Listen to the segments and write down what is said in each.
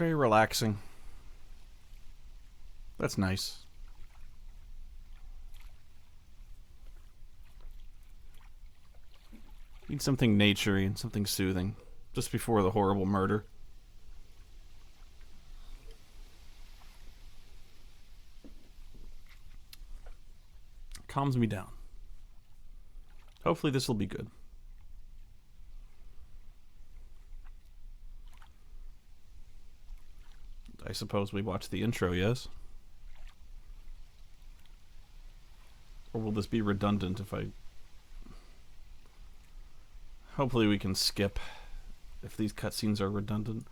very relaxing. That's nice. Need something naturey and something soothing just before the horrible murder. Calms me down. Hopefully this will be good. I suppose we watch the intro, yes? Or will this be redundant if I... Hopefully we can skip if these cutscenes are redundant.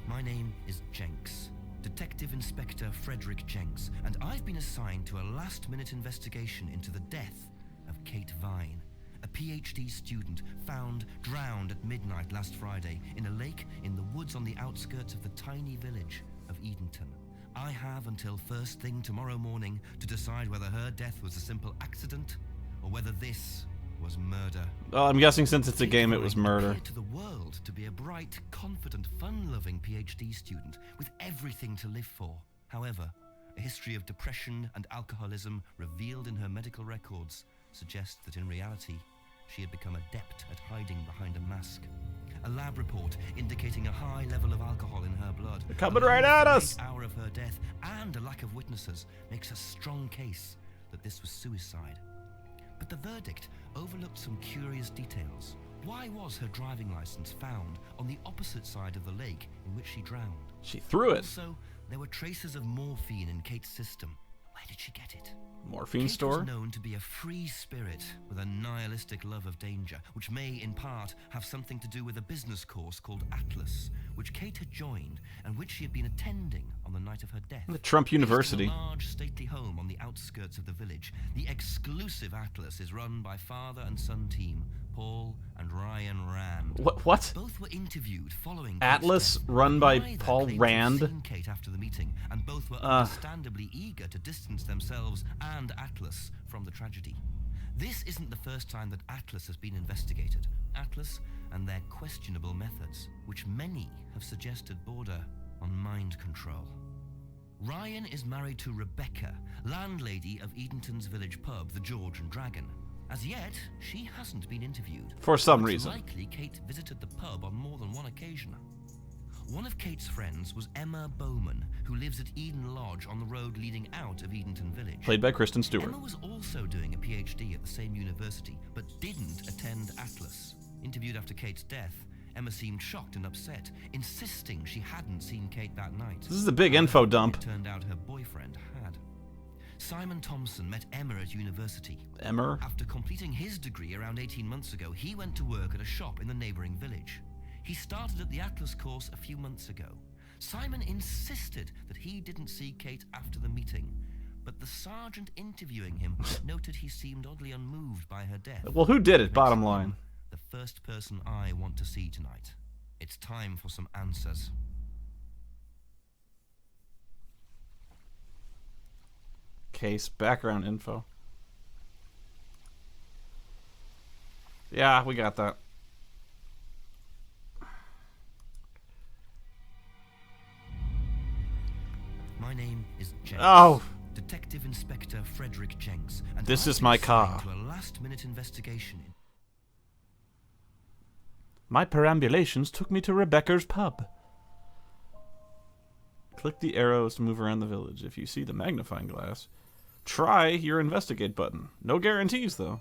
My name is Jenks. Detective Inspector Frederick Jenks, and I've been assigned to a last-minute investigation into the death of Kate Vine, a PhD student found drowned at midnight last Friday in a lake in the woods on the outskirts of the tiny village of Edenton. I have until first thing tomorrow morning to decide whether her death was a simple accident or whether this was murder. Well, I'm guessing since it's a game, it was murder. Appeared to the world to be a bright, confident, fun-loving PhD student with everything to live for. However, a history of depression and alcoholism revealed in her medical records suggests that in reality, she had become adept at hiding behind a mask. A lab report indicating a high level of alcohol in her blood, they're coming right at us, the hour of her death, and a lack of witnesses makes a strong case that this was suicide. But the verdict overlooked some curious details. Why was her driving license found on the opposite side of the lake in which she drowned? She threw it. Also, there were traces of morphine in Kate's system. Where did she get it? Morphine Kate store? was known to be a free spirit with a nihilistic love of danger, which may in part have something to do with a business course called Atlas, which Kate had joined and which she had been attending on the night of her death. The Trump University. Based in a large stately home on the outskirts of the village, the exclusive Atlas is run by father and son team, Paul and Ryan Rand. What? Both were interviewed following Atlas Kate's death, run but by neither Paul claimed to have Rand? seen Kate after the meeting, and both were understandably eager to distance themselves and Atlas from the tragedy. This isn't the first time that Atlas has been investigated. Atlas and their questionable methods, which many have suggested border on mind control. Ryan is married to Rebecca, landlady of Edenton's village pub, the George and Dragon. As yet, she hasn't been interviewed. For some It's reason. likely Kate visited the pub on more than one occasion. One of Kate's friends was Emma Bowman, who lives at Eden Lodge on the road leading out of Edenton Village. Played by Kristen Stewart. Emma was also doing a PhD at the same university, but didn't attend Atlas. Interviewed after Kate's death, Emma seemed shocked and upset, insisting she hadn't seen Kate that night. This is a big info dump. It turned out her boyfriend had. Simon Thompson met Emma at university. Emmer? After completing his degree around 18 months ago, he went to work at a shop in the neighboring village. He started at the Atlas course a few months ago. Simon insisted that he didn't see Kate after the meeting, but the sergeant interviewing him noted he seemed oddly unmoved by her death. Well, who did it, bottom line? The first person I want to see tonight. It's time for some answers. Case, background info. Yeah, we got that. My name is Jenks. Oh! Detective Inspector Frederick Jenks. And This I've is been my assigned car. to a last-minute investigation. My perambulations took me to Rebecca's pub. Click the arrows to move around the village. If you see the magnifying glass, try your investigate button. No guarantees, though.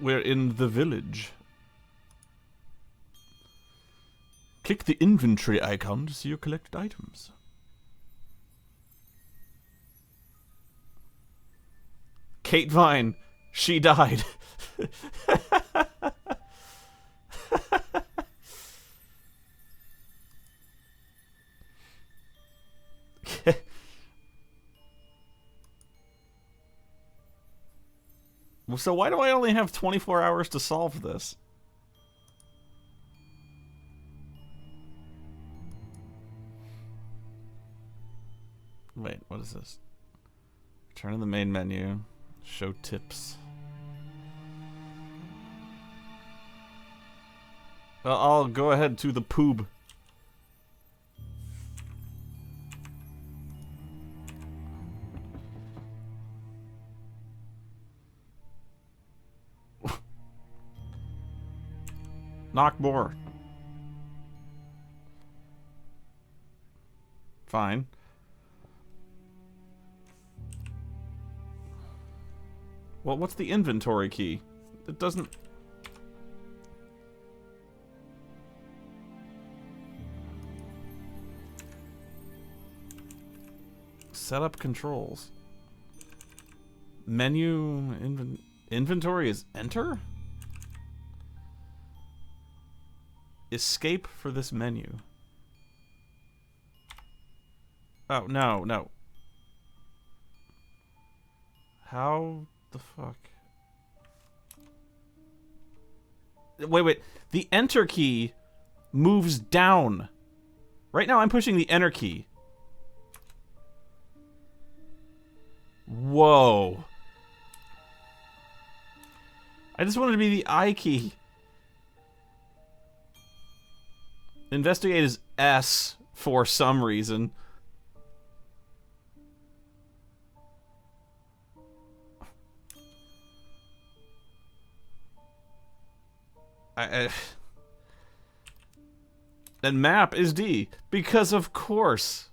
We're in the village. Click the inventory icon to see your collected items. Kate Vine, she died. So why do I only have 24 hours to solve this? Wait, what is this? Return to the main menu. Show tips. I'll go ahead to the poob. Knock more. Fine. Well, what's the inventory key? It doesn't... Set up controls. Menu... Inventory is enter? Escape for this menu. Oh, no, no. How the fuck? Wait. The enter key moves down. Right now I'm pushing the enter key. Whoa. I just wanted to be the I key. Investigate is S for some reason. And map is D, because of course.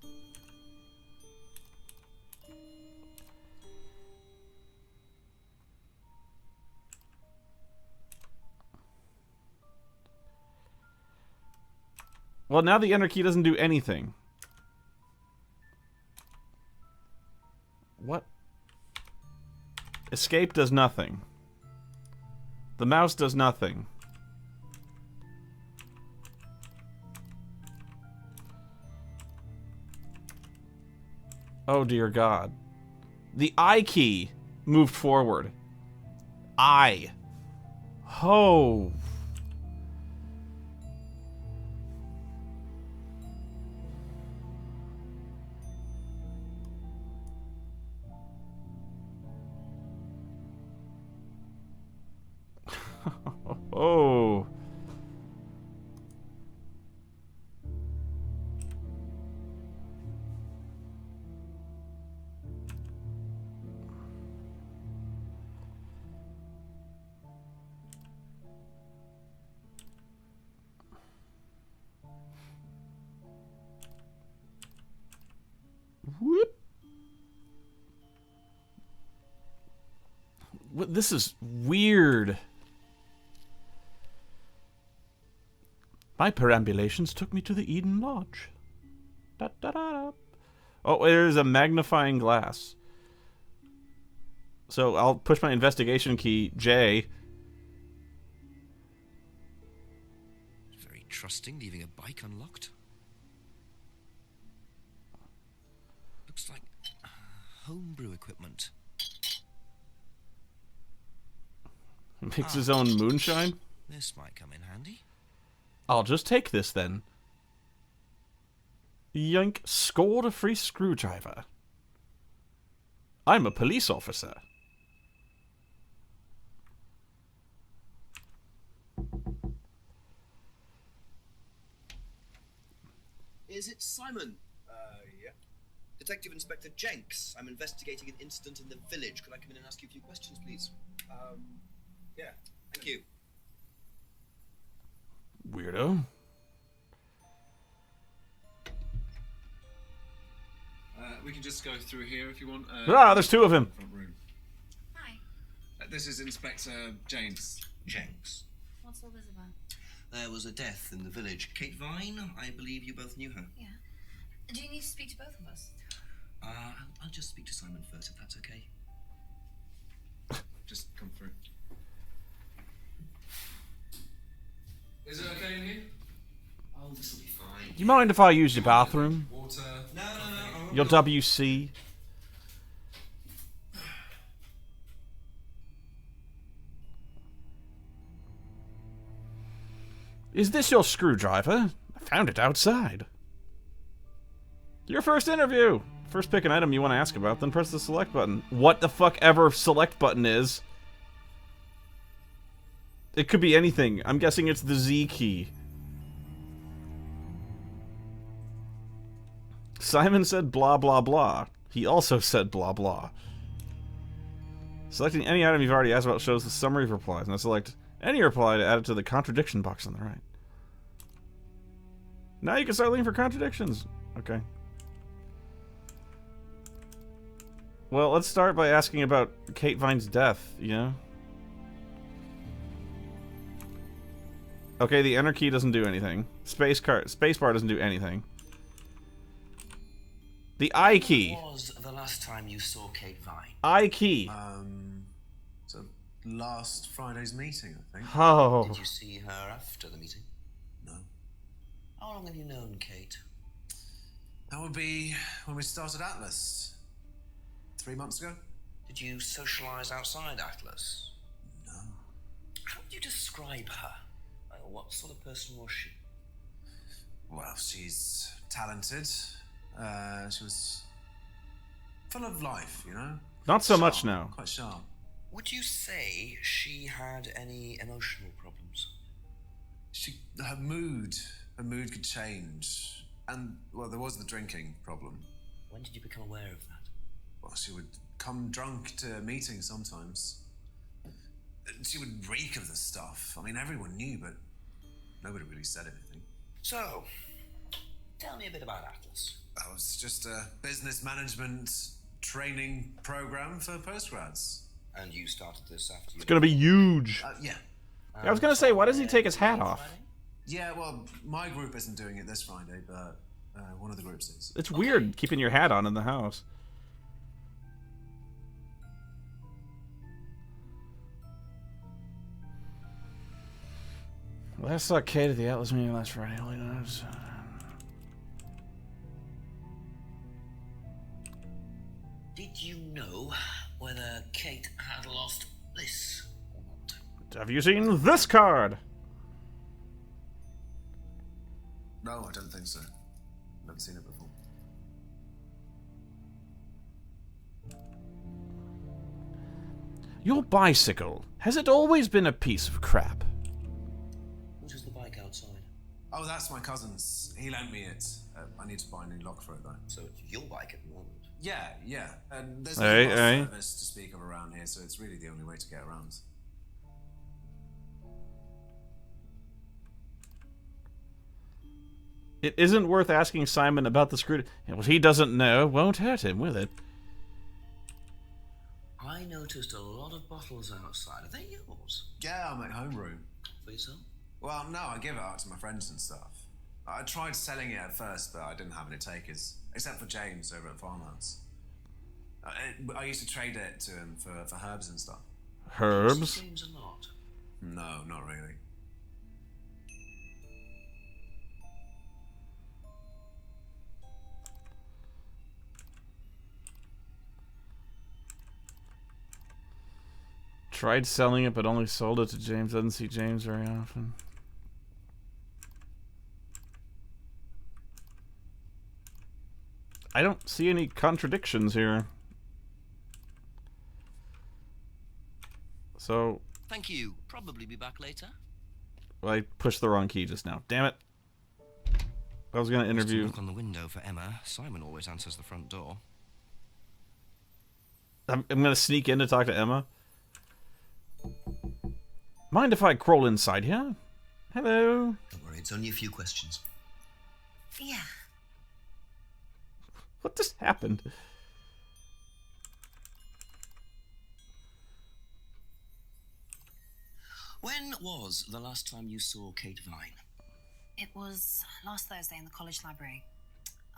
Well, now the enter key doesn't do anything. What? Escape does nothing. The mouse does nothing. Oh dear God. The I key moved forward. I. Oh. Oh. Whoop. This is weird. My perambulations took me to the Eden Lodge. Da, da, da, da. Oh, there's a magnifying glass. So I'll push my investigation key, J. Very trusting, leaving a bike unlocked. Looks like homebrew equipment. Makes his own moonshine? This might come in handy. I'll just take this then. Yoink, scored a free screwdriver. I'm a police officer. Is it Simon? Yeah. Detective Inspector Jenks. I'm investigating an incident in the village. Could I come in and ask you a few questions, please? Yeah. Thank you. Weirdo. We can just go through here if you want. There's two of him. Front room. Hi. This is Inspector James. Jenks. What's all this about? There was a death in the village. Kate Vine, I believe you both knew her. Yeah. Do you need to speak to both of us? I'll just speak to Simon first, if that's okay. Just come through. Is it okay in here? Oh, this will be fine. You mind if I use your bathroom? Water? No. Your WC? Is this your screwdriver? I found it outside. Your first interview! First pick an item you want to ask about, then press the select button. What the fuck ever select button is. It could be anything. I'm guessing it's the Z key. Simon said blah blah blah. He also said blah blah. Selecting any item you've already asked about shows the summary of replies. Now select any reply to add it to the contradiction box on the right. Now you can start looking for contradictions. Okay. Well, let's start by asking about Kate Vine's death, you know? Okay, the enter key doesn't do anything. Spacebar doesn't do anything. The I key. When was the last time you saw Kate Vine? I key. So last Friday's meeting, I think. Oh. Did you see her after the meeting? No. How long have you known Kate? That would be when we started Atlas. 3 months ago? Did you socialize outside Atlas? No. How would you describe her? What sort of person was she? Well, she's talented. She was full of life, you know? Not so Sharp, much now. Quite sharp. Would you say she had any emotional problems? Her mood could change. And, well, there was the drinking problem. When did you become aware of that? Well, she would come drunk to meetings sometimes. She would reek of the stuff. I mean, everyone knew, but nobody really said anything. So, tell me a bit about Atlas. That was just a business management training program for postgrads. And you started this after you... It's gonna be huge. Yeah. I was gonna say, why doesn't he take his hat off? Yeah, well, my group isn't doing it this Friday, but one of the groups is. It's weird keeping your hat on in the house. Well, I saw Kate at the Atlas meeting last Friday. Only knows. Did you know whether Kate had lost this or not? Have you seen this card? No, I don't think so. Never seen it before. Your bicycle. Has it always been a piece of crap? What is the bike outside? Oh, that's my cousin's. He lent me it. I need to buy a new lock for it, though. So it's your bike at the moment? Yeah. And there's Hey, no bus hey. service to speak of around here, so it's really the only way to get around. It isn't worth asking Simon about the screw. What he doesn't know won't hurt him, will it? I noticed a lot of bottles outside. Are they yours? Yeah, I make homebrew. For yourself? Well, no, I give it out to my friends and stuff. I tried selling it at first, but I didn't have any takers. Except for James over at Farmhouse. I used to trade it to him for herbs and stuff. Herbs? James a lot. No, not really. Tried selling it, but only sold it to James. Doesn't see James very often. I don't see any contradictions here. So... Thank you. Probably be back later. Well, I pushed the wrong key just now. Damn it. I was going to interview... Look on the window for Emma. Simon always answers the front door. I'm going to sneak in to talk to Emma. Mind if I crawl inside here? Hello? Don't worry, it's only a few questions. Yeah. What just happened? When was the last time you saw Kate Vine? It was last Thursday in the college library.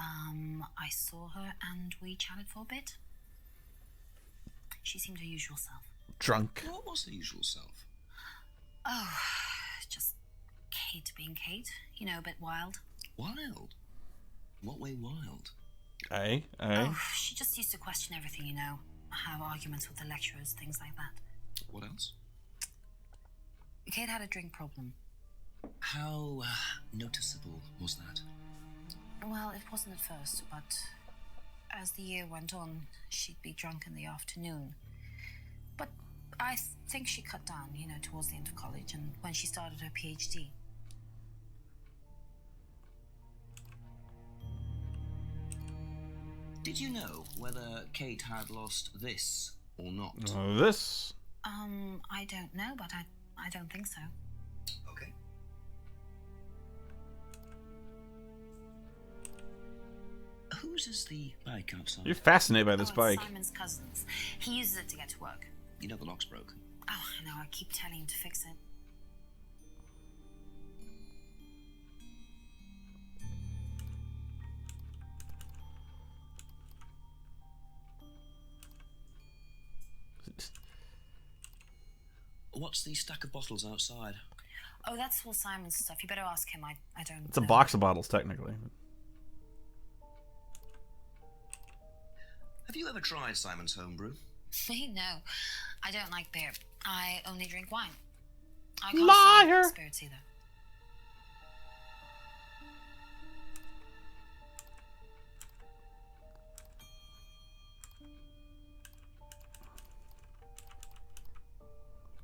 I saw her and we chatted for a bit. She seemed her usual self. Drunk. What was her usual self? Oh, just Kate being Kate. You know, a bit wild. Wild? What way wild? Aye. Oh, she just used to question everything, you know. Have arguments with the lecturers, things like that. What else? Kate had a drink problem. How noticeable was that? Well, it wasn't at first, but as the year went on, she'd be drunk in the afternoon. But I think she cut down, towards the end of college and when she started her PhD. Did you know whether Kate had lost this or not? This? I don't know, but I don't think so. Okay. Whose is the bike outside? You're fascinated by this it's bike. Simon's cousin's. He uses it to get to work. You know the lock's broken. Oh, I know. I keep telling him to fix it. What's the stack of bottles outside? Oh, that's all Simon's stuff. You better ask him. I don't It's a know. box of bottles, technically. Have you ever tried Simon's homebrew? Me? No. I don't like beer. I only drink wine. I Liar! stand spirits either.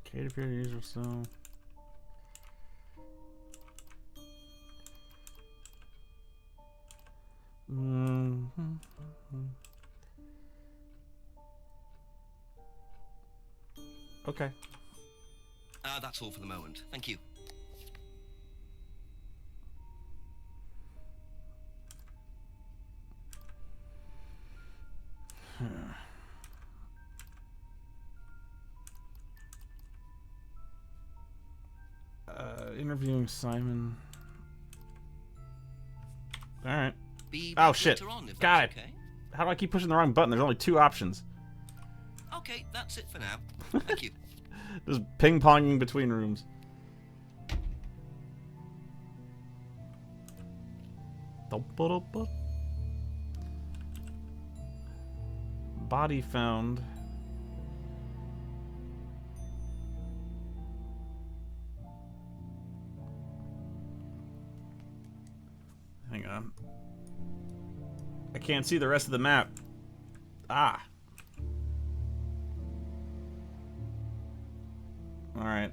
Kate appeared to use her so. Okay. That's all for the moment. Thank you. Interviewing Simon. All right. Be Oh back shit! later on, if Got that's it. okay. How do I keep pushing the wrong button? There's only 2 options. Okay, that's it for now. Thank you. Just ping-ponging between rooms. Body found. Hang on. I can't see the rest of the map. Ah. Alright,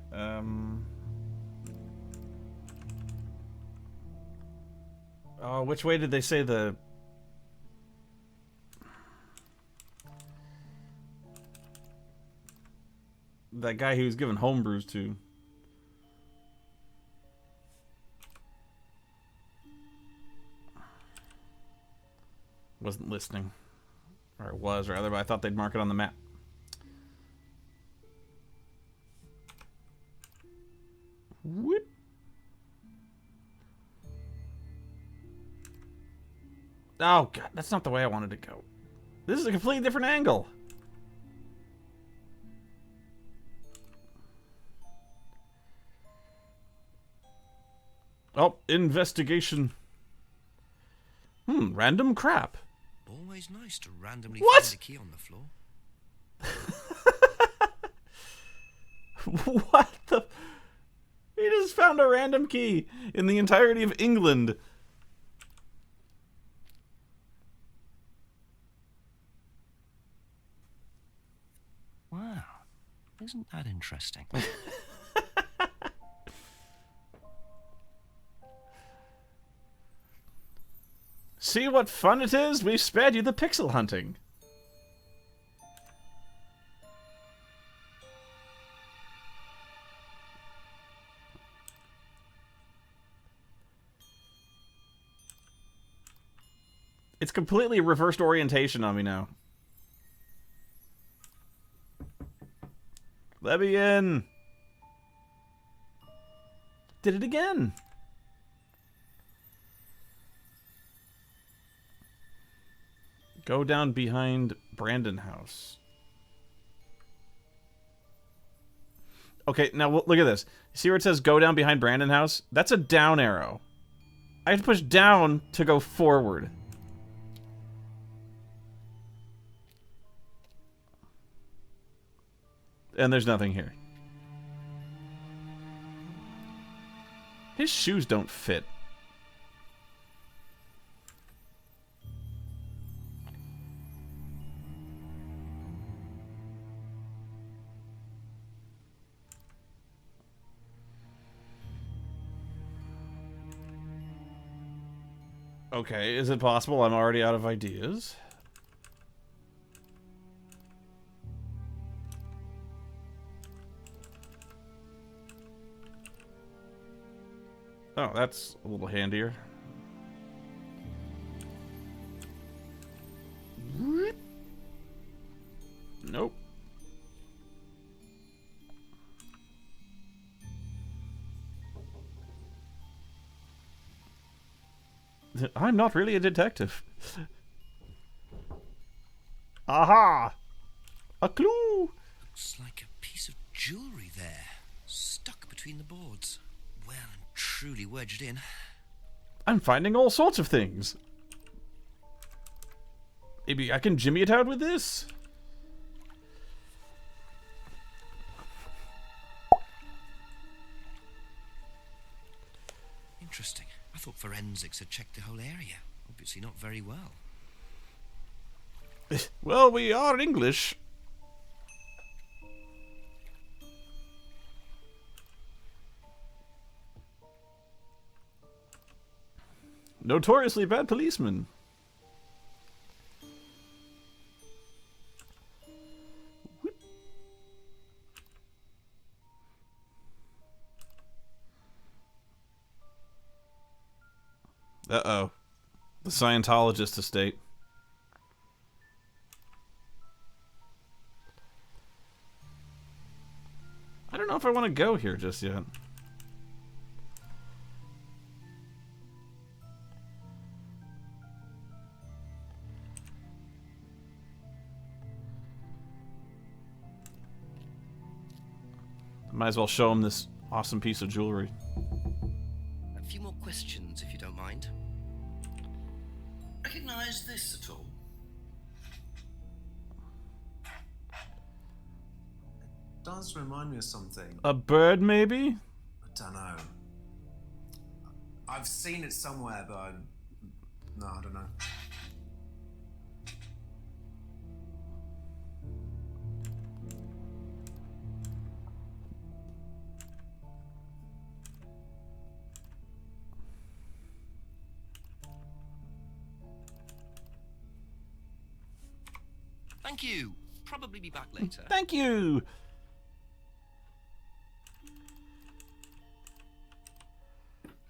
oh, which way did they say the... that guy he was giving homebrews to? Wasn't listening. Or it was, rather, but I thought they'd mark it on the map. Whoop. Oh, God, that's not the way I wanted to go. This is a completely different angle. Oh, investigation. Random crap. Always nice to randomly What? find a key on the floor. What the... He just found a random key in the entirety of England. Wow. Isn't that interesting? See what fun it is? We've spared you the pixel hunting. It's completely reversed orientation on me now. Let me in. Did it again. Go down behind Brandon House. Okay, now look at this. See where it says go down behind Brandon House? That's a down arrow. I have to push down to go forward. And there's nothing here. His shoes don't fit. Okay, is it possible I'm already out of ideas? Oh, that's a little handier. Nope. I'm not really a detective. Aha! A clue! Looks like a piece of jewellery there, stuck between the boards. Well and truly wedged in. I'm finding all sorts of things. Maybe I can jimmy it out with this? Interesting. I thought forensics had checked the whole area. Obviously not very well. Well, we are English. Notoriously bad policeman. Uh-oh. The Scientologist estate. I don't know if I want to go here just yet. Might as well show him this awesome piece of jewelry. A few more questions, if you don't mind. Recognise this at all? It does remind me of something. A bird, maybe? I don't know. I've seen it somewhere, but no, I don't know. Thank you. Probably be back later. Thank you!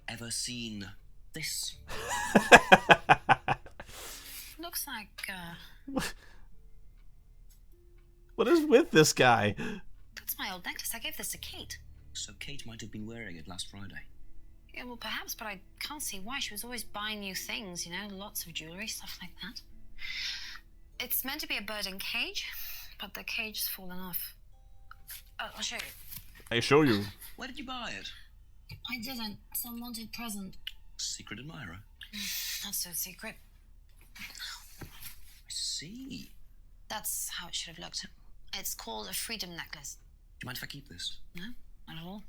Ever seen this? Looks like, What is with this guy? that's my old necklace. I gave this to Kate. So Kate might have been wearing it last Friday. Yeah, well, perhaps, but I can't see why. She was always buying new things, you know, lots of jewellery, stuff like that. It's meant to be a bird in cage, but the cage's fallen off. I'll show you. I show you. Where did you buy it? I didn't. Some wanted present. Secret admirer. Not so secret. I see. That's how it should have looked. It's called a freedom necklace. Do you mind if I keep this? No, not at all.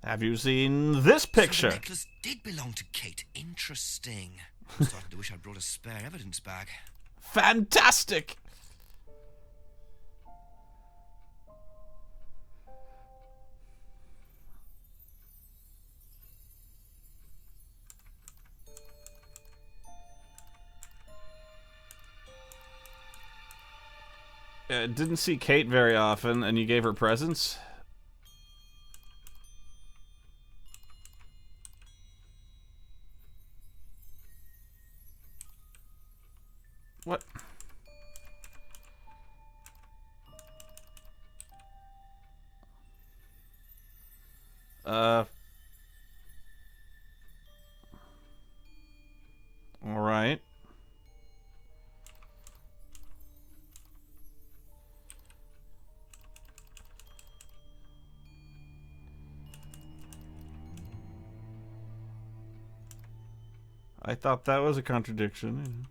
Have you seen this So picture? the necklace did belong to Kate. Interesting. I'm starting to wish I'd brought a spare evidence bag. Fantastic! Didn't see Kate very often, and you gave her presents? What? All right. I thought that was a contradiction.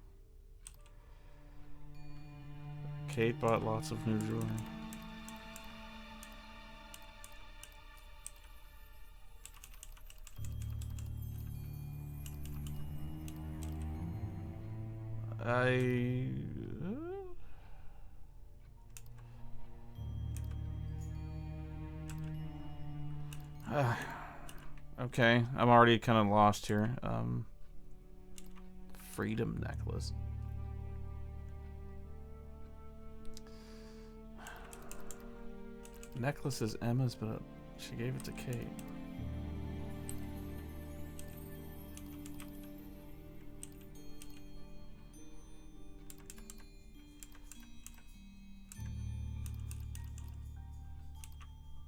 Kate bought lots of new jewelry. Okay, I'm already kind of lost here. freedom necklace. Necklace is Emma's, but she gave it to Kate.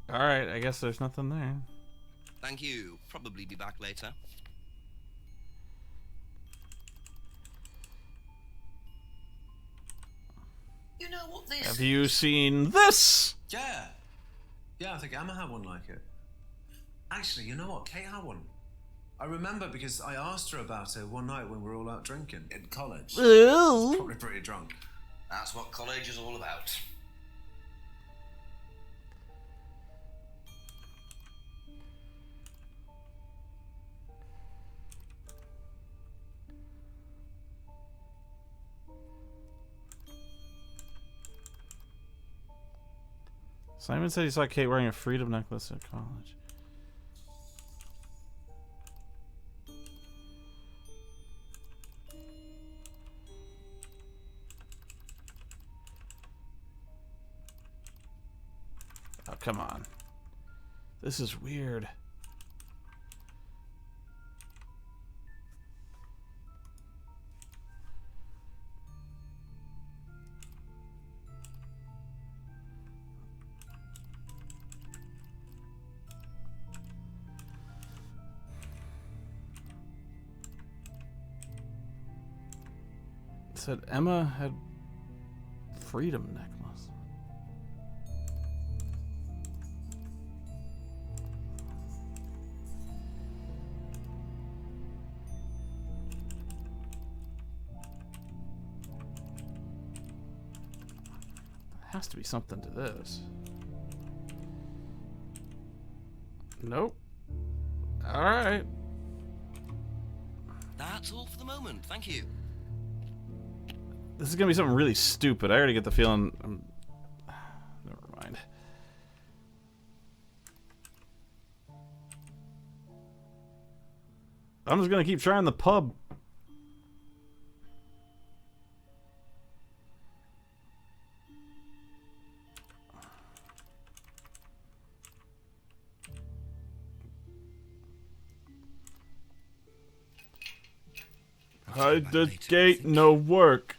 Alright, I guess there's nothing there. Thank you. Probably be back later. You know what this Have you seen this? Yeah. Yeah, I think Emma had one like it. Actually, you know what? Kate had one. I remember because I asked her about it one night when we were all out drinking in college. Ooh. Probably pretty drunk. That's what college is all about. Simon said he saw Kate wearing a freedom necklace at college. Oh, come on. This is weird. It said Emma had freedom necklace. There has to be something to this. Nope. Alright. That's all for the moment. Thank you. This is gonna be something really stupid. I already get the feeling. Never mind. I'm just gonna keep trying the pub. Hide the gate, no work.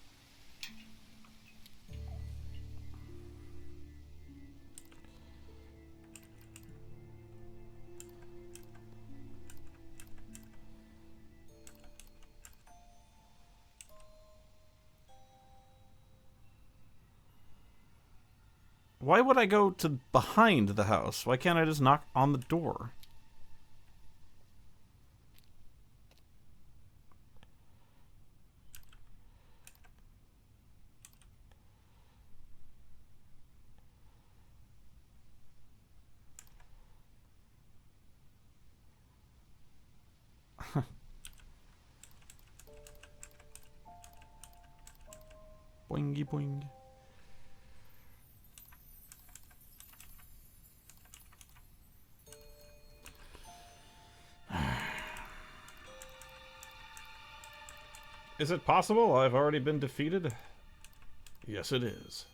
Why would I go to behind the house? Why can't I just knock on the door? Boingy boing. Is it possible I've already been defeated? Yes, it is.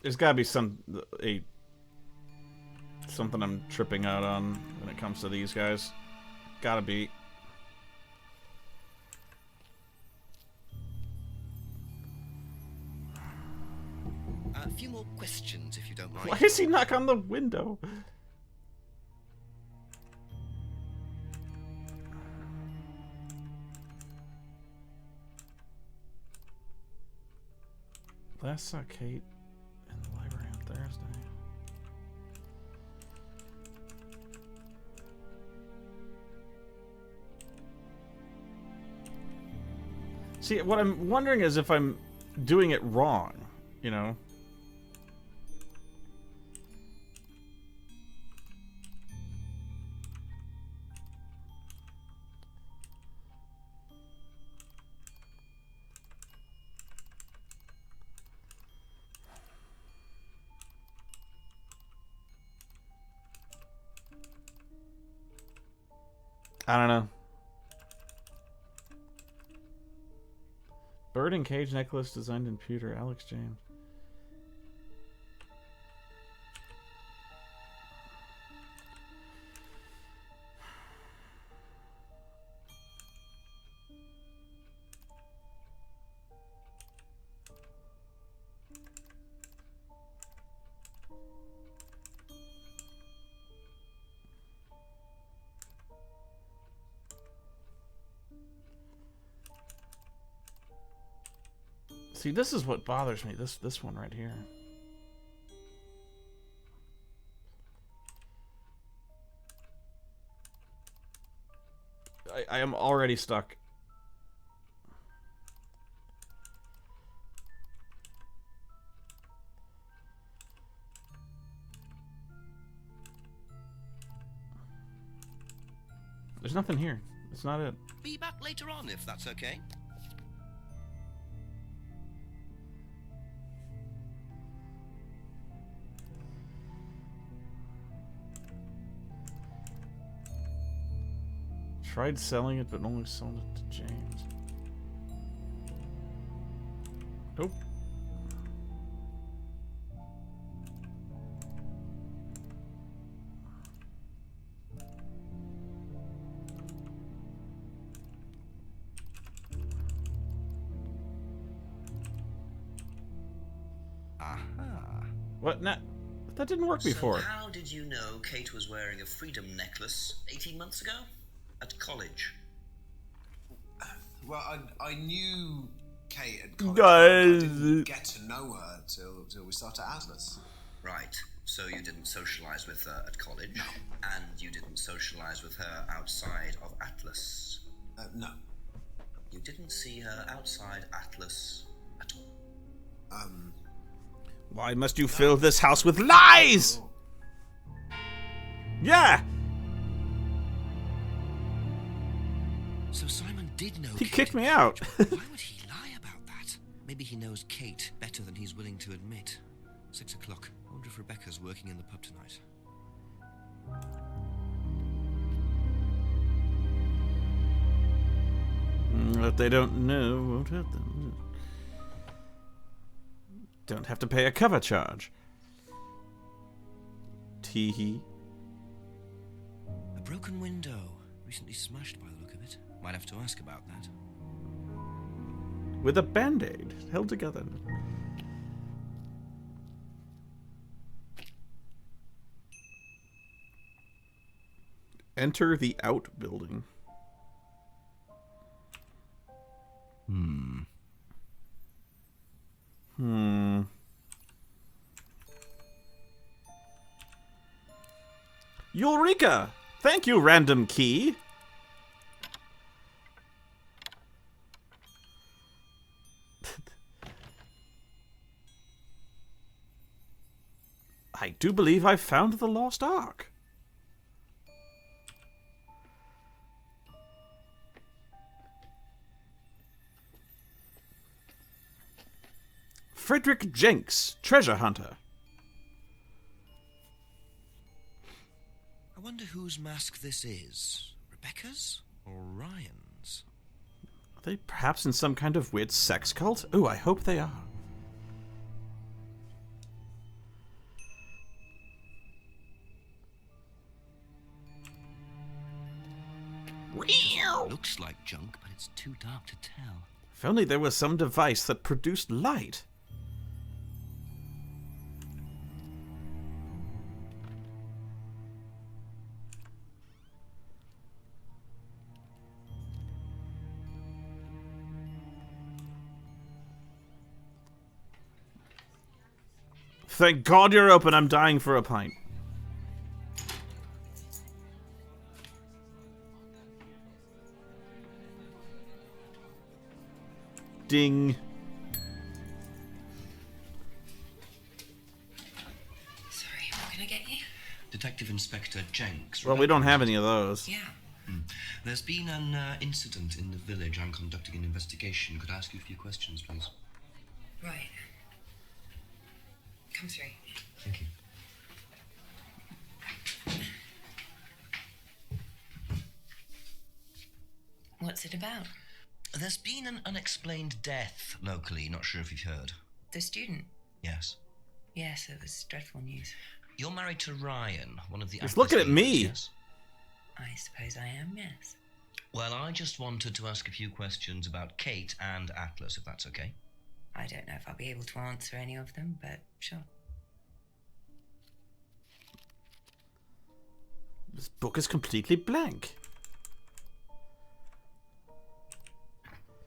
There's gotta be something I'm tripping out on when it comes to these guys. Gotta be. A few more questions, if you don't mind. Why is he knock on the window? Last saw Kate in the library on Thursday. See, what I'm wondering is if I'm doing it wrong, you know? I don't know. Bird and cage necklace designed in pewter. Alex James. See, this is what bothers me. This one right here. I am already stuck. There's nothing here. It's not it. Be back later on if that's okay. Tried selling it, but only sold it to James. Nope. Aha. What? That didn't work before. So how did you know Kate was wearing a freedom necklace 18 months ago? At college? Well, I knew Kate at college. Guys. I didn't get to know her till we started Atlas. Right. So you didn't socialize with her at college? No. And you didn't socialize with her outside of Atlas? No. You didn't see her outside Atlas at all? Why must you fill this house with lies? Yeah. So Simon did know He Kate. kicked me out. Why would he lie about that? Maybe he knows Kate better than he's willing to admit. 6 o'clock. I wonder if Rebecca's working in the pub tonight. What they don't know won't hurt them. Don't have to pay a cover charge. Tee-hee. A broken window. Recently smashed by the look of it. Might have to ask about that. With a band-aid held together. Enter the outbuilding. Eureka! Thank you, random key. I do believe I've found the lost ark. Frederick Jenks, treasure hunter. I wonder whose mask this is. Rebecca's or Ryan's? Are they perhaps in some kind of weird sex cult? Oh, I hope they are. Looks like junk, but it's too dark to tell. If only there was some device that produced light. Thank God you're open. I'm dying for a pint. Ding. Sorry, what can I get you? Detective Inspector Jenks. Well, we don't have any of those. Yeah. There's been an incident in the village. I'm conducting an investigation. Could I ask you a few questions, please? Right. Come through. Thank you. What's it about? There's been an unexplained death locally. Not sure if you've heard. The student? Yes. Yes, it was dreadful news. You're married to Ryan, one of the... He's looking at me. Yes? I suppose I am, yes. Well, I just wanted to ask a few questions about Kate and Atlas, if that's okay. I don't know if I'll be able to answer any of them, but sure. This book is completely blank.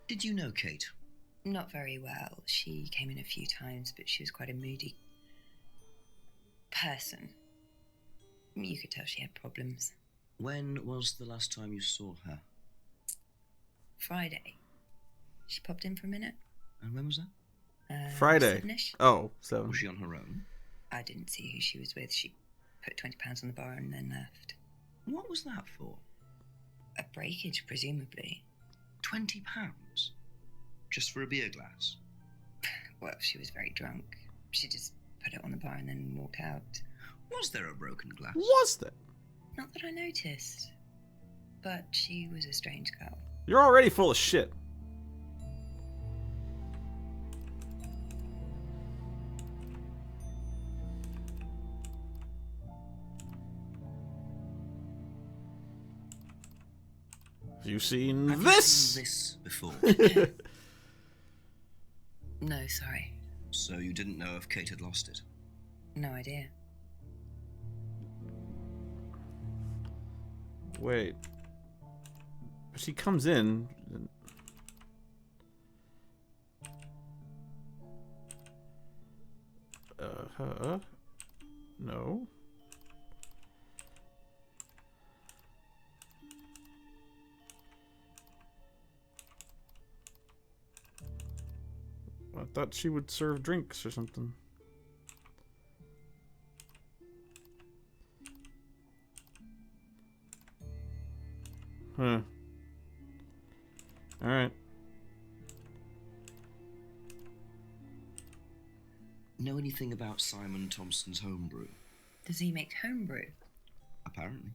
Did you know Kate? Not very well. She came in a few times, but she was quite a moody person. You could tell she had problems. When was the last time you saw her? Friday. She popped in for a minute. And when was that? Friday. 7-ish. Oh, 7. Was she on her own? I didn't see who she was with. She put £20 on the bar and then left. What was that for? A breakage, presumably. £20? Just for a beer glass? Well, she was very drunk. She just put it on the bar and then walked out. Was there a broken glass? Was there? Not that I noticed. But she was a strange girl. You're already full of shit. Have you seen Have this? you seen this before? No, sorry. So you didn't know if Kate had lost it? No idea. Wait. She comes in. No. I thought she would serve drinks or something. Huh. Alright. Know anything about Simon Thompson's homebrew? Does he make homebrew? Apparently.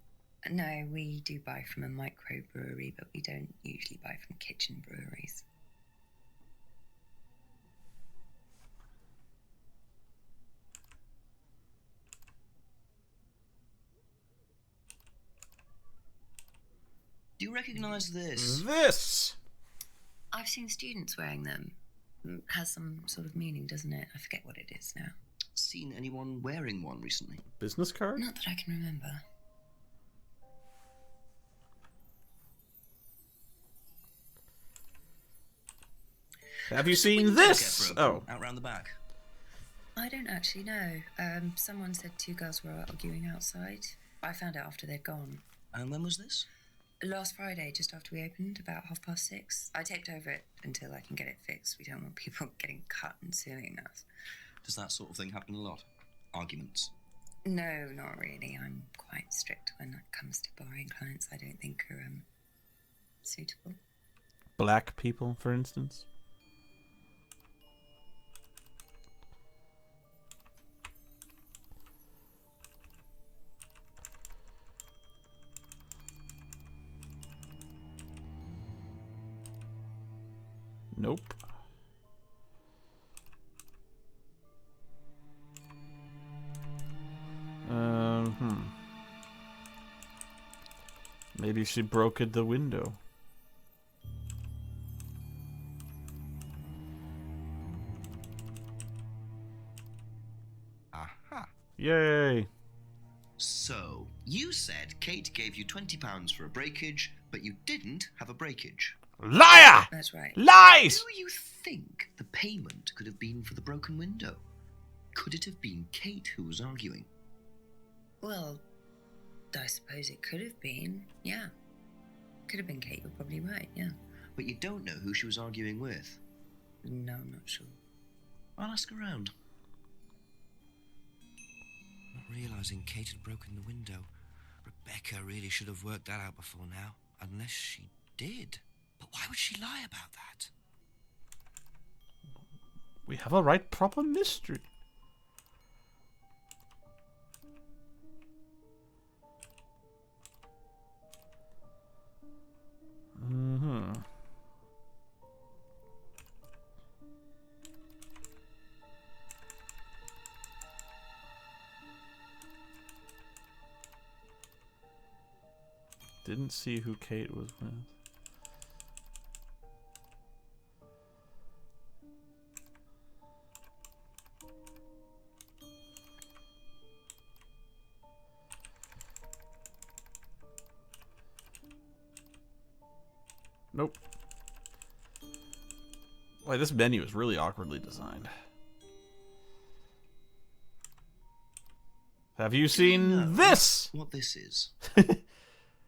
No, we do buy from a microbrewery, but we don't usually buy from kitchen breweries. Do you recognise this? This! I've seen students wearing them. Has some sort of meaning, doesn't it? I forget what it is now. Seen anyone wearing one recently? Business card? Not that I can remember. Have you seen this? Oh. Out round the back. I don't actually know. Someone said two girls were arguing outside. I found out after they'd gone. And when was this? Last Friday, just after we opened, about 6:30. I taped over it until I can get it fixed. We don't want people getting cut and suing us. Does that sort of thing happen a lot? Arguments? No, not really. I'm quite strict when it comes to barring clients I don't think are suitable. Black people, for instance? Nope. Maybe she broke the window. Aha. Yay. So, you said Kate gave you £20 for a breakage, but you didn't have a breakage. Liar! That's right. Lies! Do you think the payment could have been for the broken window? Could it have been Kate who was arguing? Well, I suppose it could have been. Yeah. Could have been Kate. You're probably right. Yeah. But you don't know who she was arguing with. No, I'm not sure. I'll ask around. Not realising Kate had broken the window. Rebecca really should have worked that out before now. Unless she did. But why would she lie about that? We have a right proper mystery. Mm-hmm. Didn't see who Kate was with. Nope. Boy, this menu is really awkwardly designed. Have you seen this? What this is?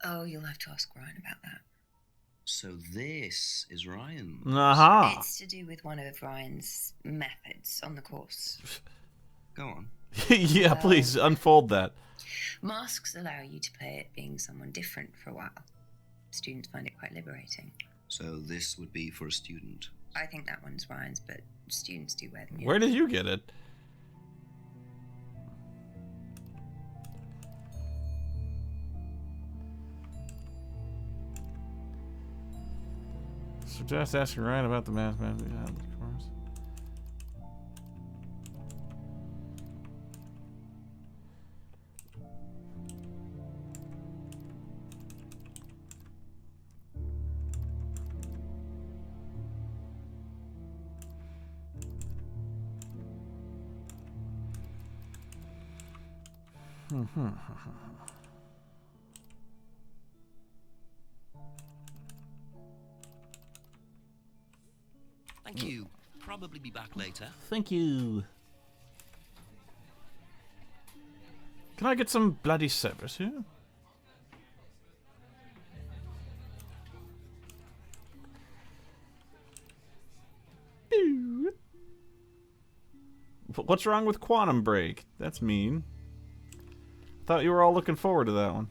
Oh, you'll have to ask Ryan about that. So this is Ryan. Aha. It's to do with one of Ryan's methods on the course. Go on. Yeah, please unfold that. Masks allow you to play it being someone different for a while. Students find it quite liberating. So this would be for a student. I think that one's Ryan's, but students do wear them. Yeah. Where did you get it? Suggest asking Ryan about the mathematics we had, of course. Thank you. Probably be back later. Thank you. Can I get some bloody service here? What's wrong with Quantum Break? That's mean. Thought you were all looking forward to that one.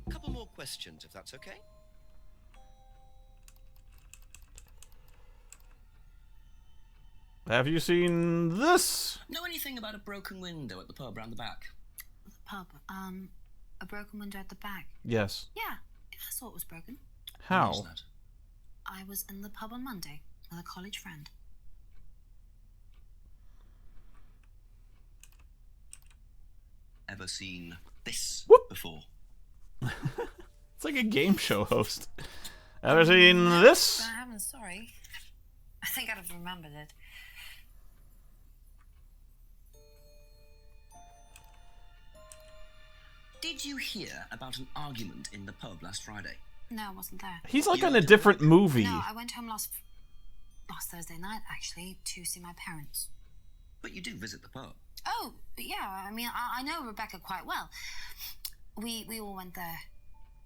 Couple more questions, if that's okay. Have you seen this? Know anything about a broken window at the pub round the back? The pub. A broken window at the back. Yes. Yeah, I saw it was broken. How? When was that? I was in the pub on Monday with a college friend. Ever seen this Whoop. before? It's like a game show host. Ever seen this? I haven't, sorry. I think I'd have remembered it. Did you hear about an argument in the pub last Friday? No, I wasn't there. He's like You on a went different movie. No, I went home last Thursday night, actually, to see my parents. But you do visit the pub. Oh, yeah, I mean, I know Rebecca quite well. We all went there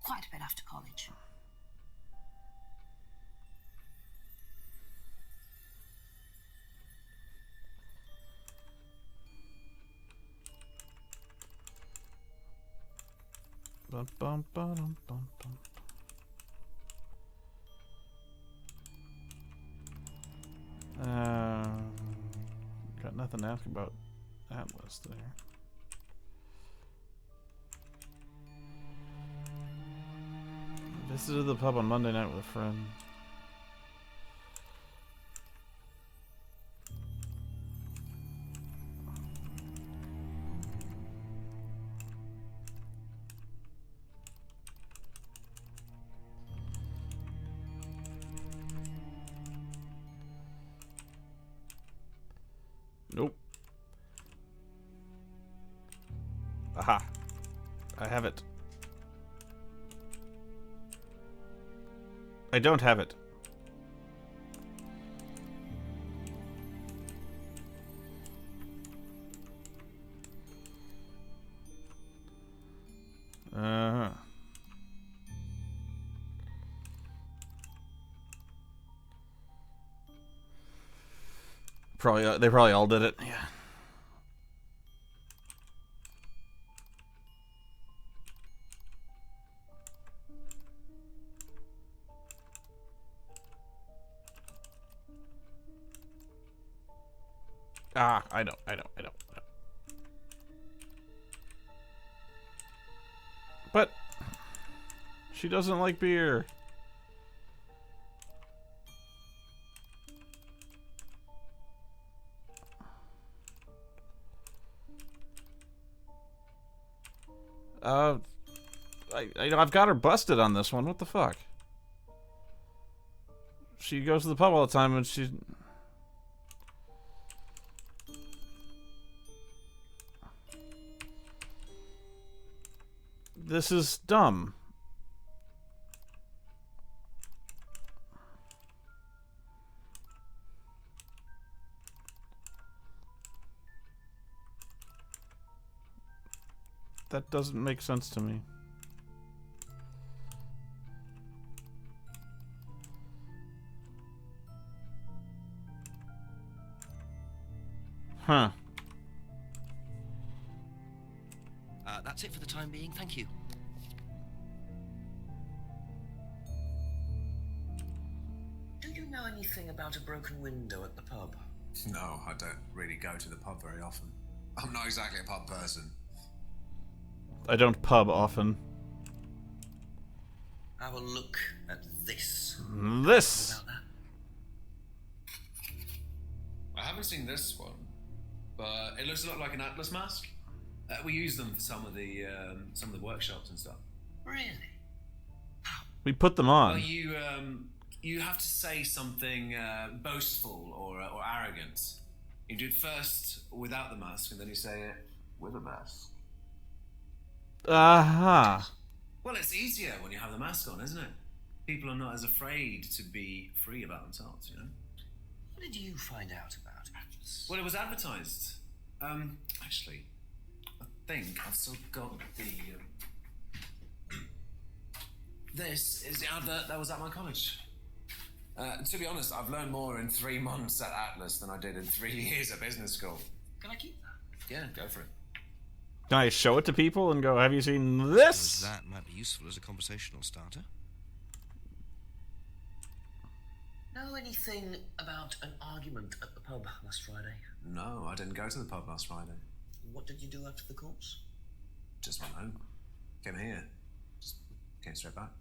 quite a bit after college. Bum, bum, ba-dum, bum, bum. Got nothing to ask about that list there. Visited the pub on Monday night with a friend. Nope. Aha. I have it. I don't have it. Uh-huh. Probably they probably all did it. Yeah. I know. But she doesn't like beer. I've got her busted on this one. What the fuck? She goes to the pub all the time and she... This is dumb. That doesn't make sense to me. Huh. That's it for the time being. Thank you. Do you know anything about a broken window at the pub? No, I don't really go to the pub very often. I'm not exactly a pub person. I don't pub often. Have a look at this. This! About that? I haven't seen this one, but it looks a lot like an Atlas mask. We use them for some of the workshops and stuff. Really? We put them on. Well, you have to say something boastful or arrogant. You do it first without the mask, and then you say it with a mask. Aha. Well, it's easier when you have the mask on, isn't it? People are not as afraid to be free about themselves, you know? What did you find out about Atlas? Well, it was advertised. Actually, I think I've still got the... This is the advert that was at my college. To be honest, I've learned more in 3 months at Atlas than I did in 3 years at business school. Can I keep that? Yeah, go for it. Can I show it to people and go, have you seen this? That might be useful as a conversational starter. Know anything about an argument at the pub last Friday? No, I didn't go to the pub last Friday. What did you do after the course? Just went home. Came here. Just came straight back.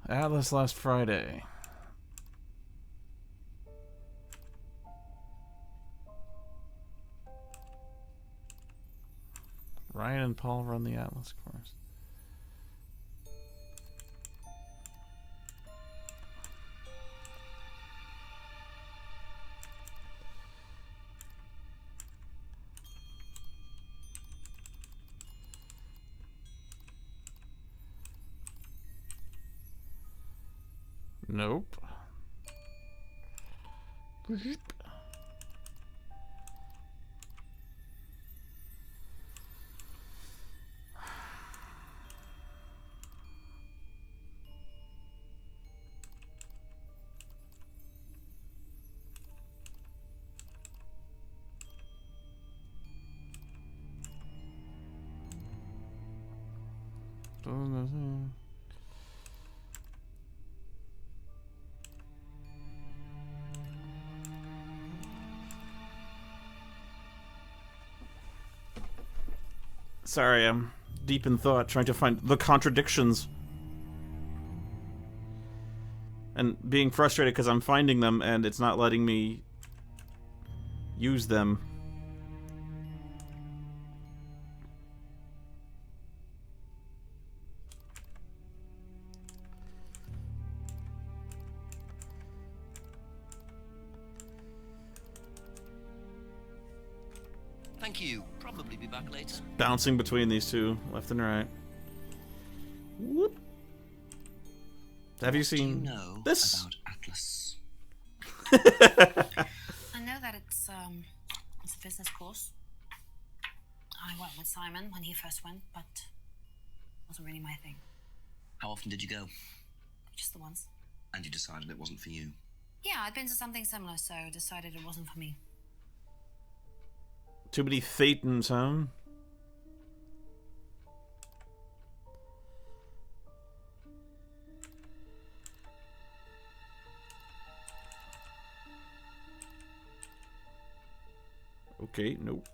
Atlas last Friday. Ryan and Paul run the Atlas course. Nope. Sorry, I'm deep in thought trying to find the contradictions. And being frustrated because I'm finding them and it's not letting me use them. Thank you. Probably be back later. Bouncing between these two, left and right. Whoop. Have you seen this? About Atlas? I know that it's a business course. I went with Simon when he first went, but it wasn't really my thing. How often did you go? Just the once. And you decided it wasn't for you. Yeah, I'd been to something similar, so decided it wasn't for me. Too many Thetans, huh? Okay, nope.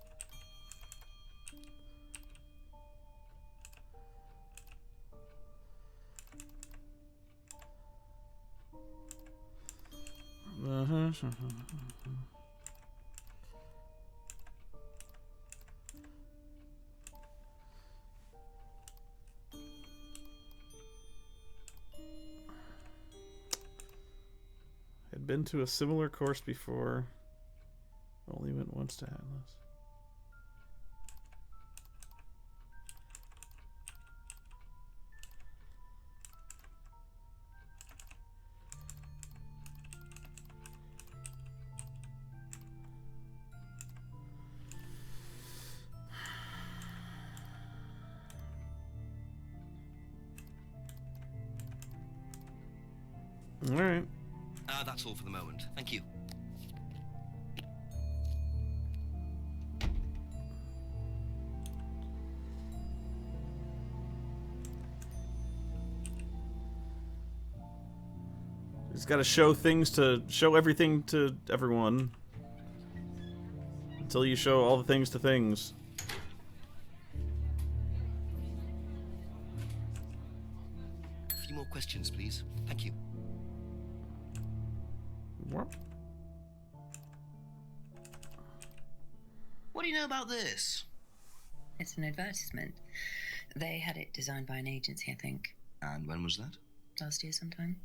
Had been to a similar course before. Only went once to Atlas. All right. That's all for the moment. Thank you. He's got to show everything to everyone. Until you show all the things to things. A few more questions, please. Thank you. What do you know about this? It's an advertisement. They had it designed by an agency, I think. And when was that? Last year sometime.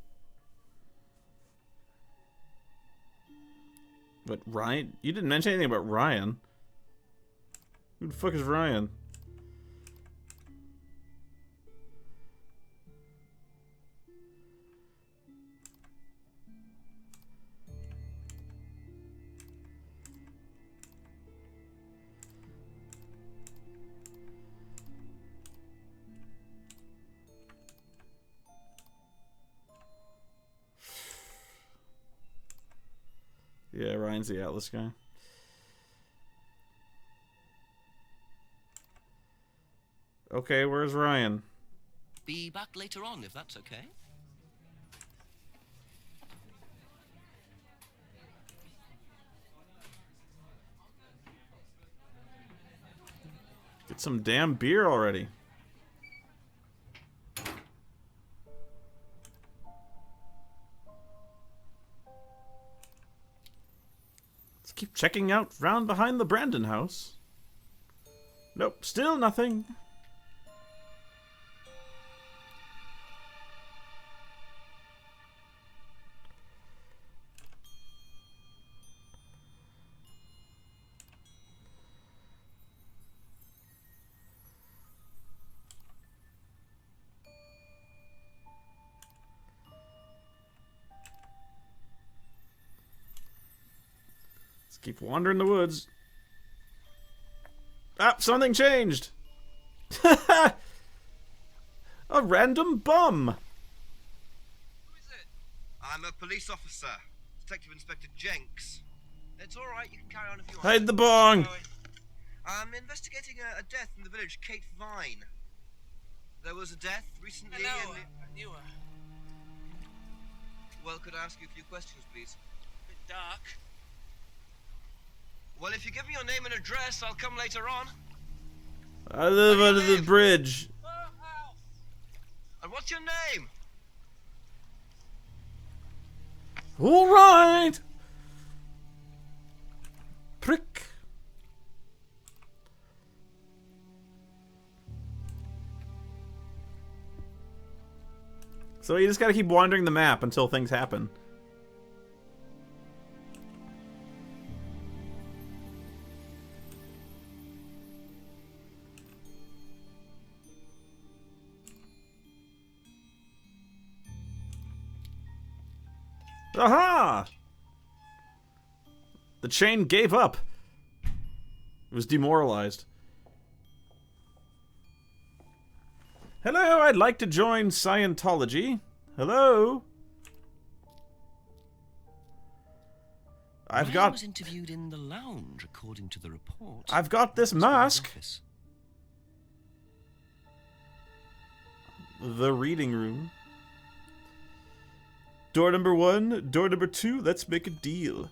But Ryan? You didn't mention anything about Ryan. Who the fuck is Ryan? Yeah, Ryan's the Atlas guy. Okay, where's Ryan? Be back later on, if that's okay. Get some damn beer already. Let's keep checking out round behind the Brandon house. Nope, still nothing. Keep wandering the woods. Ah, something changed. A random bum. Who is it? I'm a police officer, Detective Inspector Jenks. It's all right, you can carry on if you want. Hide the bong. I'm investigating a death in the village, Kate Vine. There was a death recently. Hello, I knew her. Well, could I ask you a few questions, please? Bit dark. Well, if you give me your name and address, I'll come later on. I live under the bridge. And what's your name? All right. Prick. So you just gotta keep wandering the map until things happen. Aha! The chain gave up. It was demoralized. Hello, I'd like to join Scientology. Hello? Ryan was interviewed in the lounge, according to the report. I've got this Must be his mask. office. The reading room. Door number 1, door number 2, let's make a deal.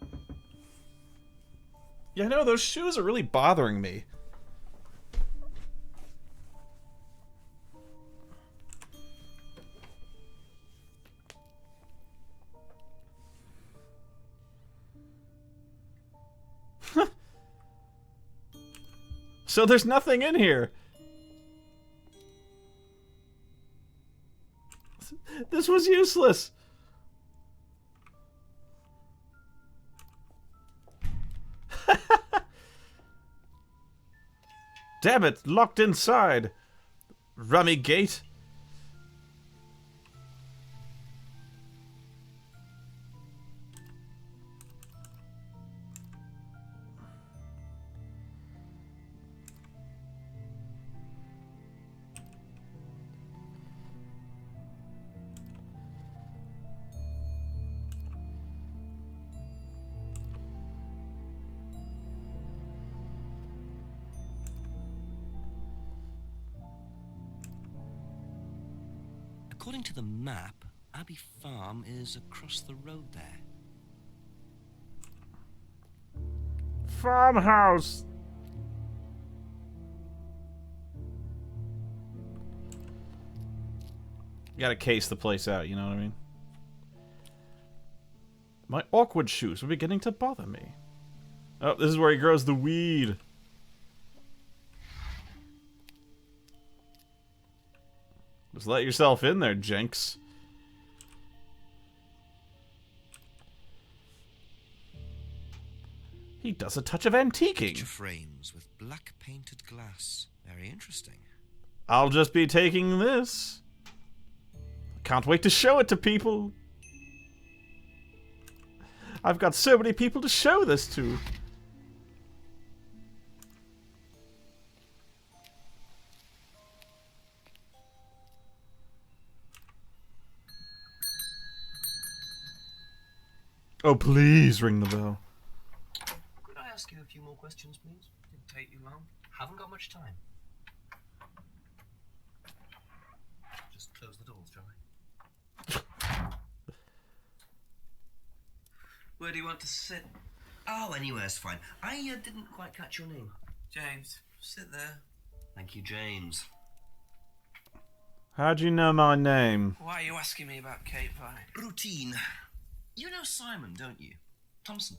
Yeah, no, those shoes are really bothering me. So there's nothing in here. This was useless. Damn it, locked inside. Rummy gate. According to the map, Abbey Farm is across the road there. Farmhouse. You gotta case the place out, you know what I mean? My awkward shoes were beginning to bother me. Oh, this is where he grows the weed. Just let yourself in there, Jenks. He does a touch of antiquing. Picture frames with black painted glass. Very interesting. I'll just be taking this. Can't wait to show it to people. I've got so many people to show this to. Oh, please ring the bell. Could I ask you a few more questions, please? Didn't take you long. Haven't got much time. Just close the doors, shall I? Where do you want to sit? Oh, anywhere's fine. I didn't quite catch your name. James, sit there. Thank you, James. How'd you know my name? Why are you asking me about Kate Vine? Routine. You know Simon, don't you? Thompson.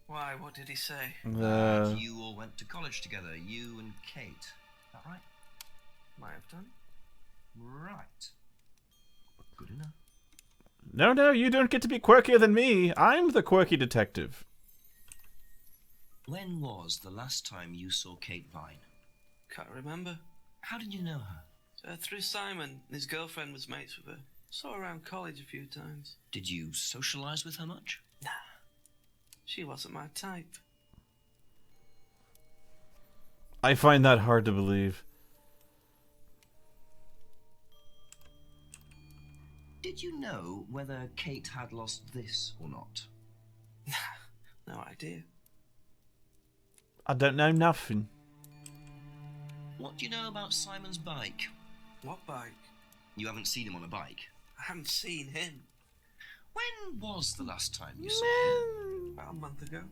Why, what did he say? You all went to college together, you and Kate. Is that right? Might have done. Right. Good enough. No, you don't get to be quirkier than me. I'm the quirky detective. When was the last time you saw Kate Vine? Can't remember. How did you know her? Through Simon. His girlfriend was mates with her. Saw her around college a few times. Did you socialise with her much? Nah. She wasn't my type. I find that hard to believe. Did you know whether Kate had lost this or not? No idea. I don't know nothing. What do you know about Simon's bike? What bike? You haven't seen him on a bike. I haven't seen him. When was the last time you saw him? About a month ago.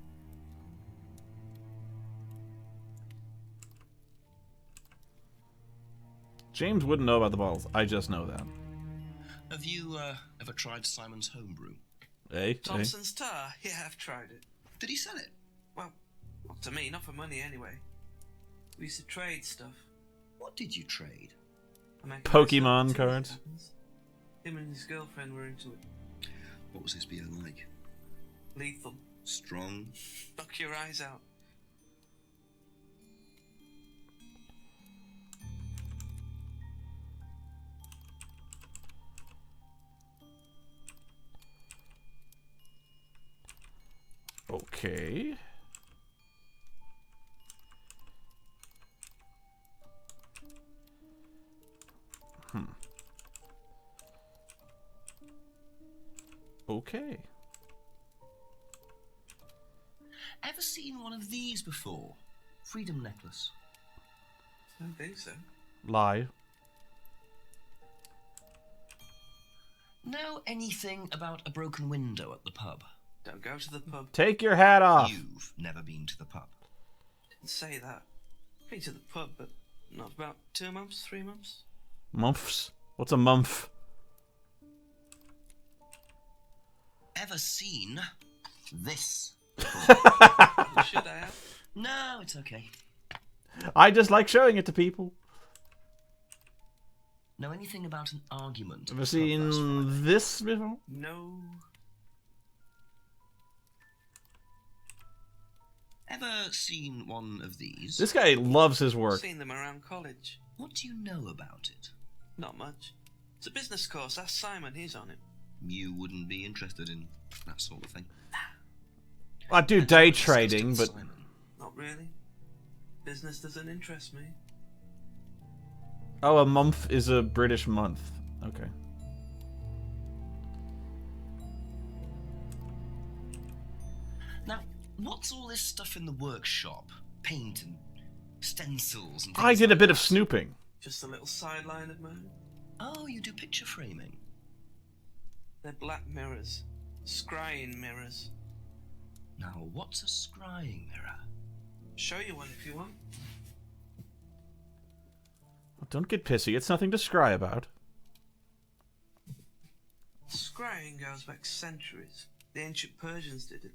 James wouldn't know about the bottles. I just know that. Have you ever tried Simon's homebrew? Hey? Thompson's tar? Yeah, I've tried it. Did he sell it? Well, not to me, not for money anyway. We used to trade stuff. What did you trade? I mean, Pokemon see what cards. happens. Him and his girlfriend were into it. What was his beer like? Lethal. Strong? Knock your eyes out. Okay. Okay. Ever seen one of these before? Freedom necklace. I don't think so. Lie. Know anything about a broken window at the pub? Don't go to the pub. Take your hat off. You've never been to the pub. Didn't say that. Been to the pub, but not for about 2 months, 3 months. Months? What's a month? Ever seen this? Should I have? No, it's okay. I just like showing it to people. Know anything about an argument? Ever seen this before? No. Ever seen one of these? This guy loves his work. Seen them around college. What do you know about it? Not much. It's a business course. Ask Simon. He's on it. You wouldn't be interested in that sort of thing. I do day trading, but Simon. Not really. Business doesn't interest me. oh, a month is a British month. Okay. Now, what's all this stuff in the workshop? Paint and stencils and things I did a like bit of that? snooping. Just a little sideline of mine. Oh, you do picture framing. They're black mirrors. Scrying mirrors. Now, what's a scrying mirror? Show you one if you want. Don't get pissy. It's nothing to scry about. Scrying goes back centuries. The ancient Persians did it.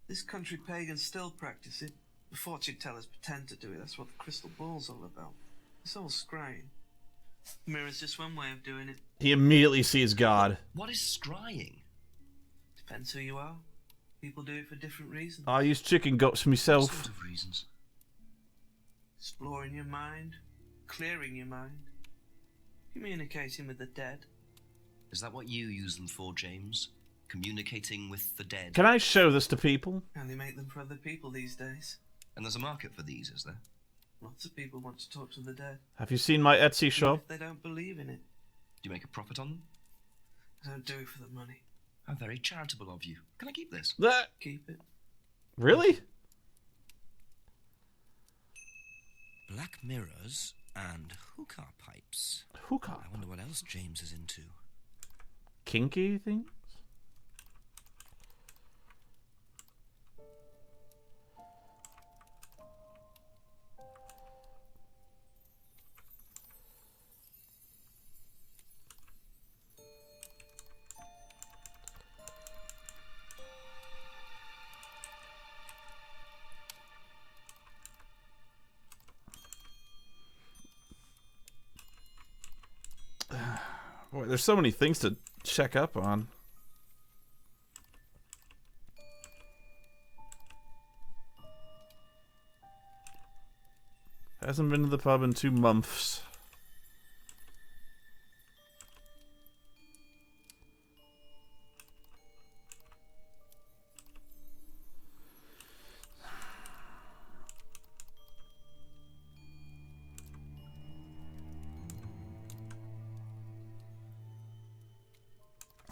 This country pagans still practice it. The fortune tellers pretend to do it. That's what the crystal ball's all about. It's all scrying. Mirror's just one way of doing it. He immediately sees God. What is scrying? Depends who you are. People do it for different reasons. I use chicken guts What myself. sort of reasons? Exploring your mind. Clearing your mind. Communicating with the dead. Is that what you use them for, James? Communicating with the dead? Can I show this to people? And they make them for other people these days. And there's a market for these, is there? Lots of people want to talk to the dead. Have you seen my Etsy Even shop? if they don't believe in it. Do you make a profit on them? I don't do it for the money. How very charitable of you. Can I keep this? That Keep it. really? Black mirrors and hookah pipes. Hookah. I wonder what else James is into. Kinky things? Boy, there's so many things to check up on. Hasn't been to the pub in 2 months.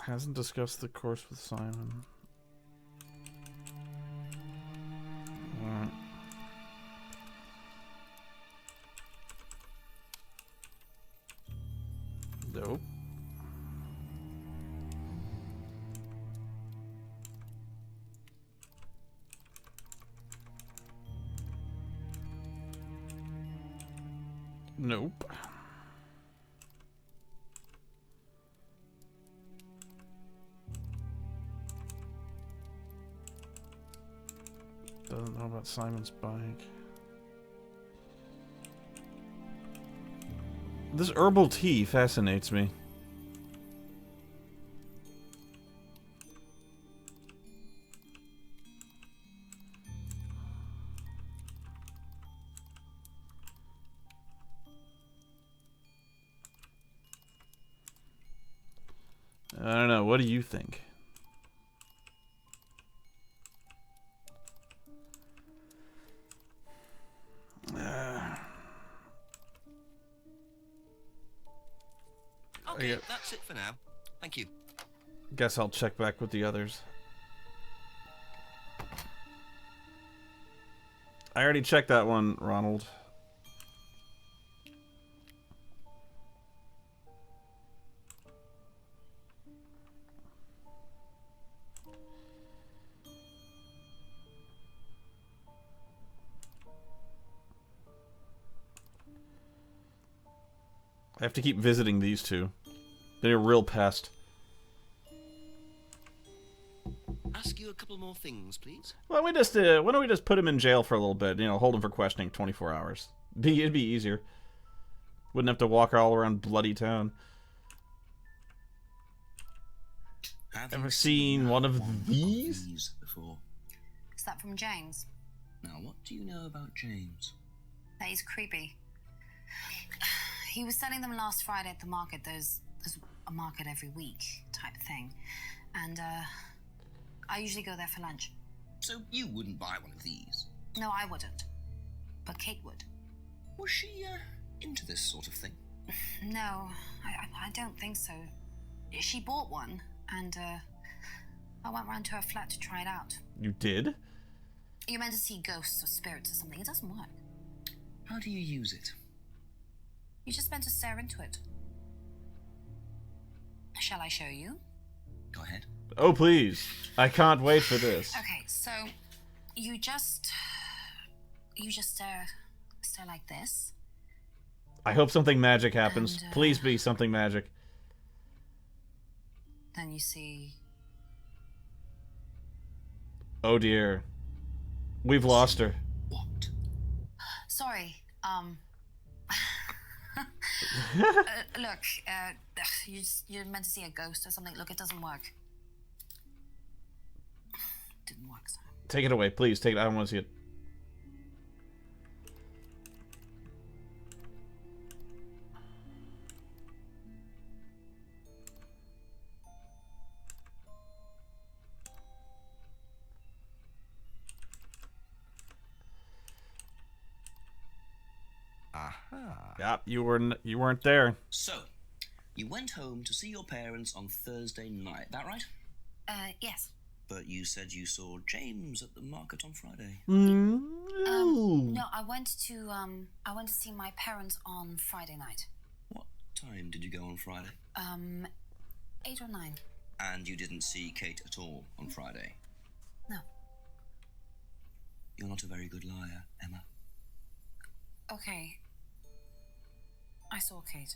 Hasn't discussed the course with Simon. Nope. Nope. Doesn't know about Simon's bike. This herbal tea fascinates me. I don't know. What do you think? Okay, that's it for now. Thank you. Guess I'll check back with the others. I already checked that one, Ronald. I have to keep visiting these two. They're a real pest. Ask you a couple more things, please. Why don't we just put him in jail for a little bit? You know, hold him for questioning 24 hours. It'd be easier. Wouldn't have to walk all around bloody town. Have Ever you seen one of these? before? Is that from James? Now, what do you know about James? That he's creepy. He was selling them last Friday at the market. There's a market every week type thing. And, I usually go there for lunch. So you wouldn't buy one of these? No, I wouldn't. But Kate would. Was she, into this sort of thing? No, I don't think so. She bought one, and, I went round to her flat to try it out. You did? You're meant to see ghosts or spirits or something. It doesn't work. How do you use it? You're just meant to stare into it. Shall I show you? Go ahead. Oh, please. I can't wait for this. Okay, so you just stare like this. I hope something magic happens. And, Please be something magic. Then you see. Oh dear. We've lost her. What? Sorry. Look, you're meant to see a ghost or something. Look, it doesn't work. Didn't work, so. Take it away, please. Take it. I don't want to see it. Aha. Yep, you weren't there. So, you went home to see your parents on Thursday night, that right? Yes. But you said you saw James at the market on Friday. No, I went to see my parents on Friday night. What time did you go on Friday? 8 or 9. And you didn't see Kate at all on Friday? No. You're not a very good liar, Emma. Okay. I saw Kate.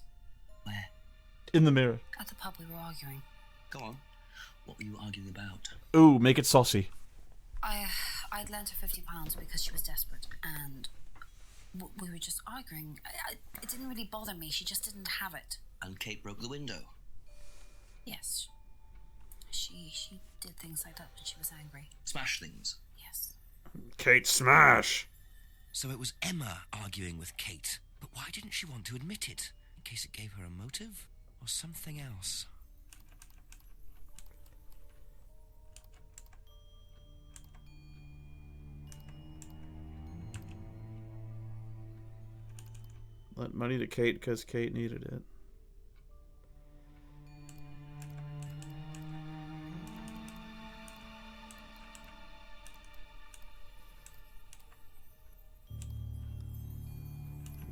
Where? In the mirror. At the pub we were arguing. Go on. What were you arguing about? Ooh, make it saucy. I'd lent her £50 because she was desperate, and we were just arguing. It didn't really bother me. She just didn't have it. And Kate broke the window? Yes. She did things like that when she was angry. Smash things? Yes. Kate smash. So it was Emma arguing with Kate. But why didn't she want to admit it? In case it gave her a motive? Or something else? Lent money to Kate because Kate needed it.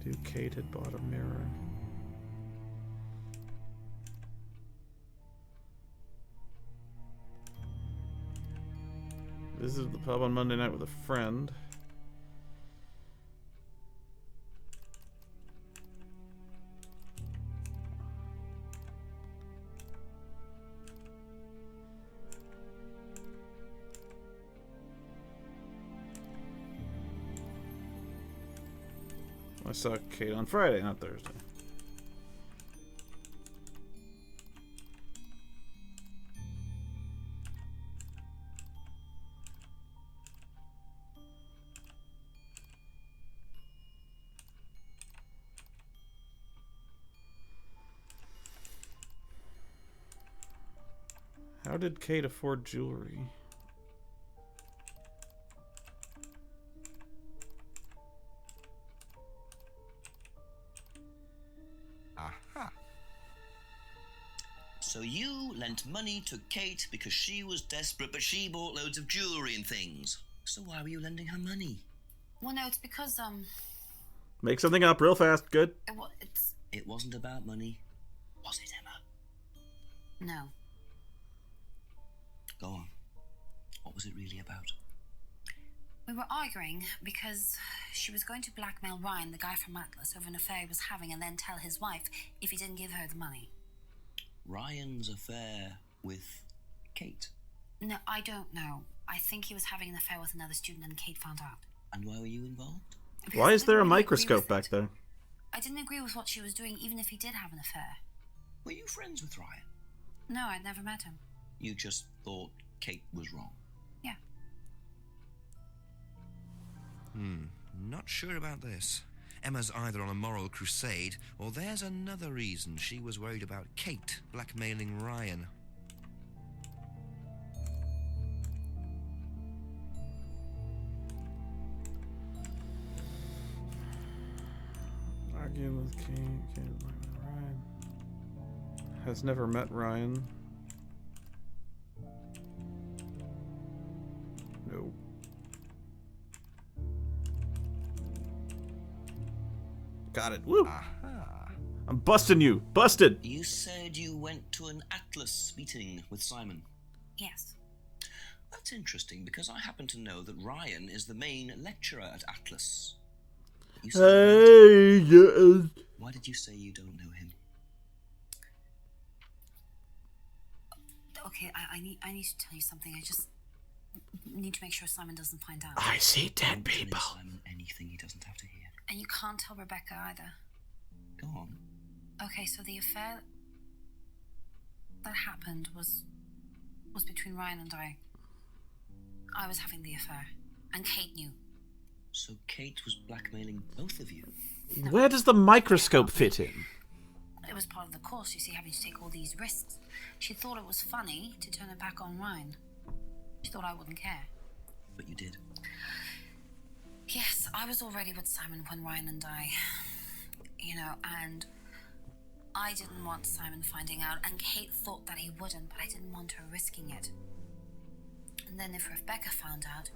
Dude, Kate had bought a mirror. Visited the pub on Monday night with a friend. I saw Kate on Friday, not Thursday. How did Kate afford jewelry? So you lent money to Kate because she was desperate, but she bought loads of jewellery and things. So why were you lending her money? Well, no, it's because, Make something up real fast. Good. It wasn't about money, was it, Emma? No. Go on. What was it really about? We were arguing because she was going to blackmail Ryan, the guy from Atlas, over an affair he was having, and then tell his wife if he didn't give her the money. Ryan's affair with Kate? No, I don't know. I think he was having an affair with another student and Kate found out. And why were you involved? Because Why I is there a didn't really agree microscope with back it. there? I didn't agree with what she was doing, even if he did have an affair. Were you friends with Ryan? No, I'd never met him. You just thought Kate was wrong? Yeah. Not sure about this. Emma's either on a moral crusade, or there's another reason she was worried about Kate blackmailing Ryan. Arguing with Kate Ryan. Has never met Ryan. No. Got it. Woo! Aha. I'm busting you. Busted! You said you went to an Atlas meeting with Simon. Yes. That's interesting, because I happen to know that Ryan is the main lecturer at Atlas. You said Hey, yes. Why did you say you don't know him? Okay, I need to tell you something. I just need to make sure Simon doesn't find out. I see dead Don't tell people. Simon anything he doesn't have to hear. And you can't tell Rebecca either. Go on. Okay, so the affair that happened was between Ryan and I. I was having the affair, and Kate knew. So Kate was blackmailing both of you? Where does the microscope fit in? It was part of the course, you see, having to take all these risks. She thought it was funny to turn it back on Ryan. She thought I wouldn't care. But you did. Yes, I was already with Simon when Ryan and I, and I didn't want Simon finding out, and Kate thought that he wouldn't, but I didn't want her risking it. And then if Rebecca found out,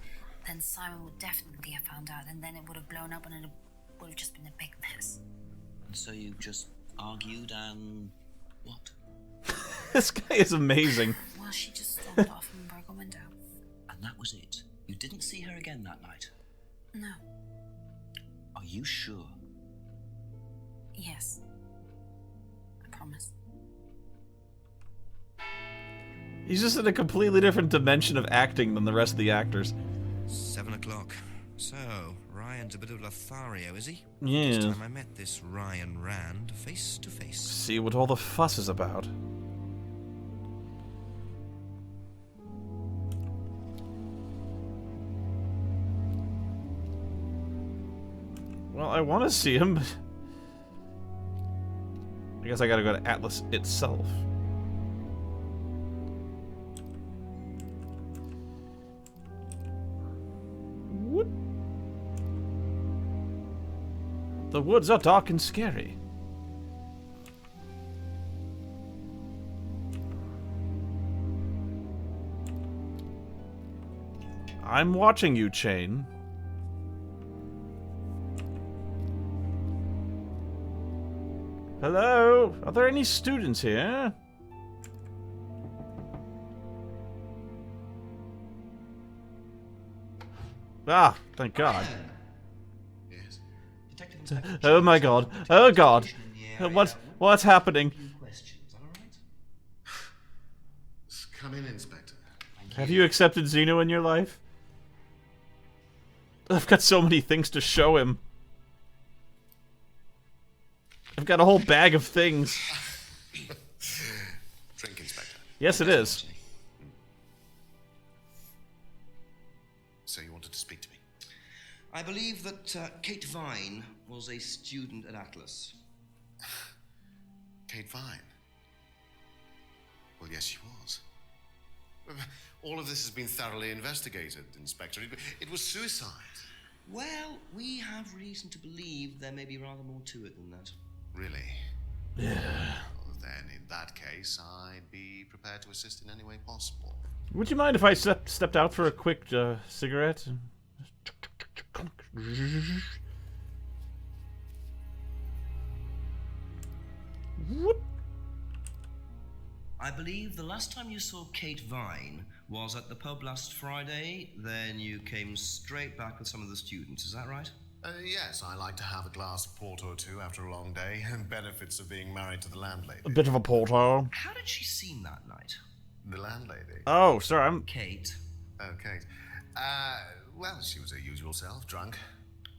then Simon would definitely have found out, and then it would have blown up, and it would have just been a big mess. And so you just argued and... what? This guy is amazing. Well, she just stormed off and broke a window. And that was it? You didn't see her again that night? No. Are you sure? Yes. I promise. He's just in a completely different dimension of acting than the rest of the actors. 7 o'clock. So, Ryan's a bit of Lothario, is he? Yeah. This time I met this Ryan Rand face to face. See what all the fuss is about. Well, I want to see him. I guess I gotta go to Atlas itself. What? The woods are dark and scary. I'm watching you, Chain. Hello? Are there any students here? Ah, thank God. Yes. Oh my God. Oh God. What's happening? Questions, all right? Come in, Inspector. Have you accepted Zeno in your life? I've got so many things to show him. I've got a whole bag of things. Drink, Inspector. Yes, it is. So you wanted to speak to me? I believe that Kate Vine was a student at Atlas. Kate Vine? Well, yes, she was. All of this has been thoroughly investigated, Inspector. It was suicide. Well, we have reason to believe there may be rather more to it than that. Really? Yeah. then in that case, I'd be prepared to assist in any way possible. Would you mind if I stepped out for a quick cigarette? Whoop. I believe the last time you saw Kate Vine was at the pub last Friday, then you came straight back with some of the students, is that right? Yes, I like to have a glass of port or two after a long day, and benefits of being married to the landlady. A bit of a porto. How did she seem that night? The landlady? Oh, sorry, I'm... Kate. Oh, Kate. Well, she was her usual self, drunk.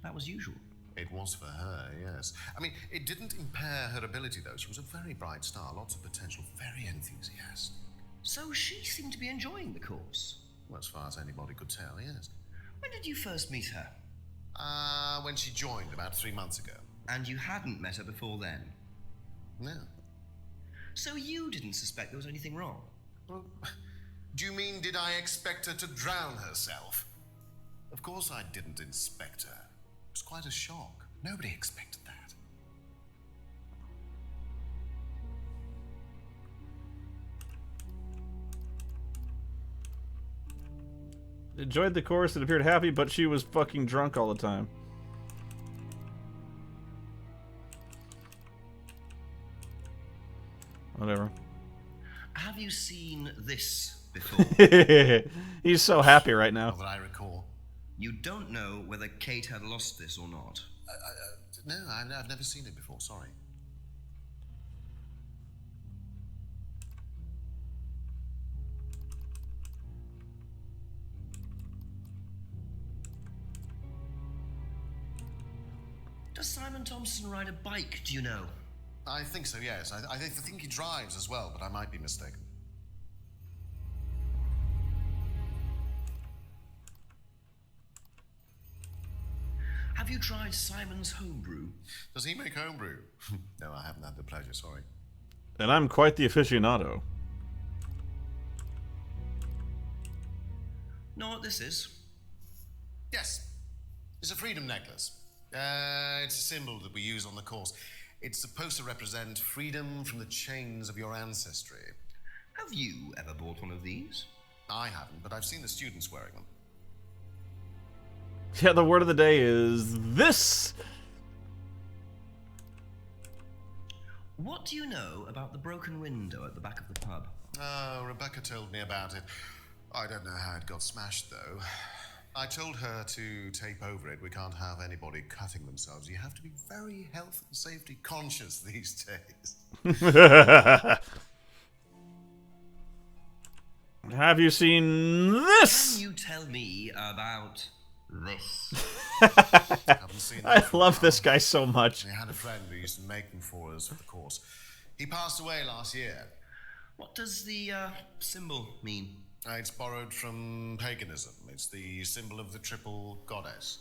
That was usual. It was for her, yes. I mean, it didn't impair her ability, though. She was a very bright star, lots of potential, very enthusiastic. So she seemed to be enjoying the course? Well, as far as anybody could tell, yes. When did you first meet her? When she joined about 3 months ago. And you hadn't met her before then? No. So you didn't suspect there was anything wrong? Well, do you mean, did I expect her to drown herself? Of course I didn't inspect her. It was quite a shock. Nobody expected that. Enjoyed the course and appeared happy, but she was fucking drunk all the time. Whatever. Have you seen this before? He's so happy right now. Not that I recall. You don't know whether Kate had lost this or not? No, I've never seen it before, sorry. Does Simon Thompson ride a bike, do you know? I think so, yes. I think he drives as well, but I might be mistaken. Have you tried Simon's homebrew? Does he make homebrew? No, I haven't had the pleasure, sorry. And I'm quite the aficionado. Know what this is? Yes. It's a freedom necklace. It's a symbol that we use on the course. It's supposed to represent freedom from the chains of your ancestry. Have you ever bought one of these? I haven't, but I've seen the students wearing them. Yeah, the word of the day is this. What do you know about the broken window at the back of the pub? Oh, Rebecca told me about it. I don't know how it got smashed, though. I told her to tape over it. We can't have anybody cutting themselves. You have to be very health and safety conscious these days. Have you seen this? Can you tell me about this? Haven't seen I that love for a this guy so much. We had a friend who used to make them for us for the course. He passed away last year. What does the symbol mean? It's borrowed from paganism. It's the symbol of the triple goddess,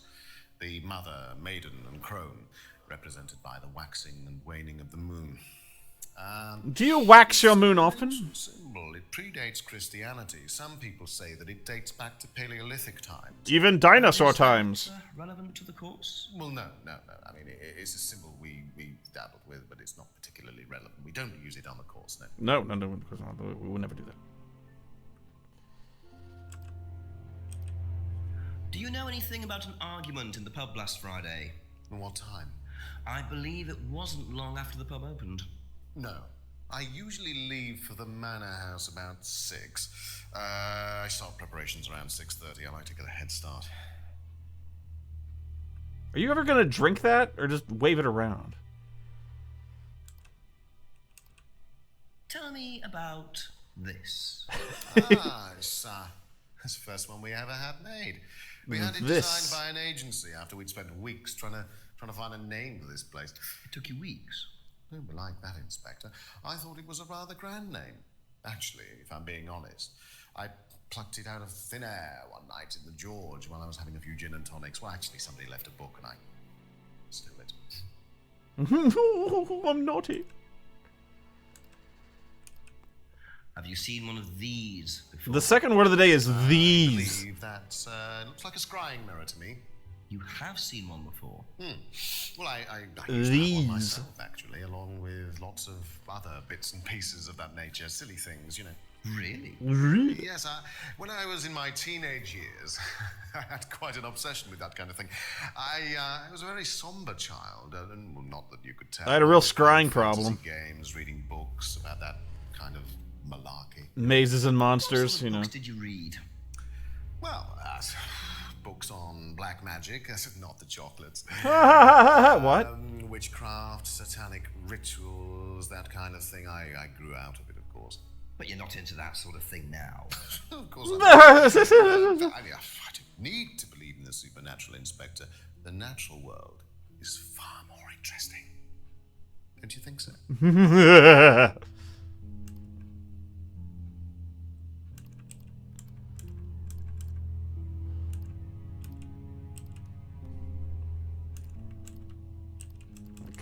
the mother, maiden, and crone, represented by the waxing and waning of the moon. Do you wax your moon often? Symbol. It predates Christianity. Some people say that it dates back to Paleolithic times. Even dinosaur times. Relevant to the course? Well, no. I mean, it's a symbol we dabbled with, but it's not particularly relevant. We don't use it on the course, no. No, of course not. We would never do that. Do you know anything about an argument in the pub last Friday? What time? I believe it wasn't long after the pub opened. No. I usually leave for the manor house about 6. I start preparations around 6:30. I like to get a head start. Are you ever gonna drink that, or just wave it around? Tell me about this. It's the first one we ever had made. We had it This. designed by an agency after we'd spent weeks trying to find a name for this place. It took you weeks. Don't be like that, Inspector. I thought it was a rather grand name. Actually, if I'm being honest, I plucked it out of thin air one night in the George while I was having a few gin and tonics. Well, actually, somebody left a book and I stole it. I'm naughty. Have you seen one of these before? The second word of the day is I these. believe that looks like a scrying mirror to me. You have seen one before. Well, I used to have one myself, actually, along with lots of other bits and pieces of that nature. Silly things, you know. Really? Yes, when I was in my teenage years, I had quite an obsession with that kind of thing. I was a very somber child, and well, not that you could tell. I had a real Playing scrying problem. fantasy games, reading books about that kind of malarkey. Mazes and monsters, What sort you of know. books did you read? Well, books on black magic, not the chocolates. What? Witchcraft, satanic rituals, that kind of thing. I grew out of it, of course. But you're not into that sort of thing now. Of course I'm not. I don't need to believe in the supernatural, Inspector. The natural world is far more interesting. Don't you think so?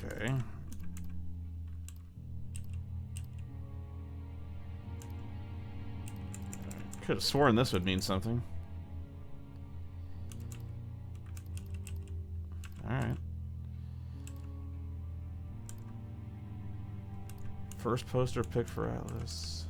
Okay. Could have sworn this would mean something. Alright. First poster pick for Atlas.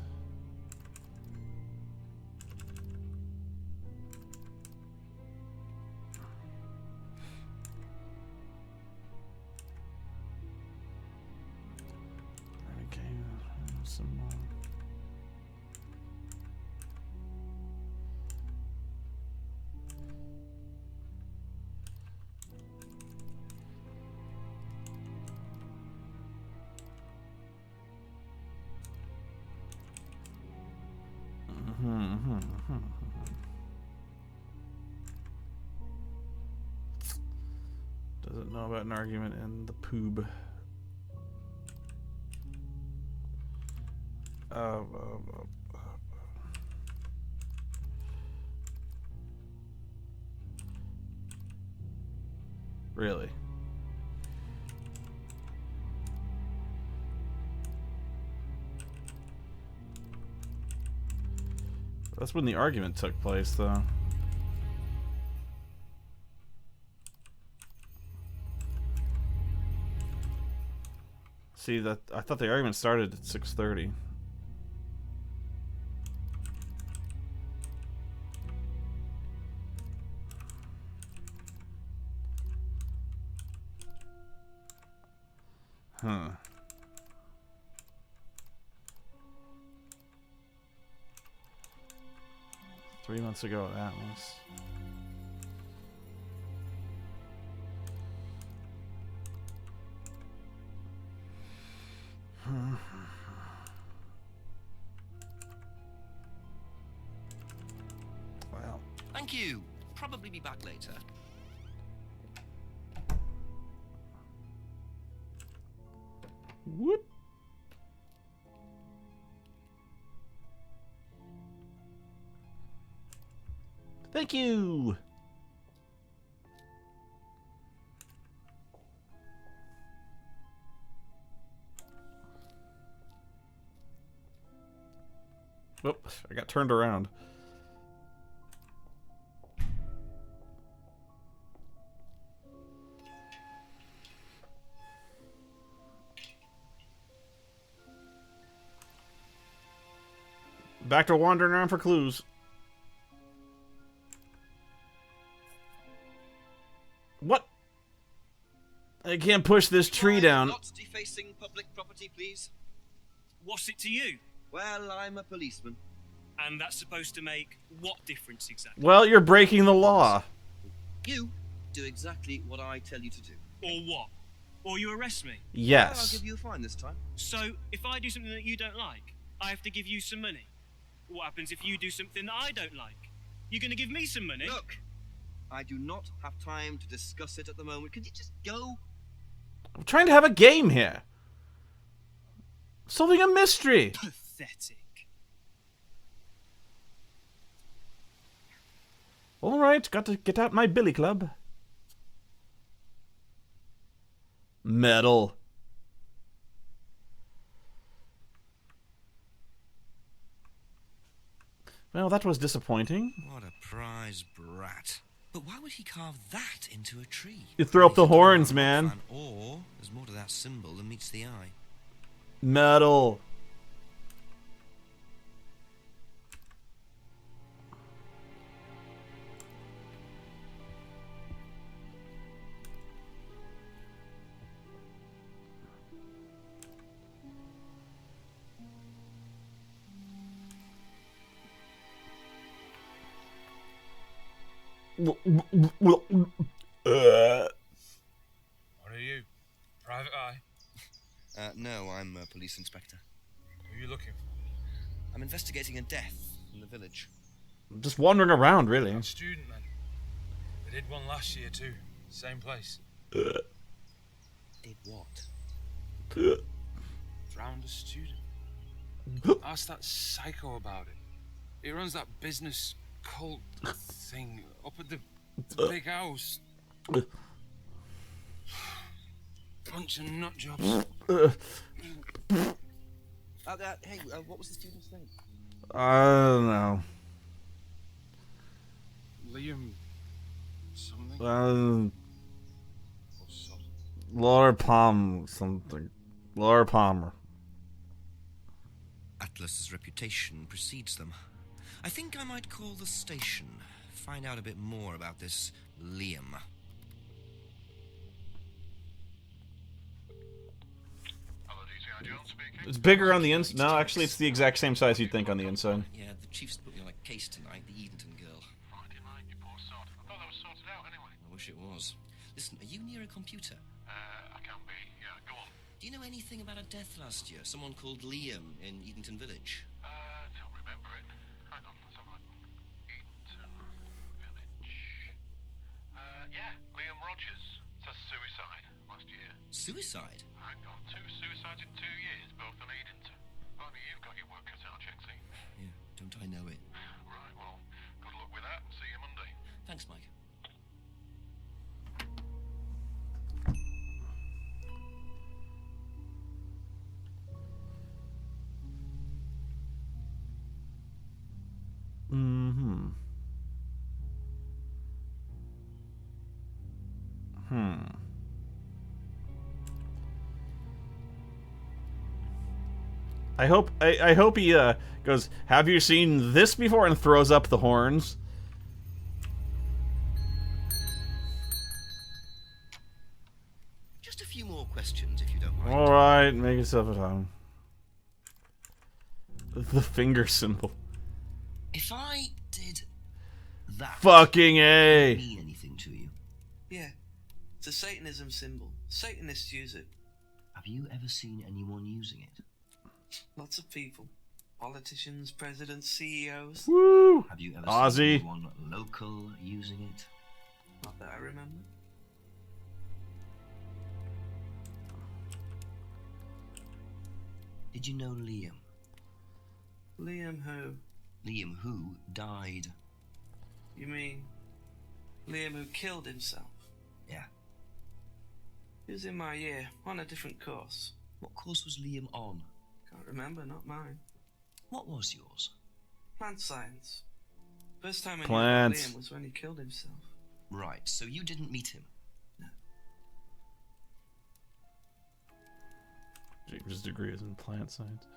Okay, some more. Doesn't know about an argument in the poob. Really? That's when the argument took place, though. See, that I thought the argument started at 6:30. Huh. Three months ago at Atlas. Well. Thank you. Probably be back later. Whoop. Thank you. Oh, I got turned around. Back to wandering around for clues. What? I can't push this tree down. Not defacing public property, please. What's it to you? Well, I'm a policeman. And that's supposed to make what difference exactly? Well, you're breaking the law. You do exactly what I tell you to do. Or what? Or you arrest me? Well, I'll Yes. give you a fine this time. So, if I do something that you don't like, I have to give you some money. What happens if you do something that I don't like? You're going to give me some money? Look, I do not have time to discuss it at the moment. Could you just go? I'm trying to have a game here. Solving a mystery. Pathetic. All right, got to get out my billy club. Metal. Well, that was disappointing. What a prize brat. But why would he carve that into a tree? You throw up the He's a horns, fan, man. Or there's more to that symbol than meets the eye. Metal. What are you? Private eye? No, I'm a police inspector. Who are you looking for? I'm investigating a death in the village. Just wandering around, really. A student, then. They did one last year, too. Same place. Did what? Drowned a student. Ask that psycho about it. He runs that business cult thing up at the big house. Bunch of nut jobs. Hey, what was the student's name? I don't know. Liam something? Uh, Or something. Laura Palm something. Laura Palmer. Atlas's reputation precedes them. I think I might call the station. Find out a bit more about this Liam. It's bigger on the inside. No, actually, it's the exact same size you'd think on the inside. Yeah, the chief's put me on a case tonight, the Edenton girl. Friday night, you poor sod. I thought that was sorted out anyway. I wish it was. Listen, are you near a computer? I can be. Yeah, go on. Do you know anything about a death last year? Someone called Liam in Edenton Village? Don't remember it. Hang on, let's have a look. Edenton Village. Yeah, Liam Rogers. Says suicide last year. Suicide? Hang on, 2 suicides in 2 years, both on Edenton. Only you've got your work cut out, Chexy. Yeah, don't I know it? Right, well, good luck with that. See you Monday. Thanks, Mike. Mm-hmm. I hope he goes, "Have you seen this before?" and throws up the horns. Just a few more questions, if you don't mind. All right, make yourself at home. The finger symbol. If I did that, Fucking would A. it mean anything to you? Yeah, it's a Satanism symbol. Satanists use it. Have you ever seen anyone using it? Lots of people. Politicians, presidents, CEOs. Woo! Have you ever Ozzy. seen anyone local using it? Not that I remember. Did you know Liam? Liam who? Liam who died? You mean Liam who killed himself? Yeah. He was in my year, on a different course. What course was Liam on? Can't remember, not mine. What was yours? Plant science. First time I knew about Plants. Liam was when he killed himself. Right, so you didn't meet him? James' degree is in plant science.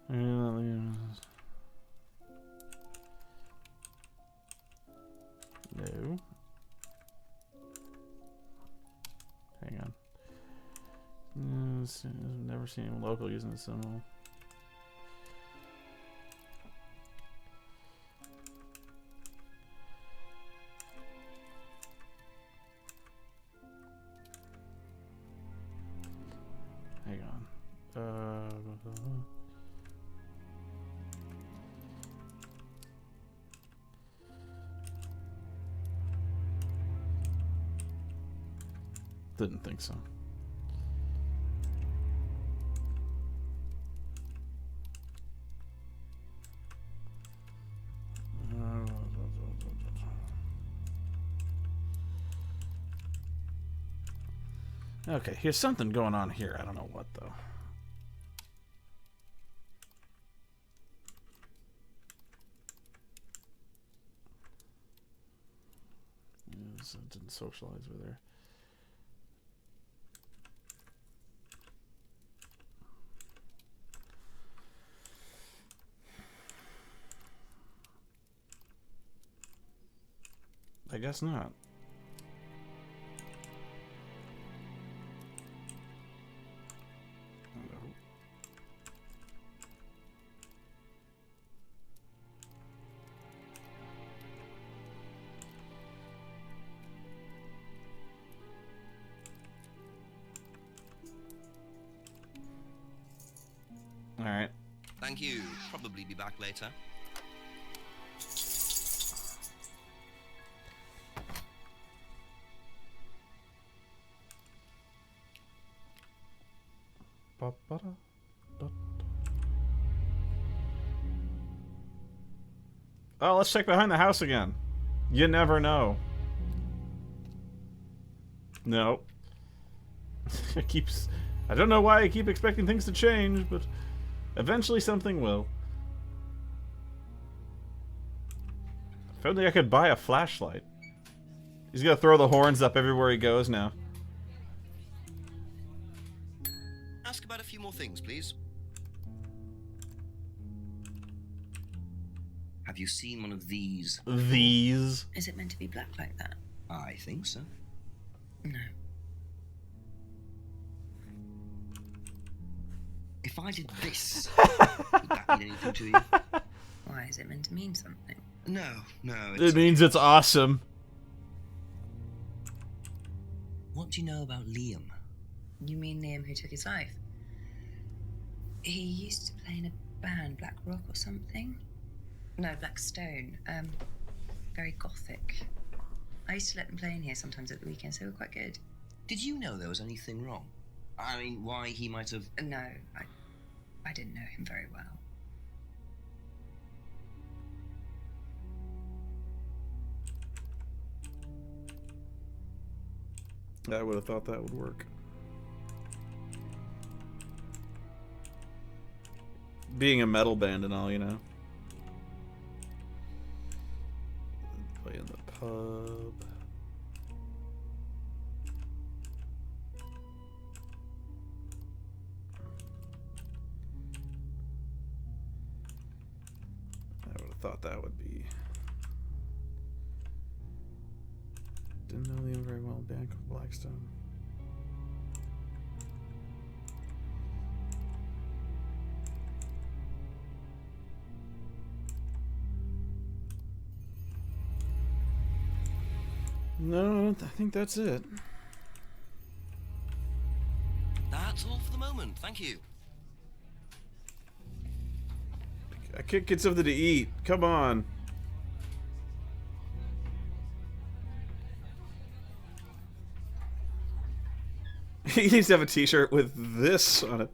No. Hang on. Never seen him local using the symbol. Hang on. Didn't think so. Okay, here's something going on here. I don't know what, though. didn't socialize with her. I guess not. All right. Thank you. Probably be back later. Oh, let's check behind the house again. You never know. No. I don't know why I keep expecting things to change, but eventually something will. If only I could buy a flashlight. He's gonna throw the horns up everywhere he goes now. Ask about a few more things, please. Have you seen one of these? These? Is it meant to be black like that? I think so. No. If I did this, would that mean anything to you? Why, is it meant to mean something? No. It means it's awesome. What do you know about Liam? You mean Liam who took his life? He used to play in a band, Black Rock or something? No, Black Stone. Very gothic. I used to let them play in here sometimes at the weekends. They were quite good. Did you know there was anything wrong? I mean, why he might have... No, I didn't know him very well. I would have thought that would work. Being a metal band and all, you know. Play in the pub. I would have thought that would be... Didn't know Liam very well. Band called Blackstone. No, I think that's it. That's all for the moment, thank you. I can't get something to eat. Come on. He needs to have a t-shirt with this on it.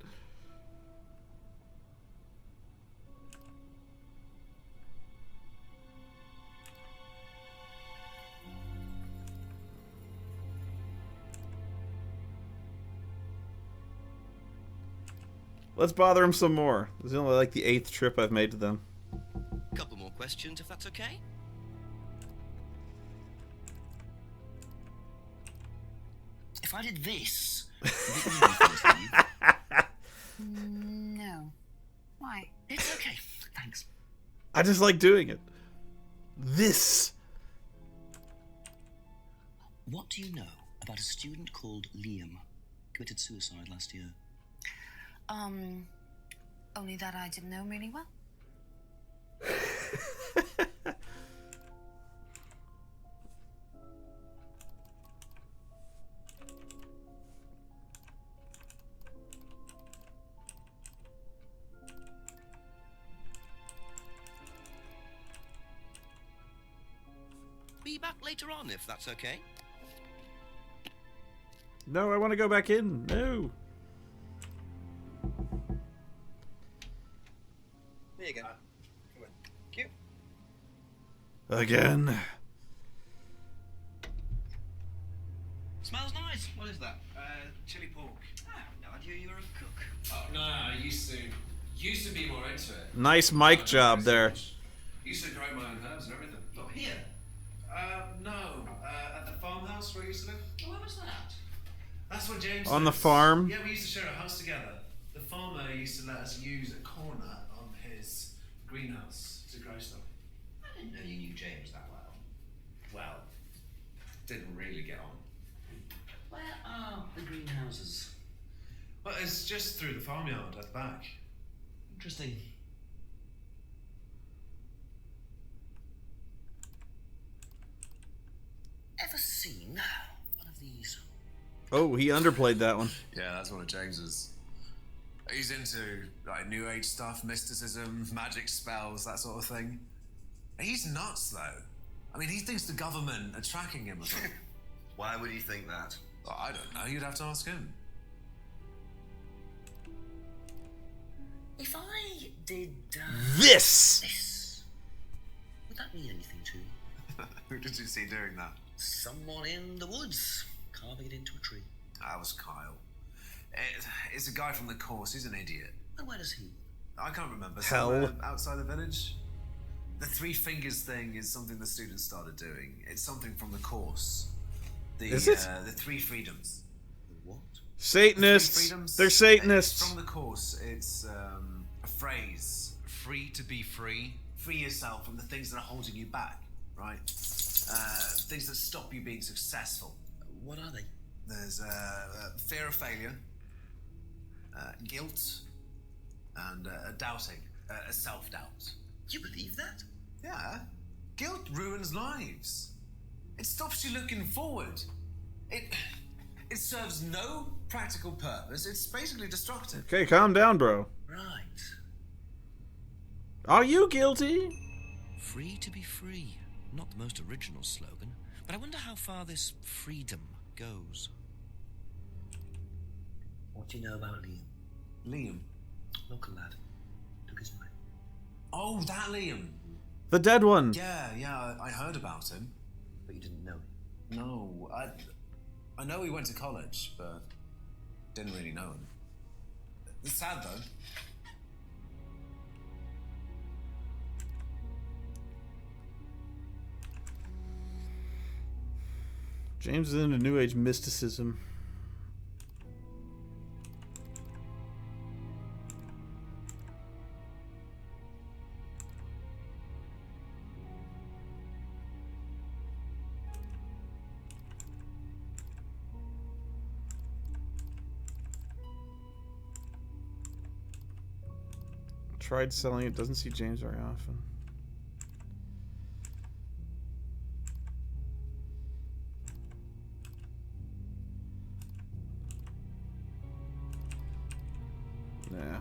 Let's bother him some more. This is only like the 8th trip I've made to them. Couple more questions, if that's okay. If I did this, would it mean anything to you? No. Why? It's okay, thanks. I just like doing it. This. What do you know about a student called Liam? Committed suicide last year. Only that I didn't know him really well. Be back later on, if that's okay. No, I want to go back in. No. There you go. Come on. Cute. Again. Smells nice. What is that? Chili pork. Ah, no idea you were a cook. Oh, no, I used to be more into it. Nice mic job there. Used to grow my own herbs and everything. Not here. No, at the That's what James On the lives. farm? Yeah, we used to share a house together. The farmer used to let us use a corner of his greenhouse to grow stuff. I didn't know you knew James that well. Well, didn't really get on. Where are the greenhouses? Well, it's just through the farmyard at the back. Interesting. Ever seen one of these? Oh, he underplayed that one. Yeah, that's one of James's. He's into like New Age stuff, mysticism, magic spells, that sort of thing. He's nuts, though. I mean, he thinks the government are tracking him or something. Why would he think that? Well, I don't know. You'd have to ask him. If I did This! would that mean anything to you? Who did you see doing that? Someone in the woods, carving it into a tree. That was Kyle. It's a guy from the course. He's an idiot. And where does he? I can't remember. Hell. Somewhere outside the village. The three fingers thing is something the students started doing. It's something from the course. Is it? The three freedoms. The what? Satanists. The three freedoms. They're Satanists. From the course, it's a phrase. Free to be free. Free yourself from the things that are holding you back, right? Things that stop you being successful. What are they? There's fear of failure, guilt, and doubting, a self-doubt. You believe that? Yeah. Guilt ruins lives. It stops you looking forward. It serves no practical purpose. It's basically destructive. Okay, calm down, bro. Right. Are you guilty? Free to be free. Not the most original slogan, but I wonder how far this freedom goes. What do you know about Liam? Liam. Local lad. Took his life. Oh, that Liam. The dead one. Yeah, I heard about him. But you didn't know him? No, I know he went to college, but didn't really know him. It's sad, though. James is into New Age mysticism. Tried selling it, doesn't see James very often. Nah.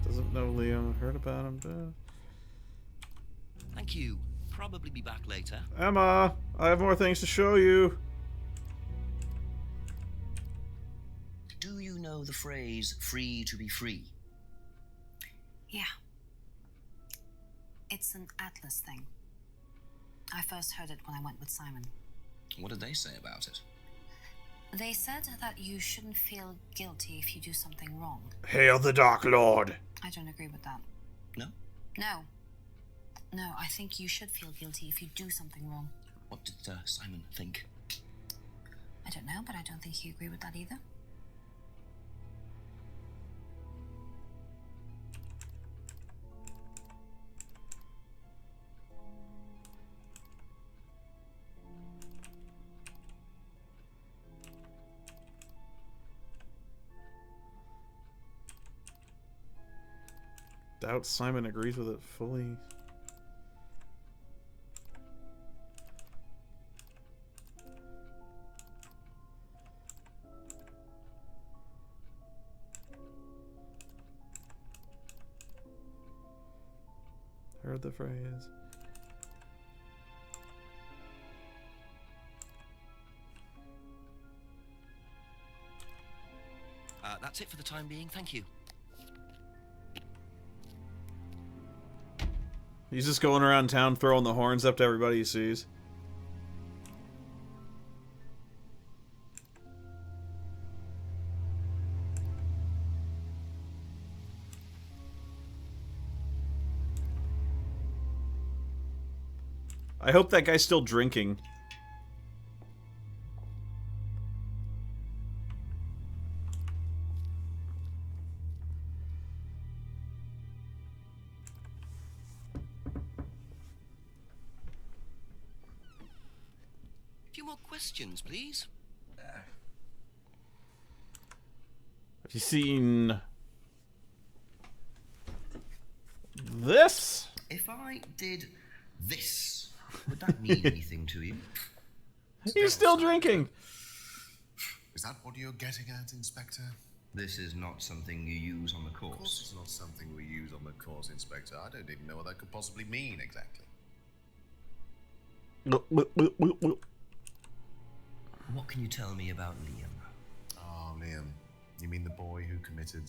Doesn't know Liam. Heard about him. Thank you. Probably be back later. Emma, I have more things to show you. Do you know the phrase free to be free? Yeah. It's an Atlas thing. I first heard it when I went with Simon. What did they say about it? They said that you shouldn't feel guilty if you do something wrong. Hail the Dark Lord. I don't agree with that. No? No. No, I think you should feel guilty if you do something wrong. What did Simon think? I don't know, but I don't think he agreed with that either. Doubt Simon agrees with it fully. Heard the phrase. That's it for the time being. Thank you. He's just going around town throwing the horns up to everybody he sees. I hope that guy's still drinking. A few more questions, please. Have you seen this? If I did this, would that mean anything to you? He's still drinking. Is that what you're getting at, Inspector? This is not something you use on the Of course course. it's not something we use on the course, Inspector. I don't even know what that could possibly mean exactly. What can you tell me about Liam? Oh, Liam. You mean the boy who committed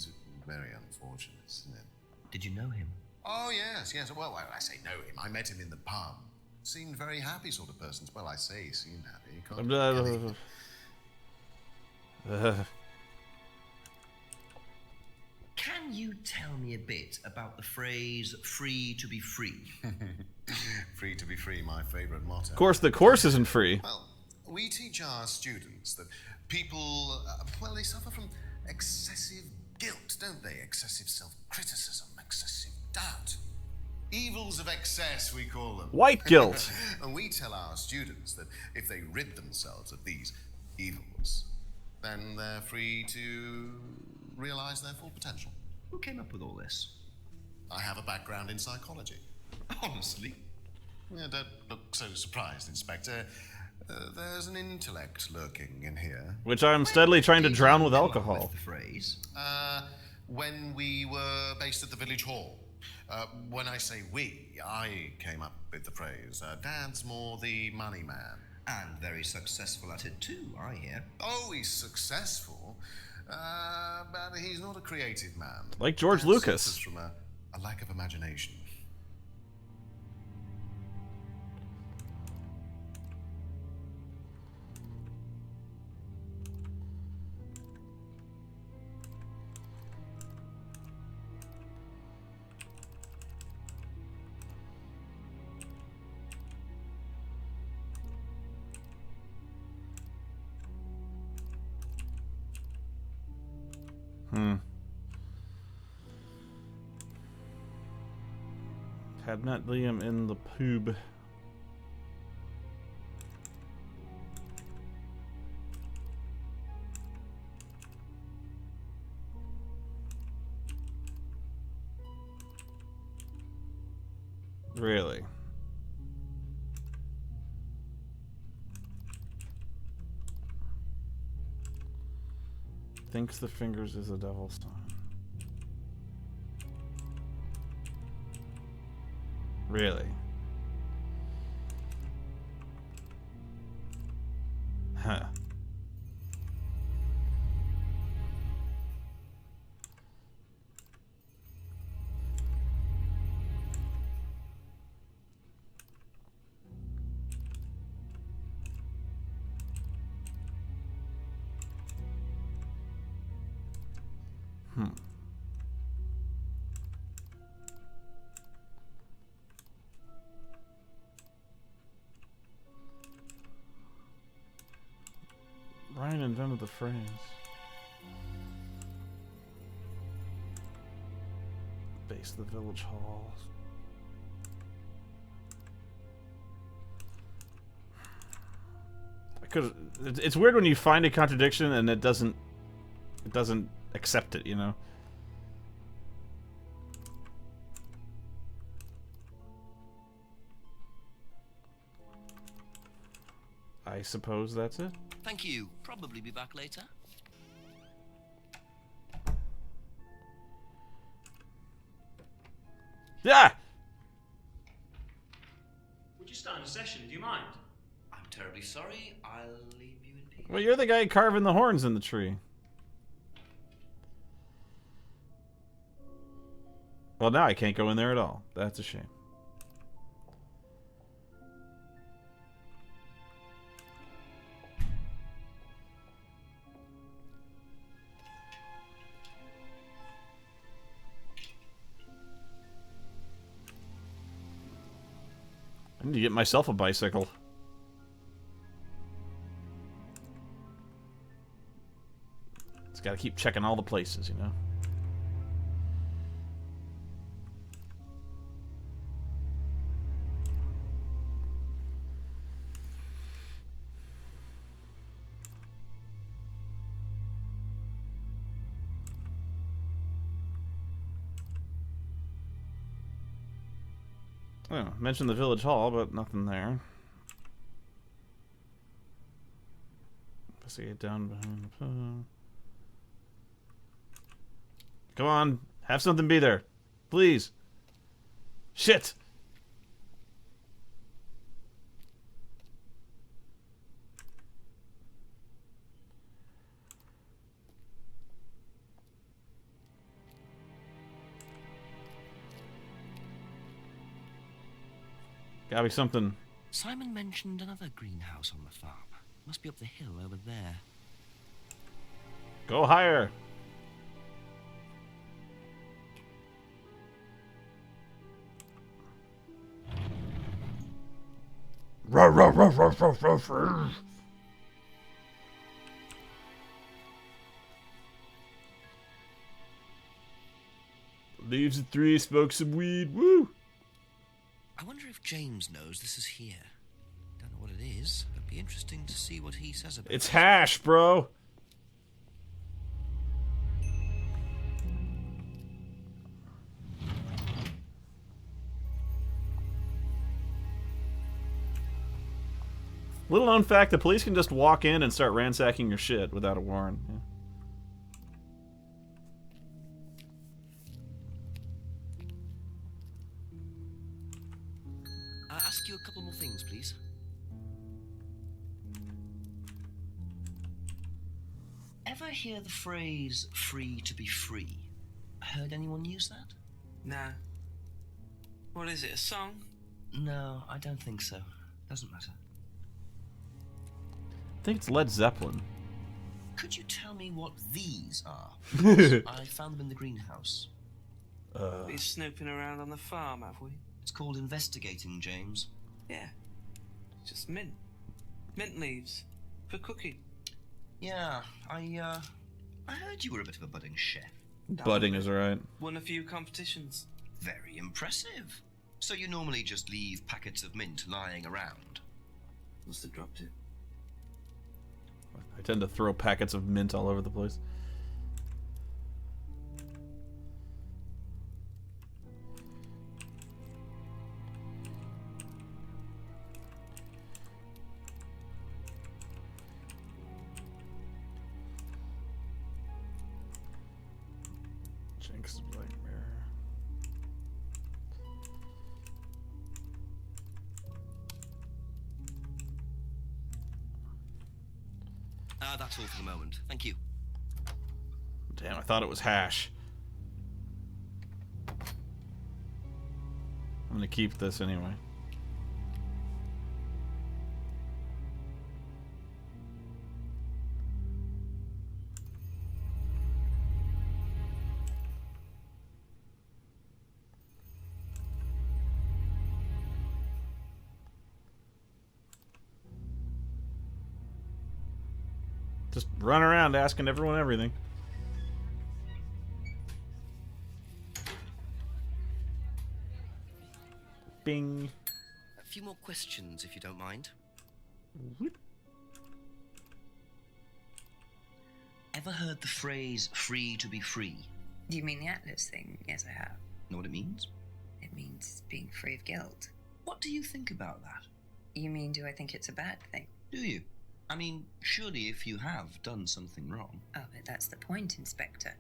very unfortunate, isn't it? Did you know him? Oh, yes. Well, I say know him. I met him in the pub. Seemed very happy sort of person. Well, I say he seemed happy. You can't Can you tell me a bit about the phrase free to be free? Free to be free, my favourite motto. Of course, the course isn't free. Well, we teach our students that people, they suffer from excessive guilt, don't they? Excessive self-criticism, excessive doubt. Evils of excess, we call them. White guilt. And we tell our students that if they rid themselves of these evils, then they're free to realize their full potential. Who came up with all this? I have a background in psychology. Honestly? Yeah, don't look so surprised, Inspector. There's an intellect lurking in here. Which I'm steadily trying to drown with Come up alcohol. with the phrase. When we were based at the village hall. When I say we, I came up with the phrase. Dad's more the money man. And very successful at it too, I hear. Oh, he's successful, but he's not a creative man. Like George Dad Lucas. suffers from a lack of imagination. Had met Liam in the pub. Really? Thinks the fingers is a devil's sign. Really? Huh. Ryan invented the phrase. Base the village hall. I could. It's weird when you find a contradiction and it doesn't accept it, you know. I suppose that's it. Thank you. Probably be back later. Yeah! Would you start a session? Do you mind? I'm terribly sorry. I'll leave you in peace. Well, you're the guy carving the horns in the tree. Well, now I can't go in there at all. That's a shame. need to get myself a bicycle. Just gotta keep checking all the places, you know? Oh, mentioned the village hall, but nothing there. Investigate down behind the pub. Come on, have something be there. Please. Shit! Gotta be something. Simon mentioned another greenhouse on the farm. Must be up the hill over there. Go higher. Ruff, ruff, ruff, ruff, ruff, ruff, ruff. Leaves at 3, smoke some weed. Woo! I wonder if James knows this is here. Don't know what it is. It'd be interesting to see what he says about it. It's hash, bro. Little known fact, the police can just walk in and start ransacking your shit without a warrant. Yeah. Ask you a couple more things, please. Ever hear the phrase free to be free? Heard anyone use that? Nah. What is it, a song? No, I don't think so. Doesn't matter. I think it's Led Zeppelin. Could you tell me what these are? I found them in the greenhouse. Been snooping around on the farm, have we? It's called investigating, James. Yeah. It's just mint. Mint leaves. For cooking. Yeah, I heard you were a bit of a budding chef. Budding is right. Won a few competitions. Very impressive. So you normally just leave packets of mint lying around? Must have dropped it. I tend to throw packets of mint all over the place. Jinx Black Mirror. That's all for the moment. Thank you. Damn, I thought it was hash. I'm gonna keep this anyway. Just run around asking everyone everything. Bing. A few more questions, if you don't mind. Ever heard the phrase free to be free? Do you mean the Atlas thing? Yes, I have. Know what it means? It means being free of guilt. What do you think about that? You mean, do I think it's a bad thing? Do you? I mean, surely if you have done something wrong... Oh, but that's the point, Inspector.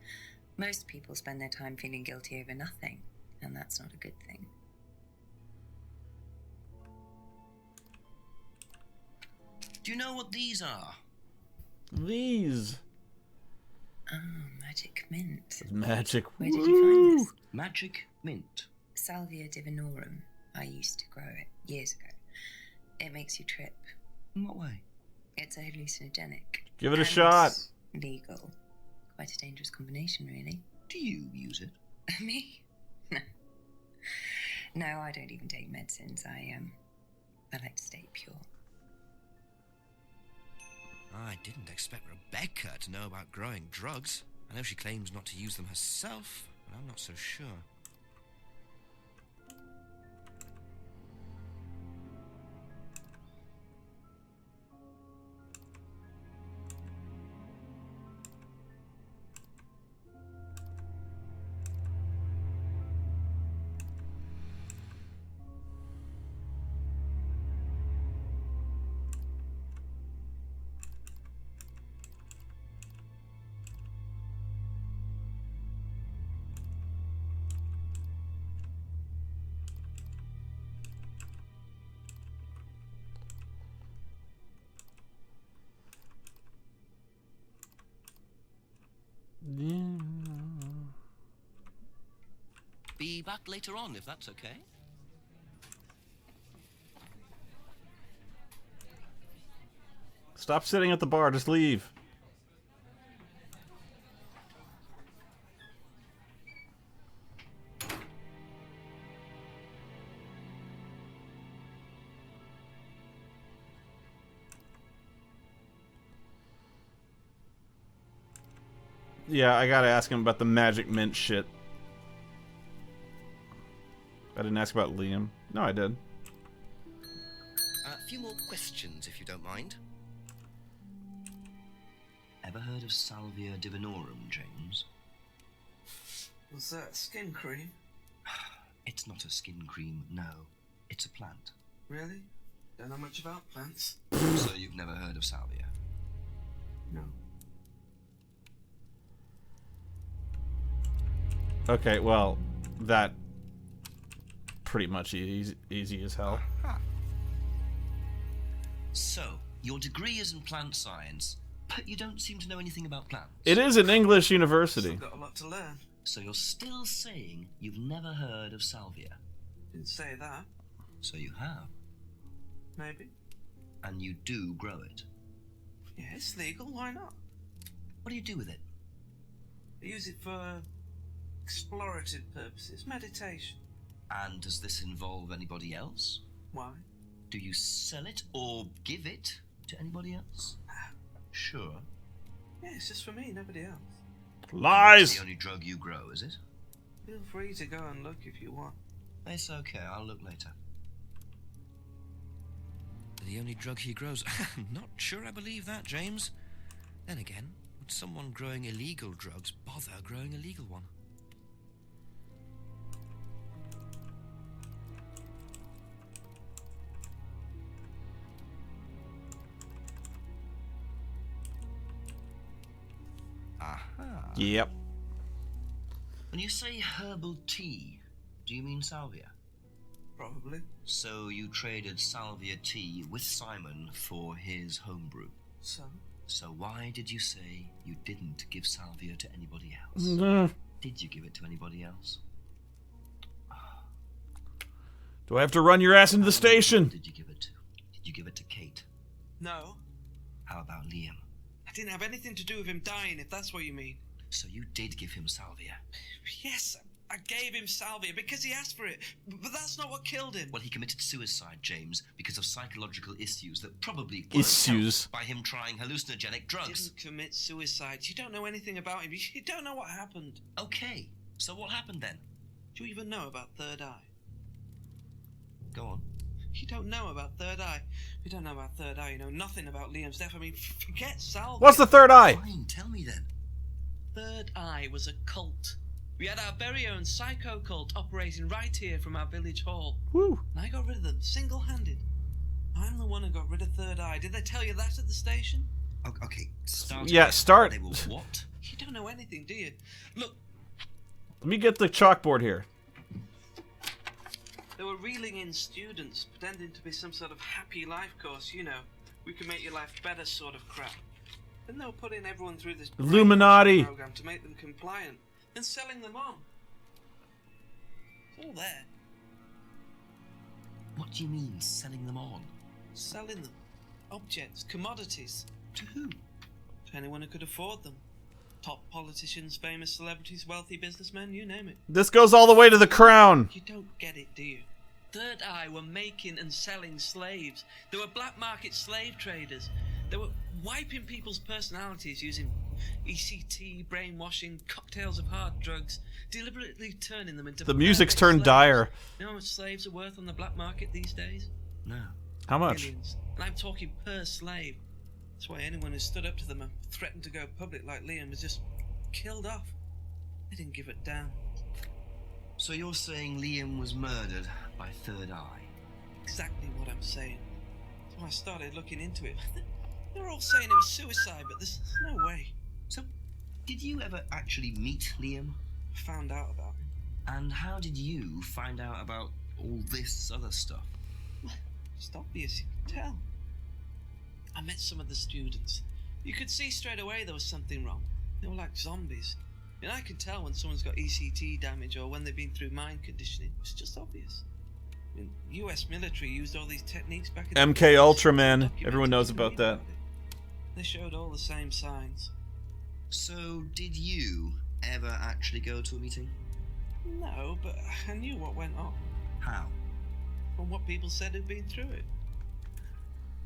Most people spend their time feeling guilty over nothing, and that's not a good thing. Do you know what these are? These. Oh, magic mint. Magic. Where did you find this? Magic mint. Salvia divinorum. I used to grow it years ago. It makes you trip. In what way? It's a hallucinogenic. Give it a and shot. Legal. Quite a dangerous combination, really. Do you use it? Me? No. No, I don't even take medicines. I like to stay pure. I didn't expect Rebecca to know about growing drugs. I know she claims not to use them herself, but I'm not so sure. Be back later on, if that's okay. Stop sitting at the bar. Just leave. Yeah, I gotta ask him about the magic mint shit. I didn't ask about Liam. No, I did. A few more questions, if you don't mind. Ever heard of Salvia divinorum, James? What's that, skin cream? It's not a skin cream, no. It's a plant. Really? Don't know much about plants. So you've never heard of Salvia? No. Okay, well, that pretty much easy as hell. So, your degree is in plant science, but you don't seem to know anything about plants. It is an English university. Still got a lot to learn. So you're still saying you've never heard of Salvia? Didn't say that. So you have. Maybe. And you do grow it? Yeah, it's legal, why not? What do you do with it? I use it for explorative purposes, meditation. And does this involve anybody else? Why? Do you sell it or give it to anybody else? Sure. Yeah, it's just for me, nobody else. Lies! It's the only drug you grow, is it? Feel free to go and look if you want. It's okay, I'll look later. The only drug he grows? Not sure I believe that, James. Then again, would someone growing illegal drugs bother growing a legal one? Aha. Yep. When you say herbal tea, do you mean salvia? Probably. So you traded salvia tea with Simon for his homebrew? So? So why did you say you didn't give salvia to anybody else? Did you give it to anybody else? Do I have to run your ass into the station? Did you give it to? Did you give it to Kate? No. How about Liam? I didn't have anything to do with him dying, if that's what you mean. So you did give him salvia? Yes, I gave him salvia because he asked for it, but that's not what killed him. Well, he committed suicide, James, because of psychological issues that probably weren't Issues. helped by him trying hallucinogenic drugs. Didn't commit suicide. You don't know anything about him. You don't know what happened. Okay, so what happened then? Do you even know about Third Eye? Go on. You don't know about Third Eye. You don't know about Third Eye. You know nothing about Liam's death. I mean, forget salvia. What's the third eye? Fine, tell me then. Third Eye was a cult. We had our very own psycho cult operating right here from our village hall. Woo. And I got rid of them single-handed. I'm the one who got rid of Third Eye. Did they tell you that at the station? Okay, start. Yeah, again. start. They were what? You don't know anything, do you? Look, Let me get the chalkboard here. they were reeling in students, pretending to be some sort of happy life course, you know. We can make your life better sort of crap. Then they were putting everyone through this Illuminati program to make them compliant, and selling them on. It's all there. What do you mean, selling them on? Selling them. Objects, commodities. To who? To anyone who could afford them. Top politicians, famous celebrities, wealthy businessmen, you name it. This goes all the way to the crown. You don't get it, do you? Third Eye were making and selling slaves. They were black market slave traders. They were wiping people's personalities using ECT, brainwashing, cocktails of hard drugs, deliberately turning them into... The music's perfect turned slaves. dire. You know how much slaves are worth on the black market these days? No. How much? Millions. And I'm talking per slave. That's why anyone who stood up to them and threatened to go public like Liam was just killed off. They didn't give a damn. So you're saying Liam was murdered by Third Eye? Exactly what I'm saying. So I started looking into it. They're all saying it was suicide, but there's no way. So, did you ever actually meet Liam? I found out about him. And how did you find out about all this other stuff? It's obvious, you can tell. I met some of the students. You could see straight away there was something wrong. They were like zombies. And I could tell when someone's got ECT damage or when they've been through mind conditioning. It's just obvious. I mean, US military used all these techniques back in the MK 50s. Ultra, man. Documented Everyone knows it. about that. They showed all the same signs. So, did you ever actually go to a meeting? No, but I knew what went on. How? From what people said who'd been through it.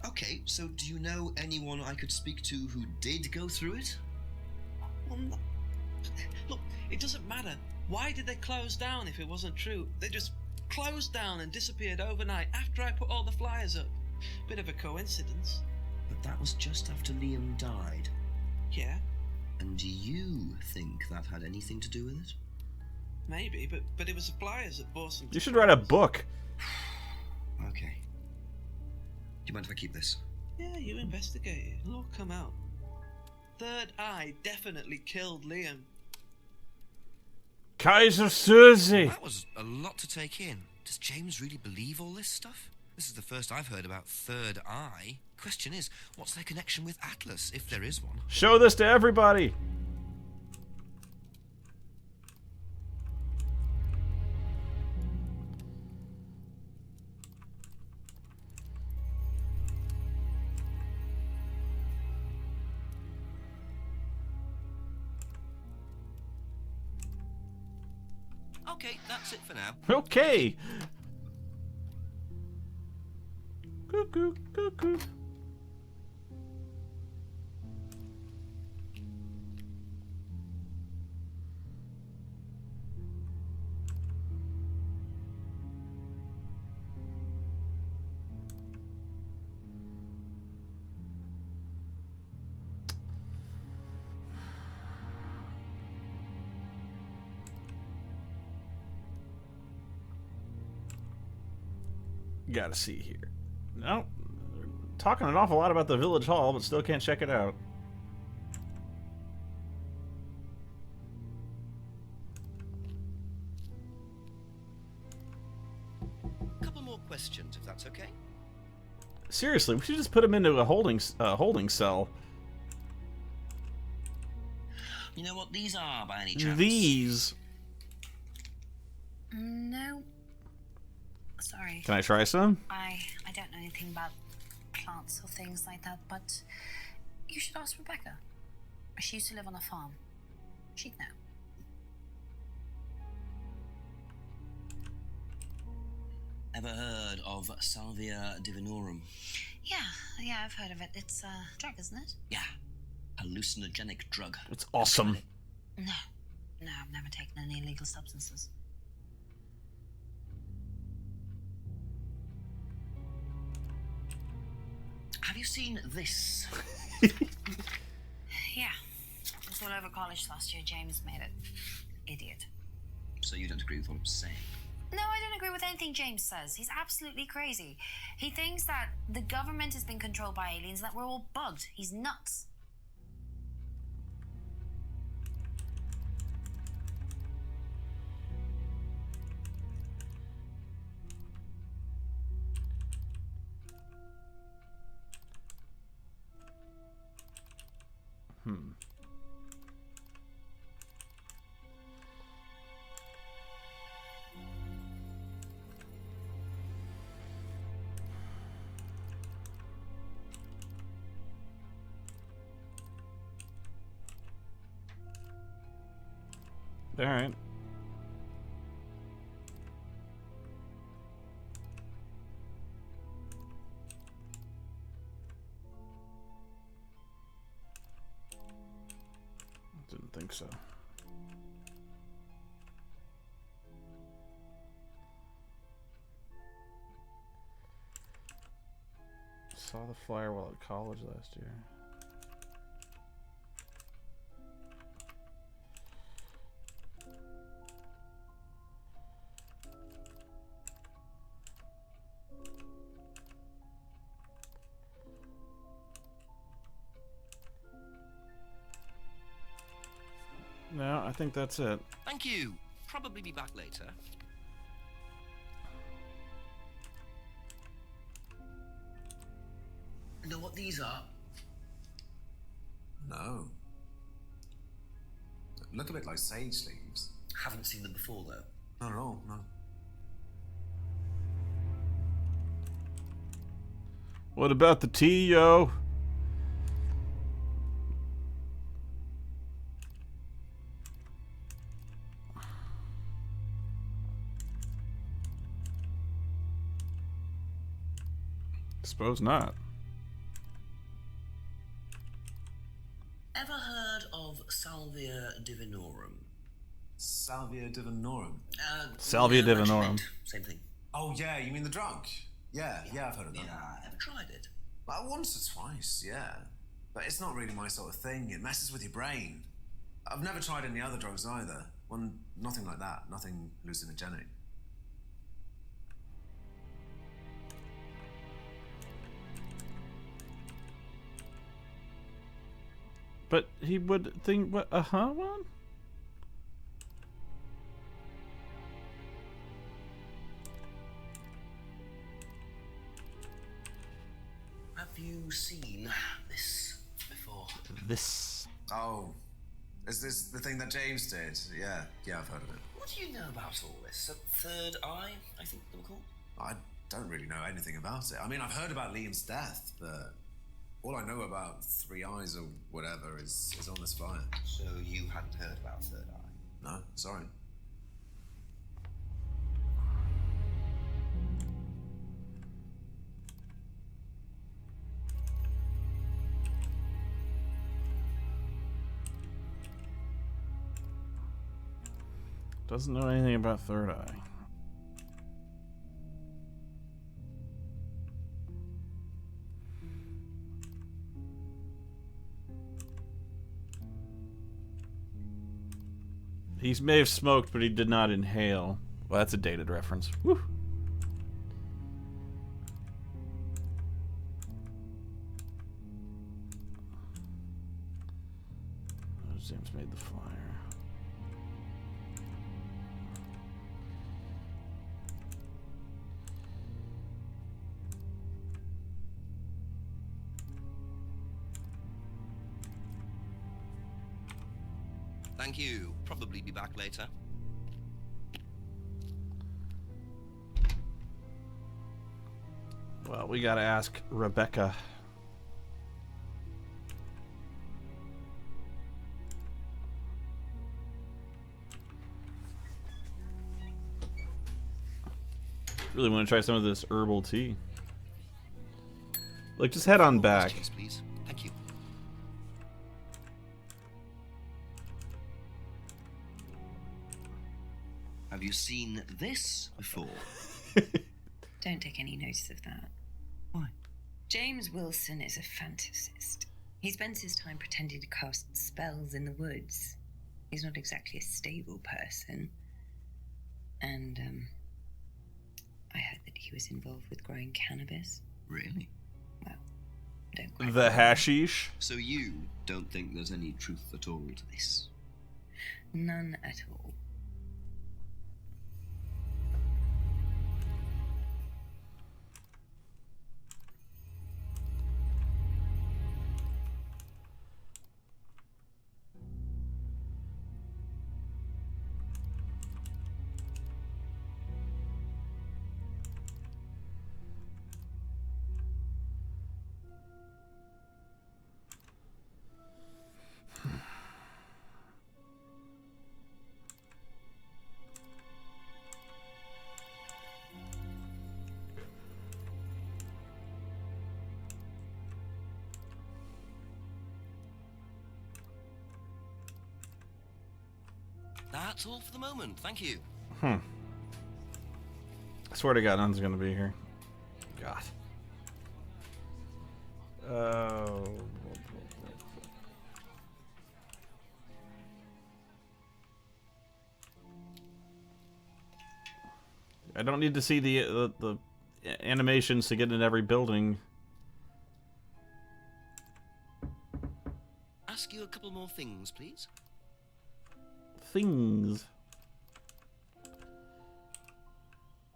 Okay, so do you know anyone I could speak to who did go through it? Well, no. Look, it doesn't matter. Why did they close down if it wasn't true? They just closed down and disappeared overnight after I put all the flyers up. Bit of a coincidence. But that was just after Liam died. Yeah, And do you think that had anything to do with it? maybe, but it was the flyers that bought some... You should write a book. Okay. Do you mind if I keep this? Yeah, you investigate it. It'll all come out. Third Eye definitely killed Liam. Kaiser Susie. That was a lot to take in. Does James really believe all this stuff? This is the first I've heard about Third Eye. Question is, what's their connection with Atlas, if there is one? Show this to everybody. Okay, that's it for now. Okay. Cuckoo, cuckoo. Gotta see here. No, talking an awful lot about the village hall, but still can't check it out. Couple more questions, if that's okay. Seriously, we should just put him into a holding cell. You know what these are, by any chance? These. No. Sorry. Can I try some? I don't know anything about plants or things like that, but you should ask Rebecca. She used to live on a farm. She'd know. Ever heard of Salvia divinorum? Yeah, I've heard of it. It's a drug, isn't it? Yeah. Hallucinogenic drug. It's awesome. No, I've never taken any illegal substances. Have you seen this? Yeah. It was all over college last year. James made it. Idiot. So you don't agree with what I'm saying? No, I don't agree with anything James says. He's absolutely crazy. He thinks that the government has been controlled by aliens, that we're all bugged. He's nuts. All right. think so. Saw the flyer while at college last year. No, I think that's it. Thank you. Probably be back later. Know what these are? No. Look a bit like sage leaves. Haven't seen them before, though. Not at all, no. What about the tea, yo? Suppose not. Ever heard of Salvia divinorum? Salvia divinorum? Salvia yeah, divinorum. meant, same thing. Oh, yeah, you mean the drug? Yeah, I've heard of that. Yeah, ever tried it? Like, once or twice, yeah. But it's not really my sort of thing. It messes with your brain. I've never tried any other drugs either. Nothing like that. Nothing hallucinogenic. But he would think, what, one? Have you seen this before? This. Oh, is this the thing that James did? Yeah, I've heard of it. What do you know about all this? A third eye, I think they were called? I don't really know anything about it. I mean, I've heard about Liam's death, but all I know about Three Eyes or whatever is on this flyer. So you hadn't heard about Third Eye? No, sorry. Doesn't know anything about Third Eye. He may have smoked, but he did not inhale. Well, that's a dated reference. Woo. James made the flyer. Thank you. Probably be back later. Well, we gotta ask Rebecca. Really want to try some of this herbal tea. Like, just head on back. Questions, please. Thank you. Have you seen this before? Don't take any notice of that. Why? James Wilson is a fantasist. He spends his time pretending to cast spells in the woods. He's not exactly a stable person. And, I heard that he was involved with growing cannabis. Really? Well, don't quite The hashish? So you don't think there's any truth at all to this? None at all. That's all for the moment. Thank you. I swear to God, none's gonna be here. God. I don't need to see the animations to get in every building. Ask you a couple more things, please. Things.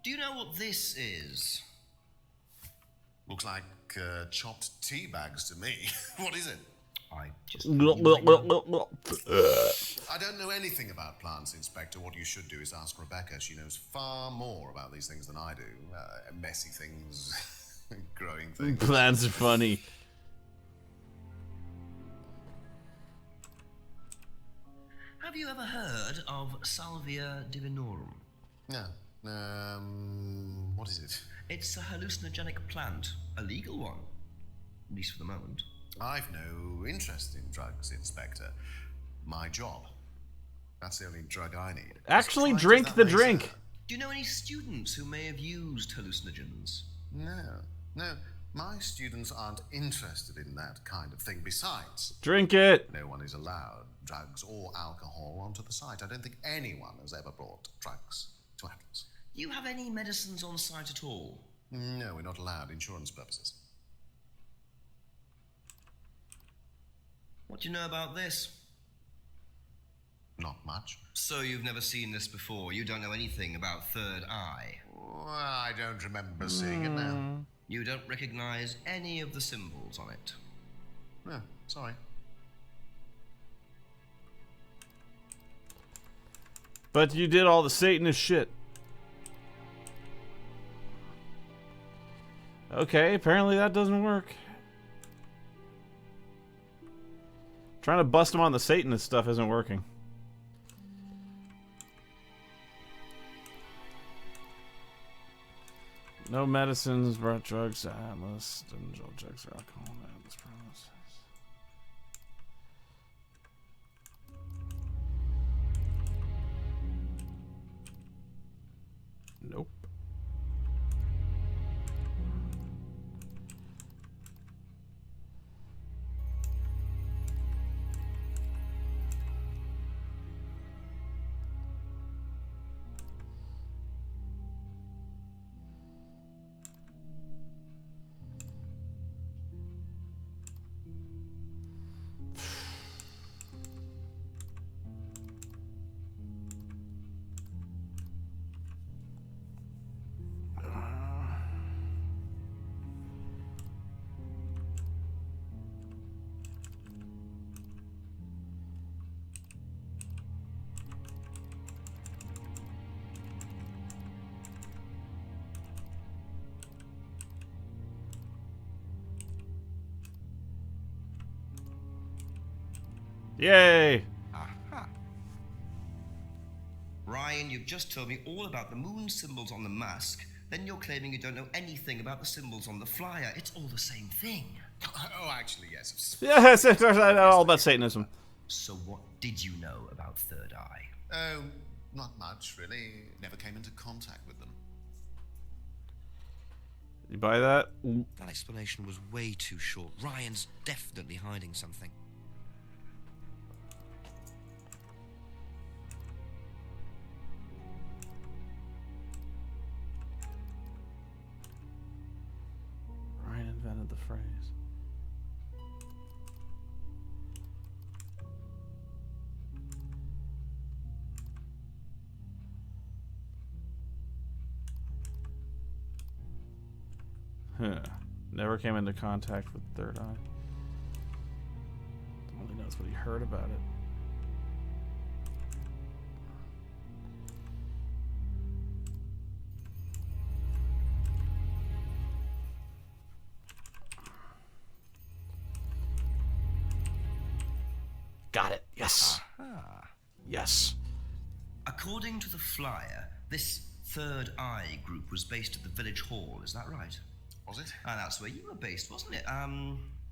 Do you know what this is? Looks like chopped tea bags to me. What is it? I just... I don't know anything about plants, Inspector. What you should do is ask Rebecca. She knows far more about these things than I do. Messy things, growing things. Plants are funny. Have you ever heard of Salvia divinorum? No. What is it? It's a hallucinogenic plant, a legal one, at least for the moment. I've no interest in drugs, Inspector. My job. That's the only drug I need. Actually, drink the drink. Do you know any students who may have used hallucinogens? No. My students aren't interested in that kind of thing. Besides, drink it. No one is allowed drugs or alcohol onto the site. I don't think anyone has ever brought drugs to Atlas. Do you have any medicines on site at all? No, we're not allowed. Insurance purposes. What do you know about this? Not much. So you've never seen this before? You don't know anything about Third Eye? Well, I don't remember seeing it now. You don't recognize any of the symbols on it? No, sorry. But you did all the Satanist shit. Okay, apparently that doesn't work. Trying to bust him on the Satanist stuff isn't working. No medicines, brought drugs, Atlas, didn't drugs or alcohol, Atlas promises. Nope. Yay! Aha. Ryan, you've just told me all about the moon symbols on the mask. Then you're claiming you don't know anything about the symbols on the flyer. It's all the same thing. Oh, actually, yes. Yes, I know all about Satanism. So what did you know about Third Eye? Oh, not much, really. Never came into contact with them. You buy that? That explanation was way too short. Ryan's definitely hiding something. Ryan invented the phrase. Huh. Never came into contact with Third Eye. Only knows what he heard about it. Got it. Yes. Aha. Yes. According to the flyer, this Third Eye group was based at the village hall, is that right? Was it? And that's where you were based, wasn't it?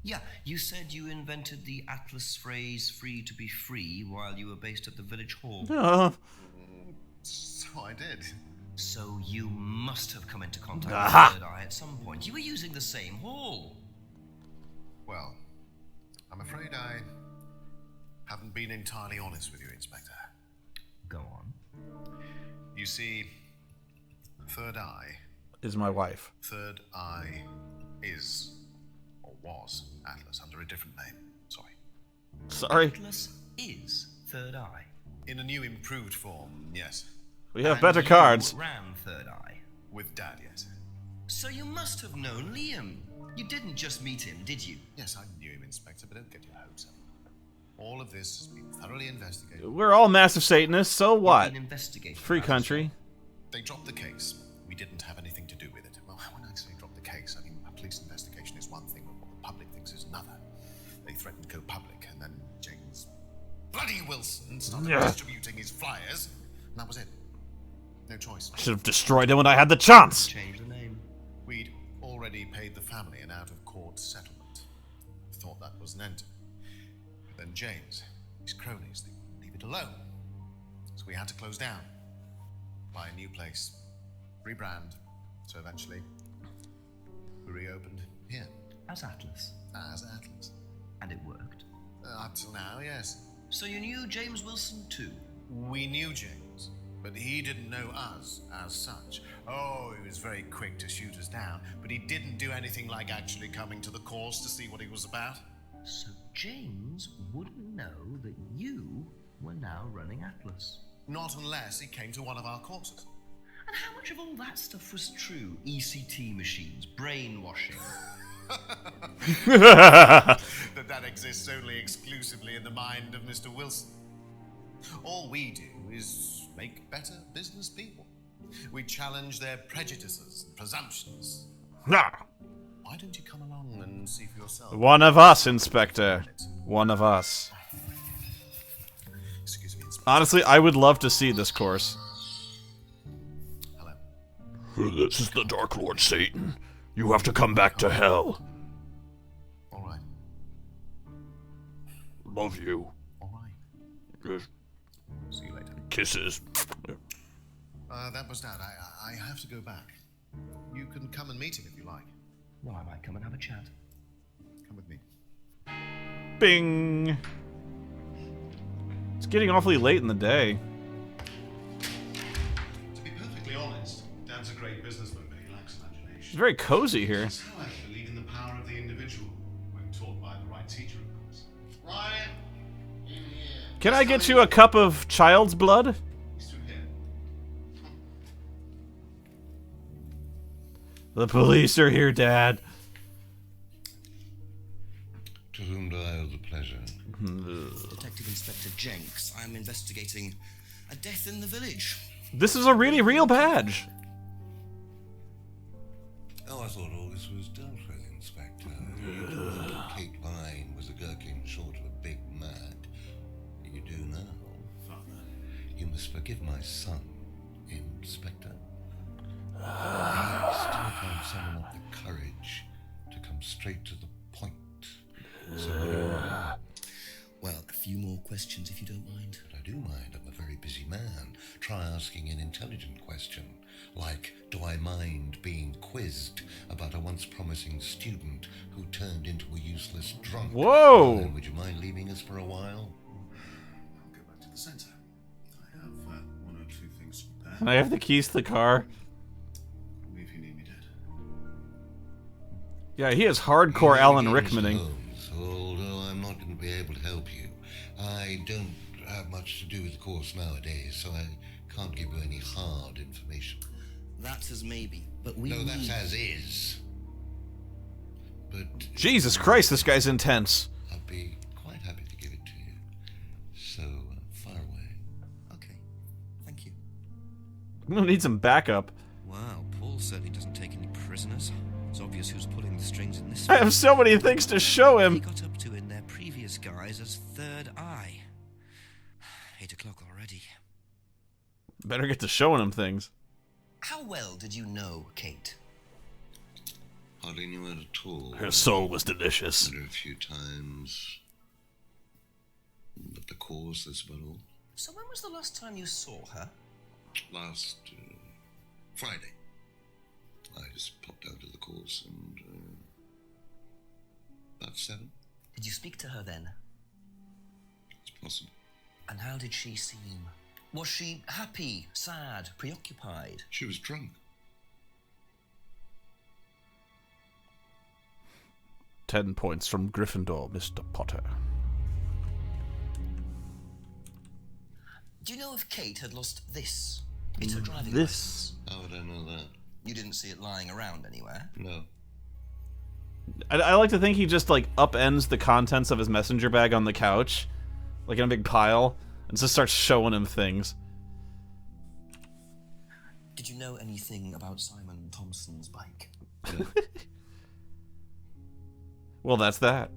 Yeah, you said you invented the Atlas phrase free to be free while you were based at the village hall. So I did. So you must have come into contact Aha! with Third Eye at some point. You were using the same hall. Well, I'm afraid I haven't been entirely honest with you, Inspector. Go on. You see, Third Eye... Is my wife. Third Eye is, or was, Atlas under a different name. Sorry. Atlas is Third Eye. In a new improved form, yes. We have And better you cards. ran Third Eye. With Dad, yes. So you must have known Liam. You didn't just meet him, did you? Yes, I knew him, Inspector, but don't get your hopes up. All of this has been thoroughly investigated. We're all massive Satanists, so what? You've been investigating. Free country. They dropped the case. We didn't have anything to do with it. Well, when I say drop the case, I mean a police investigation is one thing, but what the public thinks is another. They threatened to go public, and then James bloody Wilson started distributing his flyers, and that was it. No choice. I should have destroyed him when I had the chance. Change the name. We'd already paid the family an out-of-court settlement. Thought that was an end to it. But then James, his cronies, they wouldn't leave it alone. So we had to close down, buy a new place, rebrand. So eventually, we reopened here. As Atlas. As Atlas. And it worked. Up till now, yes. So you knew James Wilson too? We knew James, but he didn't know us as such. Oh, he was very quick to shoot us down, but he didn't do anything like actually coming to the course to see what he was about. So James wouldn't know that you were now running Atlas. Not unless he came to one of our courses. And how much of all that stuff was true? ECT machines, brainwashing. that exists only exclusively in the mind of Mr. Wilson. All we do is make better business people. We challenge their prejudices and presumptions. Nah. Why don't you come along and see for yourself? One of us, Inspector. One of us. Excuse me, Inspector. Honestly, I would love to see this course. Hello. This is the Dark Lord Satan. You have to come back to hell. All right. Love you. All right. See you later. Kisses. That was Dad. I have to go back. You can come and meet him if you like. Well, I might come and have a chat. Come with me. Bing. It's getting awfully late in the day. To be perfectly honest, Dad's a great businessman, but he lacks imagination. It's very cozy here. That's how I believe in the power of the individual, when taught by the right teacher, of course. Ryan, in here. Can I get you a cup of child's blood? He's through here. The police are here, Dad. To whom do I owe the pleasure? Detective Inspector Jenks. I'm investigating a death in the village. This is a really real badge. Oh, I thought all this was dealt with, Inspector. Kate Vine was a gherkin short of a big mad. You do now. Father. You must forgive my son, Inspector. He still found someone of the courage to come straight to the point. So what do you want? Well, a few more questions if you don't mind. But I do mind. I'm a very busy man. Try asking an intelligent question, like, do I mind being quizzed about a once promising student who turned into a useless drunk? Whoa! And would you mind leaving us for a while? I'll go back to the center. I have one or two things to prepare. Can I have the keys to the car? Call me if you need me, Dad. Yeah, he is hardcore Alan Rickmaning. Holmes, although I'm not going to be able to help you. I don't have much to do with the course nowadays, so I can't give you any hard information. That's as maybe, but we No, that's need... as is. But Jesus Christ, this guy's intense. I'd be quite happy to give it to you. So, far away. Okay, thank you. I'm gonna need some backup. Wow, Paul certainly doesn't take any prisoners. It's obvious who's pulling the strings in this I one. have so many things to show They him. got up to in their previous guise as Third Eye. 8 o'clock already. Better get to showing him things. How well did you know Kate? Hardly knew her at all. Her soul was delicious. Met her a few times. But the course, that's about all. So when was the last time you saw her? Last Friday. I just popped out of the course and about 7. Did you speak to her then? It's possible. And how did she seem? Was she happy, sad, preoccupied? She was drunk. 10 points from Gryffindor, Mr. Potter. Do you know if Kate had lost this? It's her driving This? license. How would I know that? You didn't see it lying around anywhere? No. I like to think he just, like, upends the contents of his messenger bag on the couch, like in a big pile, and just starts showing him things. Did you know anything about Simon Thompson's bike? No. Well, that's that.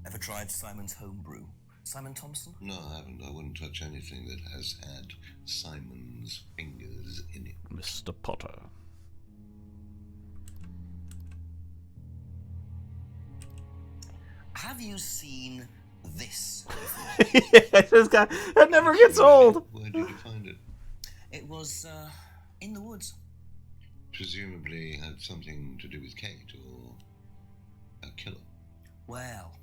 Ever tried Simon's homebrew? Simon Thompson? No, I haven't. I wouldn't touch anything that has had Simon's fingers in it. Mr. Potter. Have you seen this? That never gets old. Where did you find it? It was, in the woods. Presumably had something to do with Kate or a killer. Well,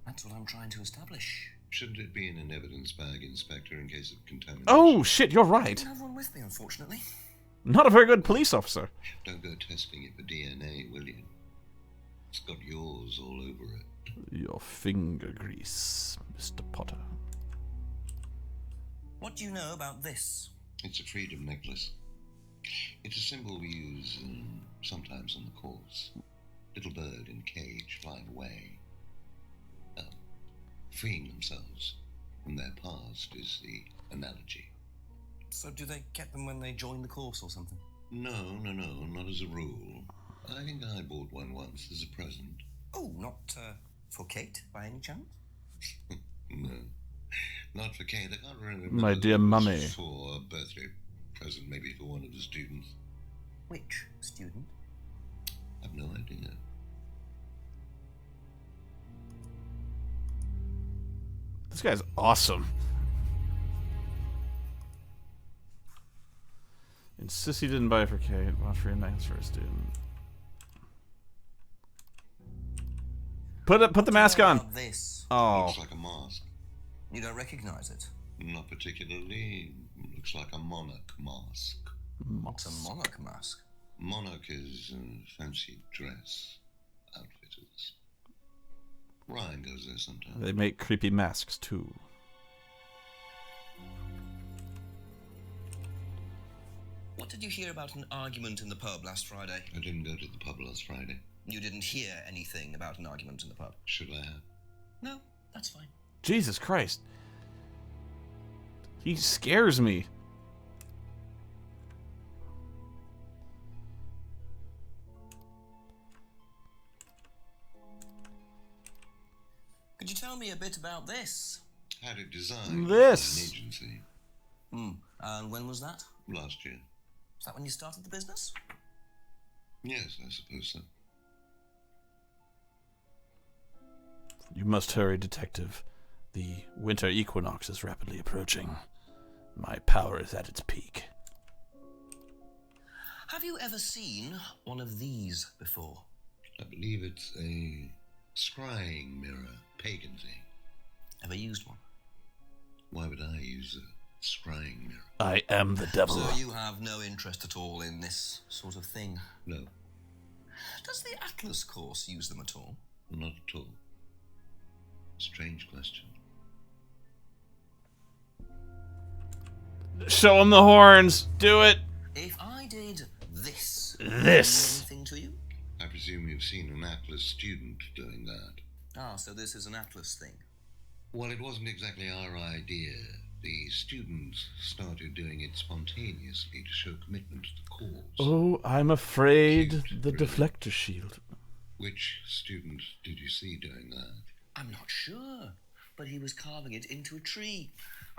that's what I'm trying to establish. Shouldn't it be in an evidence bag, Inspector, in case of contamination? Oh, shit, you're I right. don't have one with me, unfortunately. Not a very good police officer. Don't go testing it for DNA, will you? It's got yours all over it. Your finger grease, Mr. Potter. What do you know about this? It's a freedom necklace. It's a symbol we use sometimes on the course. Little bird in cage flying away. Freeing themselves from their past is the analogy. So do they get them when they join the course or something? No, not as a rule. I think I bought one once as a present. Oh, not for Kate, by any chance? No, not for Kate. I can't remember. My dear mummy. For a birthday present, maybe for one of the students. Which student? I've no idea. This guy's awesome. Insists he didn't bifurcate. Watch for your next for a student. Put the mask on. This. Oh. Looks like a mask. You don't recognize it? Not particularly. Looks like a monarch mask. What's a monarch mask? Monarch is fancy dress outfitters. Ryan goes there sometimes. They make creepy masks too. What did you hear about an argument in the pub last Friday? I didn't go to the pub last Friday. You didn't hear anything about an argument in the pub? Should I have? No, that's fine. Jesus Christ. He scares me. Could you tell me a bit about this? Had it designed This. by an agency And when was that? last year. Was that when you started the business? Yes, I suppose so. You must hurry, detective. The winter equinox is rapidly approaching. My power is at its peak. Have you ever seen one of these before? I believe it's a scrying mirror, pagan thing. Ever used one? Why would I use a scrying mirror? I am the devil. So you have no interest at all in this sort of thing? No, Does the Atlas course use them at all? not at all. Strange question. Show him the horns. Do it. If I did this, This. would it mean anything to you? I presume you've seen an Atlas student doing that. Ah, so this is an Atlas thing. Well, it wasn't exactly our idea. The students started doing it spontaneously to show commitment to the cause. Oh, I'm afraid Cute, the really. deflector shield. Which student did you see doing that? I'm not sure, but he was carving it into a tree.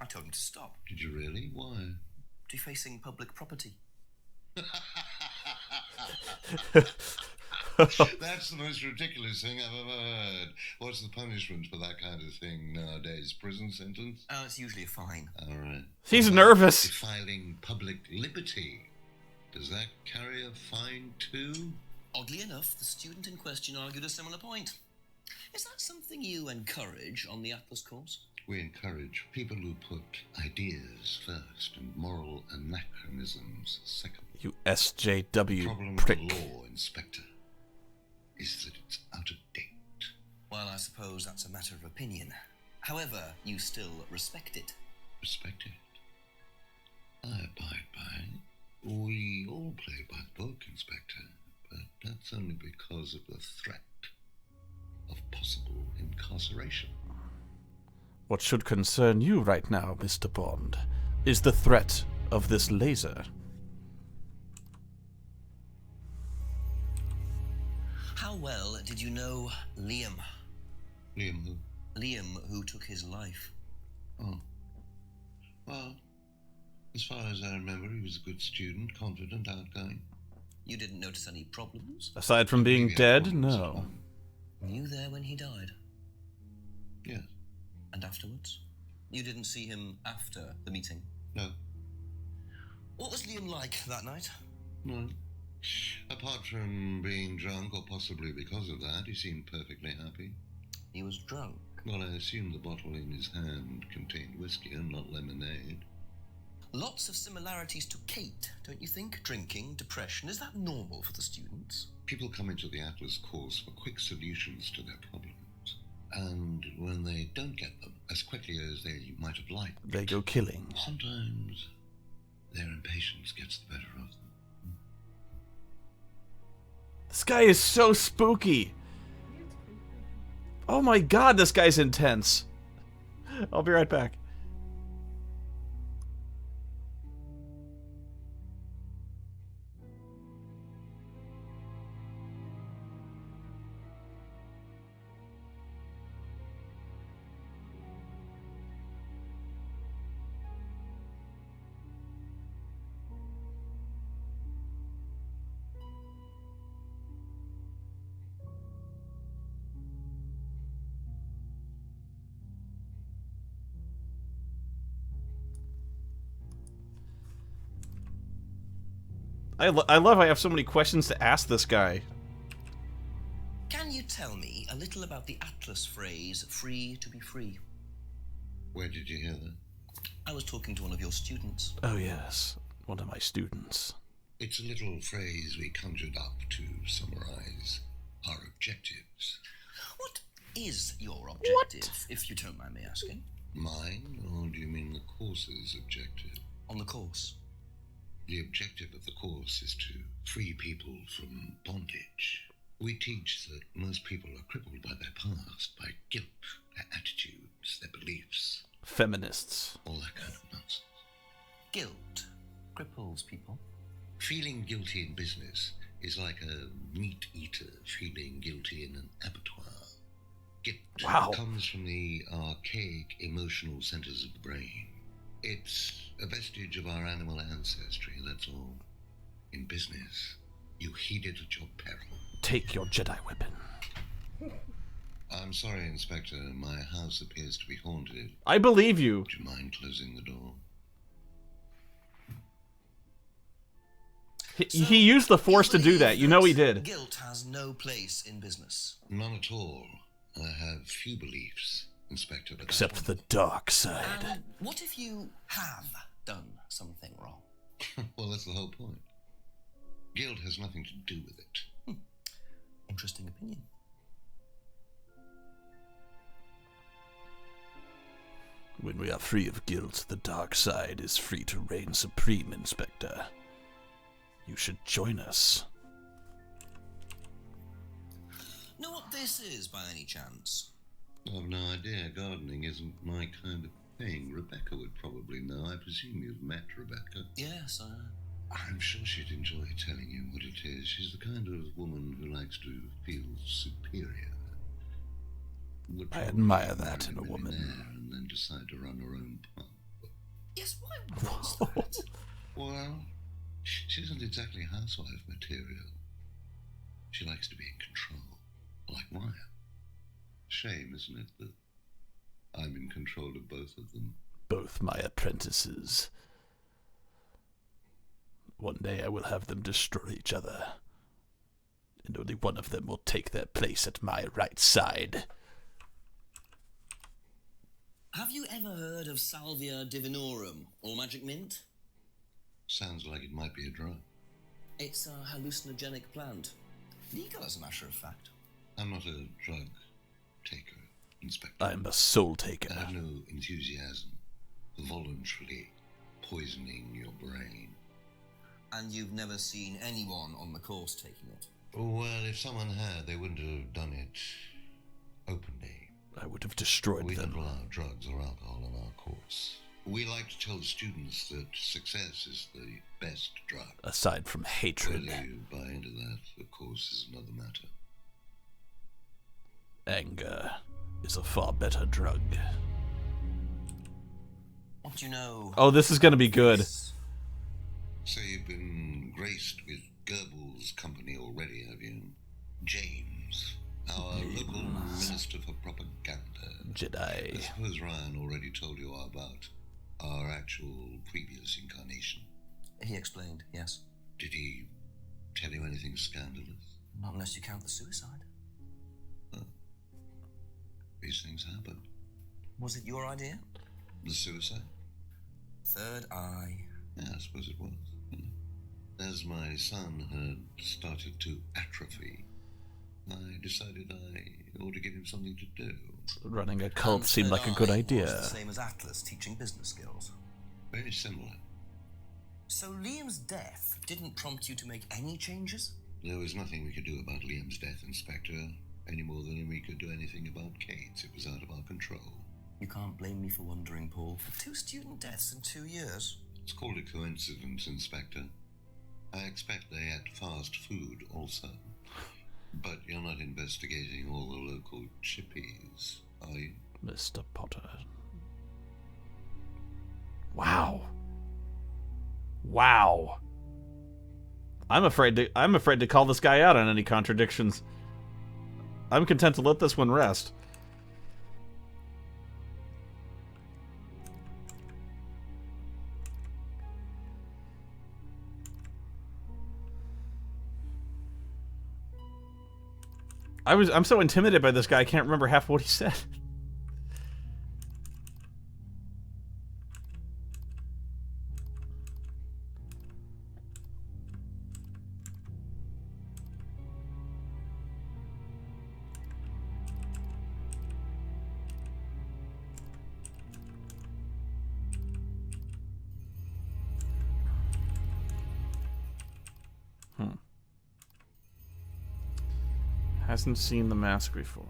I told him to stop. Did you really? Why? Defacing public property. That's the most ridiculous thing I've ever heard. What's the punishment for that kind of thing nowadays? Prison sentence? Oh, it's usually a fine. All right. He's nervous. Defiling public liberty. Does that carry a fine too? Oddly enough, the student in question argued a similar point. Is that something you encourage on the Atlas course? We encourage people who put ideas first and moral anachronisms second. You SJW Problem prick. with the law, Inspector, is that it's out of date. Well, I suppose that's a matter of opinion. However, you still respect it. Respect it. I abide by it. We all play by the book, Inspector, but that's only because of the threat of possible incarceration. What should concern you right now, Mr. Bond, is the threat of this laser. How well did you know Liam? Liam who? Liam, who took his life. Oh. Well, as far as I remember, he was a good student, confident, outgoing. You didn't notice any problems? Aside from being Maybe dead, no. Were you there when he died? Yes. And afterwards? You didn't see him after the meeting? No. What was Liam like that night? No. Apart from being drunk, or possibly because of that, he seemed perfectly happy. He was drunk? Well, I assume the bottle in his hand contained whiskey and not lemonade. Lots of similarities to Kate, don't you think? Drinking, depression, is that normal for the students? People come into the Atlas course for quick solutions to their problems. And when they don't get them as quickly as they might have liked, They go killing. sometimes their impatience gets the better of them. This guy is so spooky. Oh my god, this guy's intense. I'll be right back. I love I have so many questions to ask this guy. Can you tell me a little about the Atlas phrase, free to be free? Where did you hear that? I was talking to one of your students. Oh yes, one of my students. It's a little phrase we conjured up to summarize our objectives. What is your objective, if you don't mind me asking? Mine, or do you mean the course's objective? On the course. The objective of the course is to free people from bondage. We teach that most people are crippled by their past, by guilt, their attitudes, their beliefs. Feminists. All that kind of nonsense. Guilt cripples people. Feeling guilty in business is like a meat eater feeling guilty in an abattoir. Guilt comes from the archaic emotional centers of the brain. It's a vestige of our animal ancestry, that's all. In business, you heed it at your peril. Take your Jedi weapon. I'm sorry, Inspector. My house appears to be haunted. I believe you. Would you mind closing the door? He used the Force to do that. You know he did. Guilt has no place in business. None at all. I have few beliefs, Inspector. But Except the dark side. What if you have done something wrong? Well, that's the whole point. Guilt has nothing to do with it. Interesting opinion. When we are free of guilt, the dark side is free to reign supreme, Inspector. You should join us. Know what this is, by any chance? I've no idea. Gardening isn't my kind of thing. Rebecca would probably know. I presume you've met Rebecca. Yes, I'm sure she'd enjoy telling you what it is. She's the kind of woman who likes to feel superior. I admire that in a woman. And then decide to run her own pub. Yes, why was that? Well, she isn't exactly housewife material. She likes to be in control, like Ryan. Shame, isn't it, that I'm in control of both of them? Both my apprentices. One day I will have them destroy each other, and only one of them will take their place at my right side. Have you ever heard of Salvia divinorum, or magic mint? Sounds like it might be a drug. It's a hallucinogenic plant. Legal, as a matter of fact. I'm not a drug taker, Inspector. I'm a soul taker. I have no enthusiasm for voluntarily poisoning your brain. And you've never seen anyone on the course taking it? Well, if someone had, they wouldn't have done it openly. I would have destroyed We them. don't allow drugs or alcohol on our course. We like to tell the students that success is the best drug. Aside from hatred. Whether you buy into that, of course, is another matter. Anger is a far better drug. What do you know? Oh, this is gonna be good. So you've been graced with Goebbels' company already, have you? James, our local minister for propaganda. Jedi. I suppose Ryan already told you all about our actual previous incarnation. He explained, yes. Did he tell you anything scandalous? Not unless you count the suicide. Oh. These things happen. Was it your idea? The suicide? Third eye. Yeah, I suppose it was. As my son had started to atrophy, I decided I ought to give him something to do. Running a cult seemed like a good Was idea. the same as Atlas teaching business skills. Very similar. So Liam's death didn't prompt you to make any changes? There was nothing we could do about Liam's death, Inspector, any more than we could do anything about Kate's. It was out of our control. You can't blame me for wondering, Paul. 2 student deaths in 2 years. It's called a coincidence, Inspector. I expect they ate fast food also. But you're not investigating all the local chippies, are you? Mr. Potter. Wow. Wow. I'm afraid to call this guy out on any contradictions. I'm content to let this one rest. I'm so intimidated by this guy, I can't remember half what he said. Hasn't seen the mask before.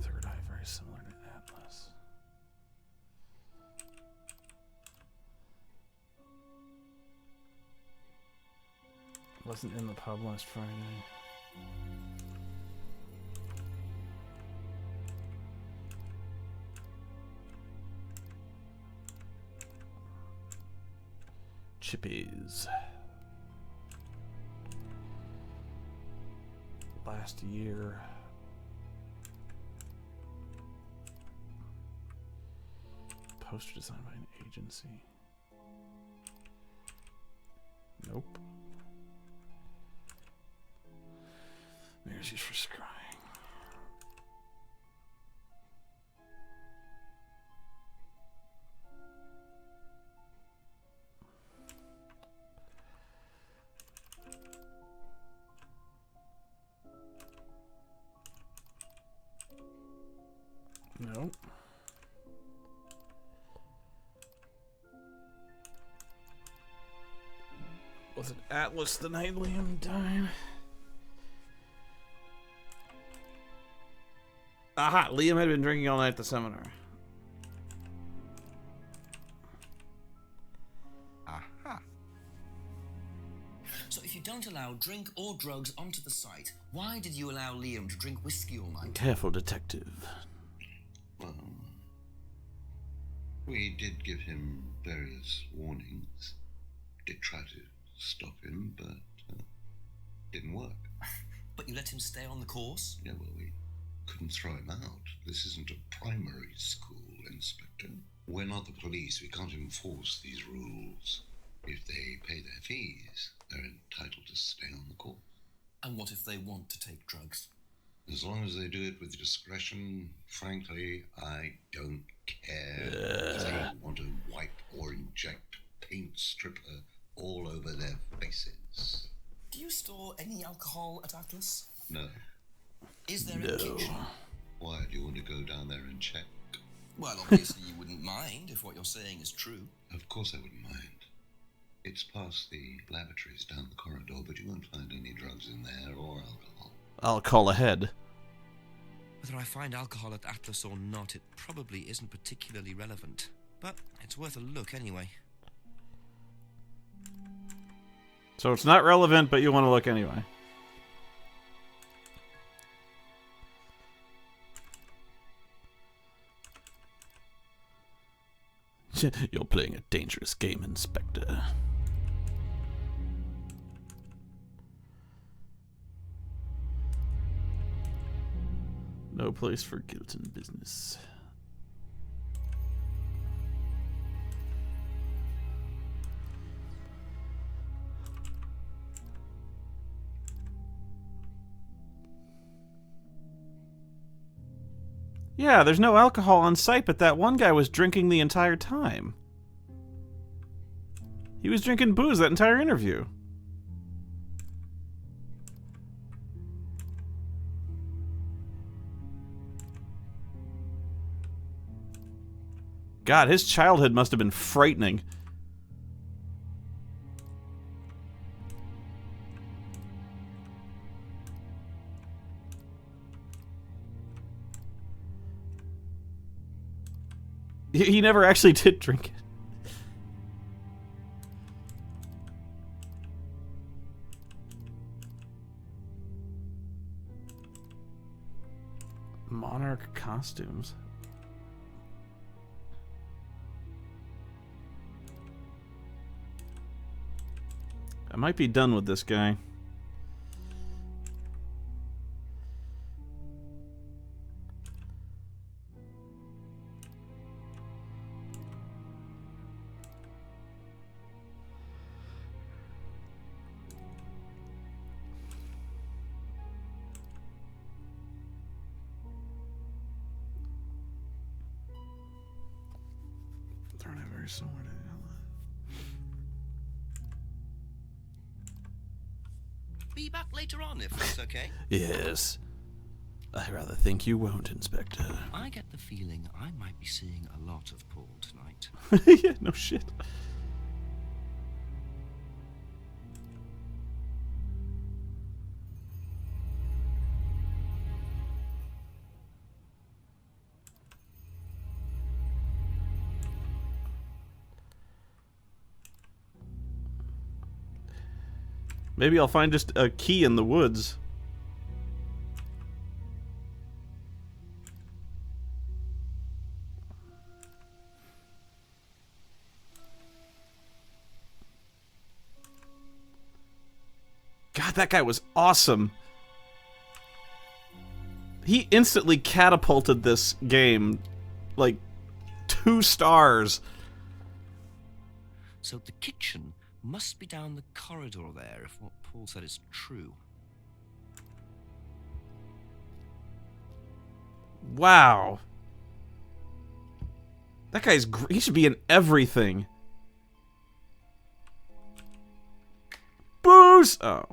Third eye, very similar to Atlas. Wasn't in the pub last Friday. Chippies. Last year. Poster designed by an agency. Nope. Mirrors used for scrying. No. Was it Atlas the night Liam died? Aha! Liam had been drinking all night at the seminar. Aha. So if you don't allow drink or drugs onto the site, why did you allow Liam to drink whiskey all night? Careful, detective. We did give him various warnings. Did try to stop him, but didn't work. But you let him stay on the course? Yeah, well, we couldn't throw him out. This isn't a primary school, Inspector. We're not the police. We can't enforce these rules. If they pay their fees, they're entitled to stay on the course. And what if they want to take drugs? As long as they do it with discretion, frankly, I don't care. If they want to wipe or inject paint stripper all over their faces. Do you store any alcohol at Atlas? No. Is there a kitchen? Why, do you want to go down there and check? Well, obviously you wouldn't mind if what you're saying is true. Of course I wouldn't mind. It's past the lavatories down the corridor, but you won't find any drugs in there or alcohol. I'll call ahead. Whether I find alcohol at Atlas or not, it probably isn't particularly relevant. But it's worth a look anyway. So it's not relevant, but you want to look anyway. You're playing a dangerous game, Inspector. No place for guilt in business. Yeah, there's no alcohol on site, but that one guy was drinking the entire time. He was drinking booze that entire interview. God, his childhood must have been frightening. He never actually did drink it. Monarch costumes. I might be done with this guy. Thrown out very somewhere. Be back later on if it's okay. Yes. I rather think you won't, Inspector. I get the feeling I might be seeing a lot of Paul tonight. Yeah, no shit. Maybe I'll find just a key in the woods. God, that guy was awesome. He instantly catapulted this game, like, 2 stars. So the kitchen must be down the corridor there, if what Paul said is true. Wow. That guy's he should be in everything. Booze! Oh.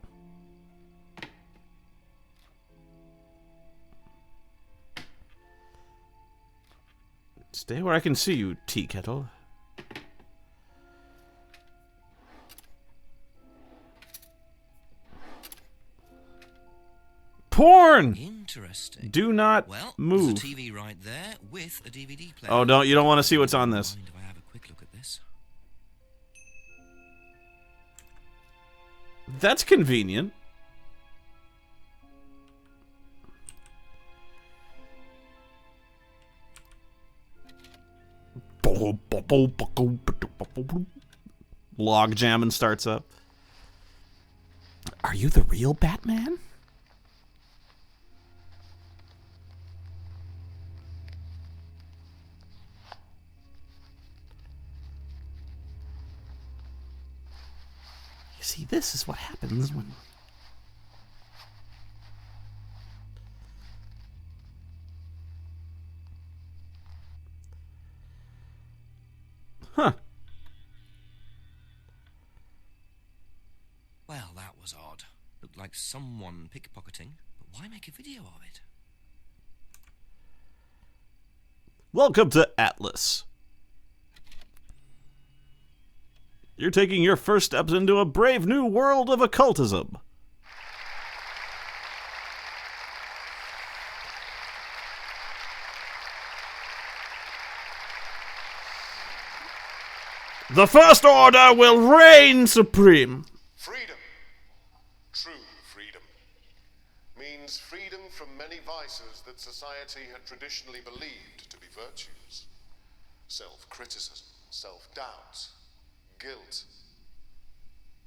Stay where I can see you, tea kettle. Porn! Interesting. Do not move. There's a TV right there with a DVD player. Oh, you don't want to see what's on this. Mind if I have a quick look at this? That's convenient. Log jamming starts up. Are you the real Batman? You see, this is what happens when... Huh. Well, that was odd. Looked like someone pickpocketing, but why make a video of it? Welcome to Atlas. You're taking your first steps into a brave new world of occultism. The First Order will reign supreme. Freedom, true freedom, means freedom from many vices that society had traditionally believed to be virtues. Self-criticism, self-doubt, guilt.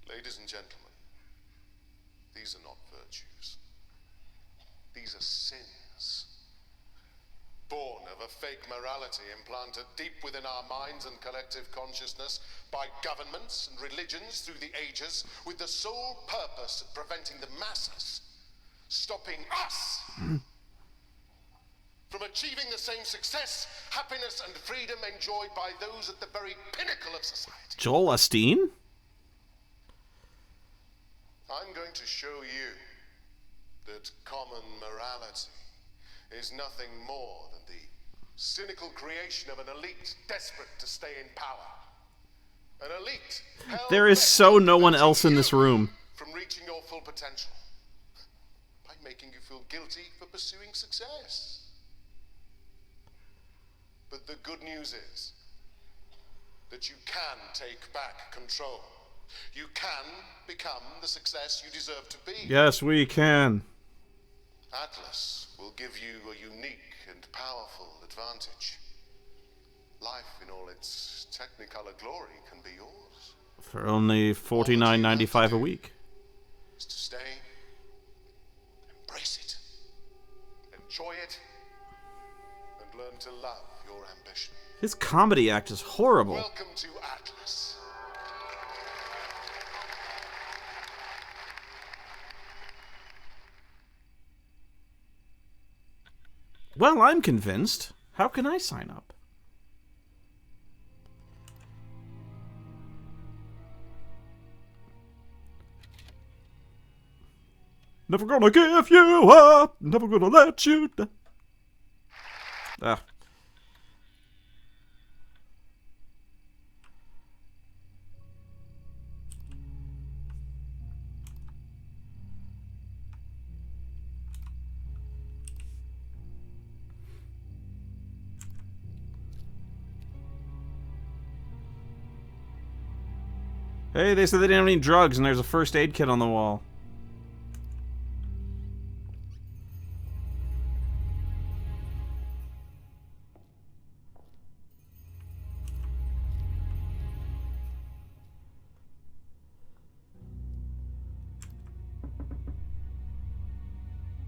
Ladies and gentlemen, these are not virtues. These are sins. Born of a fake morality implanted deep within our minds and collective consciousness by governments and religions through the ages, with the sole purpose of preventing the masses, stopping us from achieving the same success, happiness, and freedom enjoyed by those at the very pinnacle of society. Joel Osteen? I'm going to show you that common morality is nothing more than the cynical creation of an elite desperate to stay in power. An elite There is so no one else in this room. from reaching your full potential by making you feel guilty for pursuing success. But the good news is that you can take back control. You can become the success you deserve to be. Yes, we can. Atlas will give you a unique and powerful advantage. Life in all its technicolor glory can be yours. For only $49.95 a week. Is to stay, embrace it, enjoy it, and learn to love your ambition. His comedy act is horrible. Welcome to Atlas. Well, I'm convinced. How can I sign up? Never gonna give you up. Never gonna let you down. Ah. Hey, they said they didn't have any drugs, and there's a first aid kit on the wall.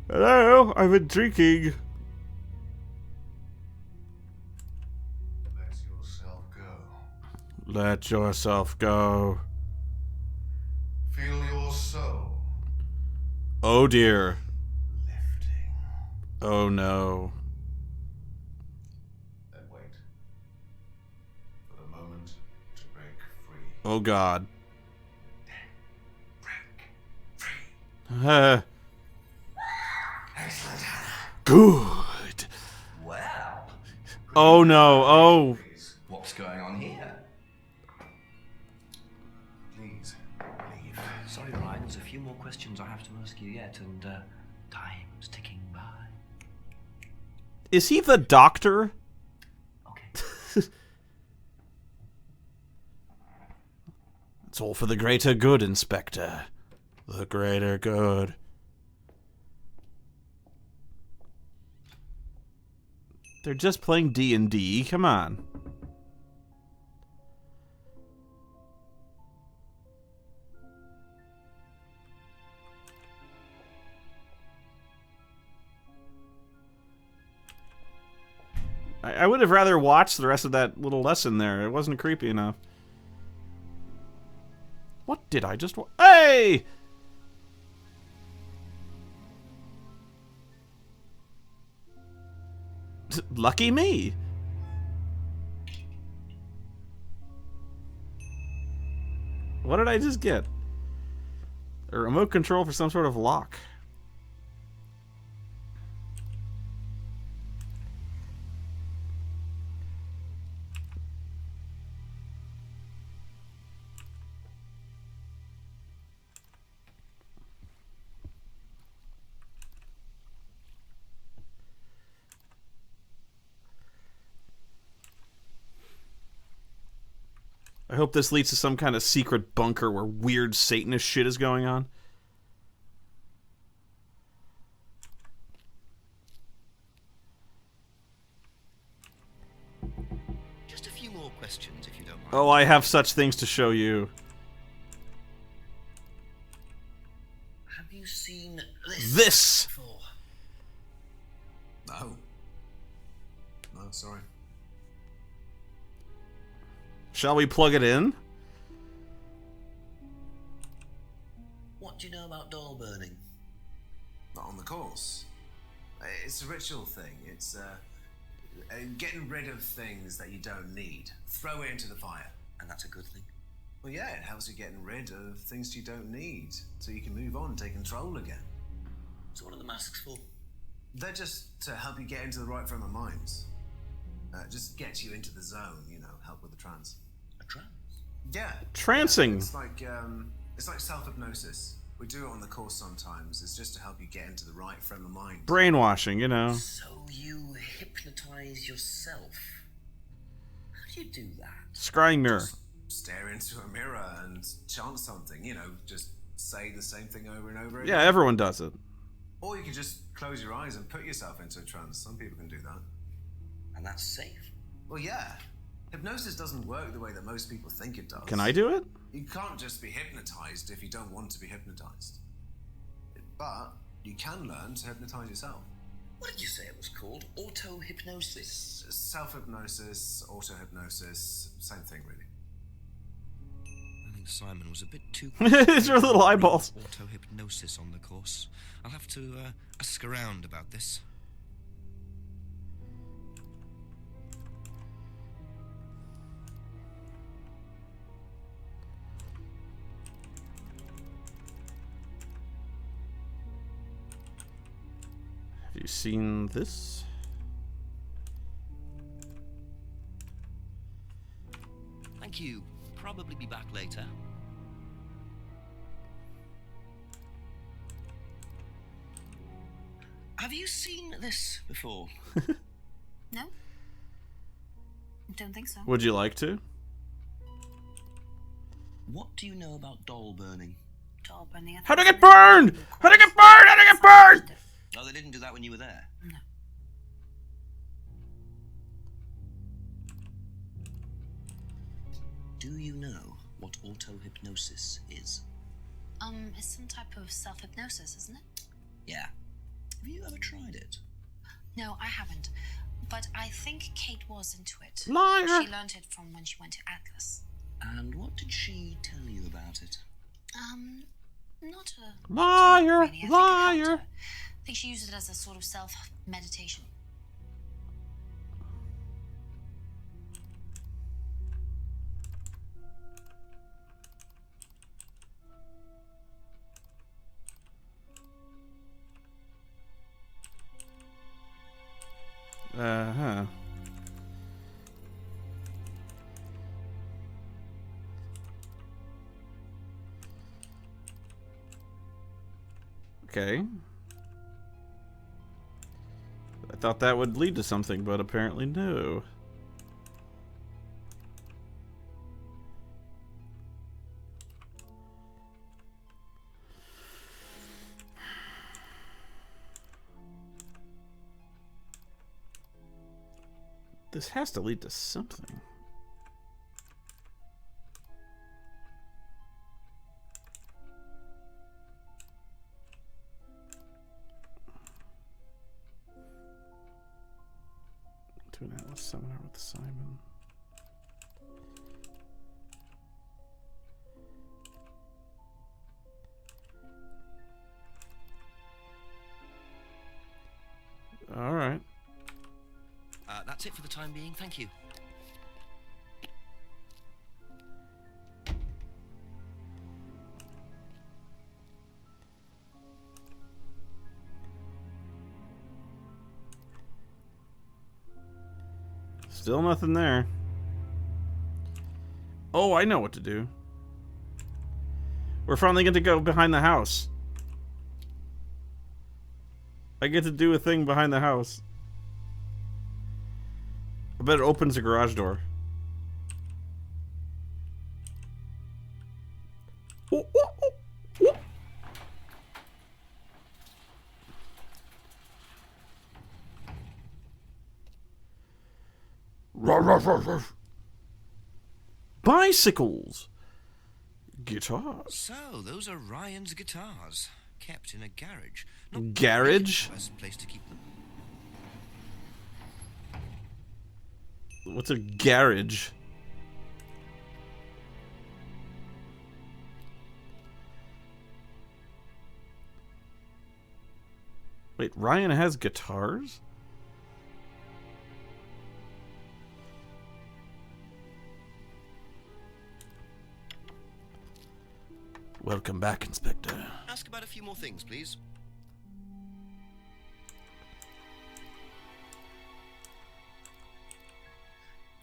Hello, I've been drinking. Let yourself go. Let yourself go. Feel your soul Oh dear. lifting. Oh no. Then wait for the moment to break free. Oh god. Break free. Excellent, Hannah. Good. Well, Oh no. Oh. what's going on here? Please leave. Sorry, Ryan, there's a few more questions I have to ask you yet, and time's ticking by. Is he the doctor? Okay. It's all for the greater good, Inspector. The greater good. They're just playing D&D. Come on. I would have rather watched the rest of that little lesson there. It wasn't creepy enough. What did I just Hey! Lucky me. What did I just get? A remote control for some sort of lock. I hope this leads to some kind of secret bunker where weird Satanist shit is going on. Just a few more questions, if you don't mind. Oh, I have such things to show you. Have you seen This! before? No. No, sorry. Shall we plug it in? What do you know about doll burning? Not on the course. It's a ritual thing. It's getting rid of things that you don't need. Throw it into the fire. And that's a good thing. Well, yeah, it helps you getting rid of things you don't need, so you can move on and take control again. So what are the masks for? They're just to help you get into the right frame of mind. Just get you into the zone, you know, help with the trance. A trance? Yeah. Trancing. It's like self-hypnosis. We do it on the course sometimes. It's just to help you get into the right frame of mind. Brainwashing, you know. So you hypnotize yourself. How do you do that? Scrying mirror. Just stare into a mirror and chant something, you know, just say the same thing over and over again. Yeah, everyone does it. Or you can just close your eyes and put yourself into a trance. Some people can do that. And that's safe? Well, yeah. Hypnosis doesn't work the way that most people think it does. Can I do it? You can't just be hypnotized if you don't want to be hypnotized. But you can learn to hypnotize yourself. What did you say it was called? Autohypnosis? Self-hypnosis, auto-hypnosis, same thing, really. I think Simon was a bit too... It's your little eyeballs. Auto-hypnosis on the course. I'll have to ask around about this. Have you seen this? Thank you. Probably be back later. Have you seen this before? No? Don't think so. Would you like to? What do you know about doll burning? Doll burning. How'd I get burned? How'd I get burned? How'd I get burned? Oh, they didn't do that when you were there? No. Do you know what auto-hypnosis is? It's some type of self-hypnosis, isn't it? Yeah. Have you ever tried it? No, I haven't. But I think Kate was into it. Liar. She learned it from when she went to Atlas. And what did she tell you about it? Not a... Liar. Really. I think it helped Liar. her. I think she used it as a sort of self-meditation. Uh-huh. Okay. I thought that would lead to something, but apparently no. This has to lead to something. To an Atlas seminar with Simon. All right. That's it for the time being. Thank you. Still nothing there. Oh, I know what to do. We're finally going to go behind the house. I get to do a thing behind the house. I bet it opens a garage door. Oh, oh, oh, oh. Bicycles. Guitars. So, those are Ryan's guitars, kept in a garage. Not Garage? the best place to keep them. What's a garage? Wait, Ryan has guitars? Welcome back, Inspector. Ask about a few more things, please.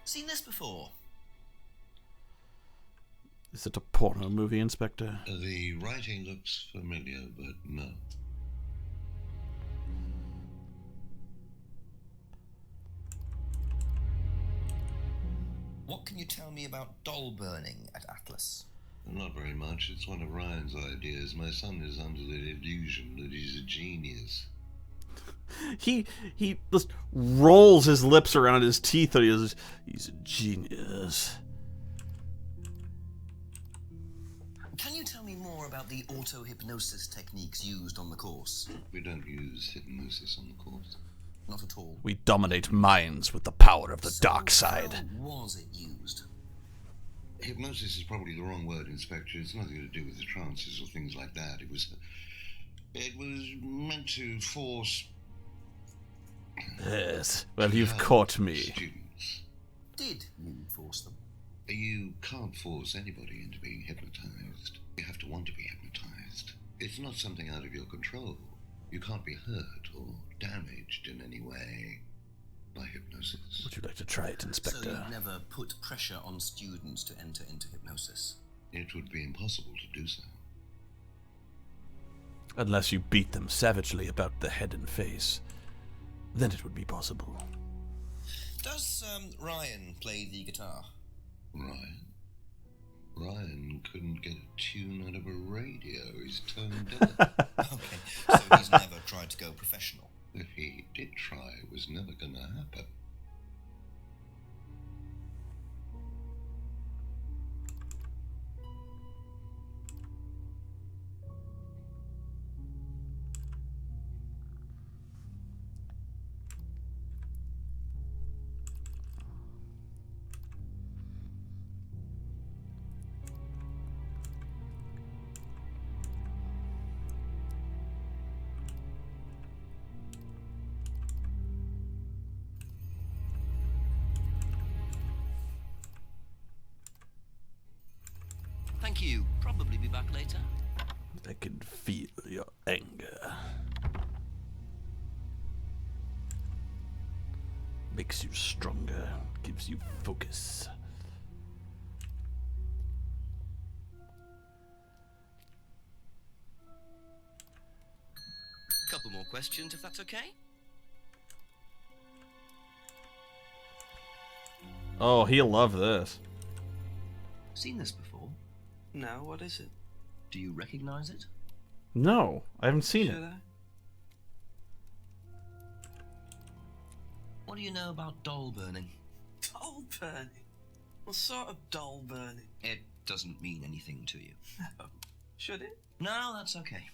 Seen this before? Is it a porno movie, Inspector? The writing looks familiar, but no. What can you tell me about doll burning at Atlas? Not very much. It's one of Ryan's ideas. My son is under the illusion that he's a genius. He just rolls his lips around his teeth and he's a genius. Can you tell me more about the auto-hypnosis techniques used on the course? We don't use hypnosis on the course. Not at all. We dominate minds with the power of the dark side. How was it used? Hypnosis is probably the wrong word, Inspector. It's nothing to do with the trances or things like that. It was meant to force... Yes. Well, you've caught me. Students. Did you force them? You can't force anybody into being hypnotized. You have to want to be hypnotized. It's not something out of your control. You can't be hurt or damaged in any way by hypnosis. Would you like to try it, Inspector? So you've never put pressure on students to enter into hypnosis? It would be impossible to do so. Unless you beat them savagely about the head and face. Then it would be possible. Does Ryan play the guitar? Ryan couldn't get a tune out of a radio. He's tone deaf. Okay, so he's never tried to go professional. If he did try, it was never gonna happen. Thank you. Probably be back later. I can feel your anger. Makes you stronger, gives you focus. Couple more questions, if that's okay? Oh, he'll love this. Seen this before? No, what is it? Do you recognize it? No, I haven't seen Should it. I? What do you know about doll burning? Doll burning? What sort of doll burning? It doesn't mean anything to you. No. Should it? No, that's okay.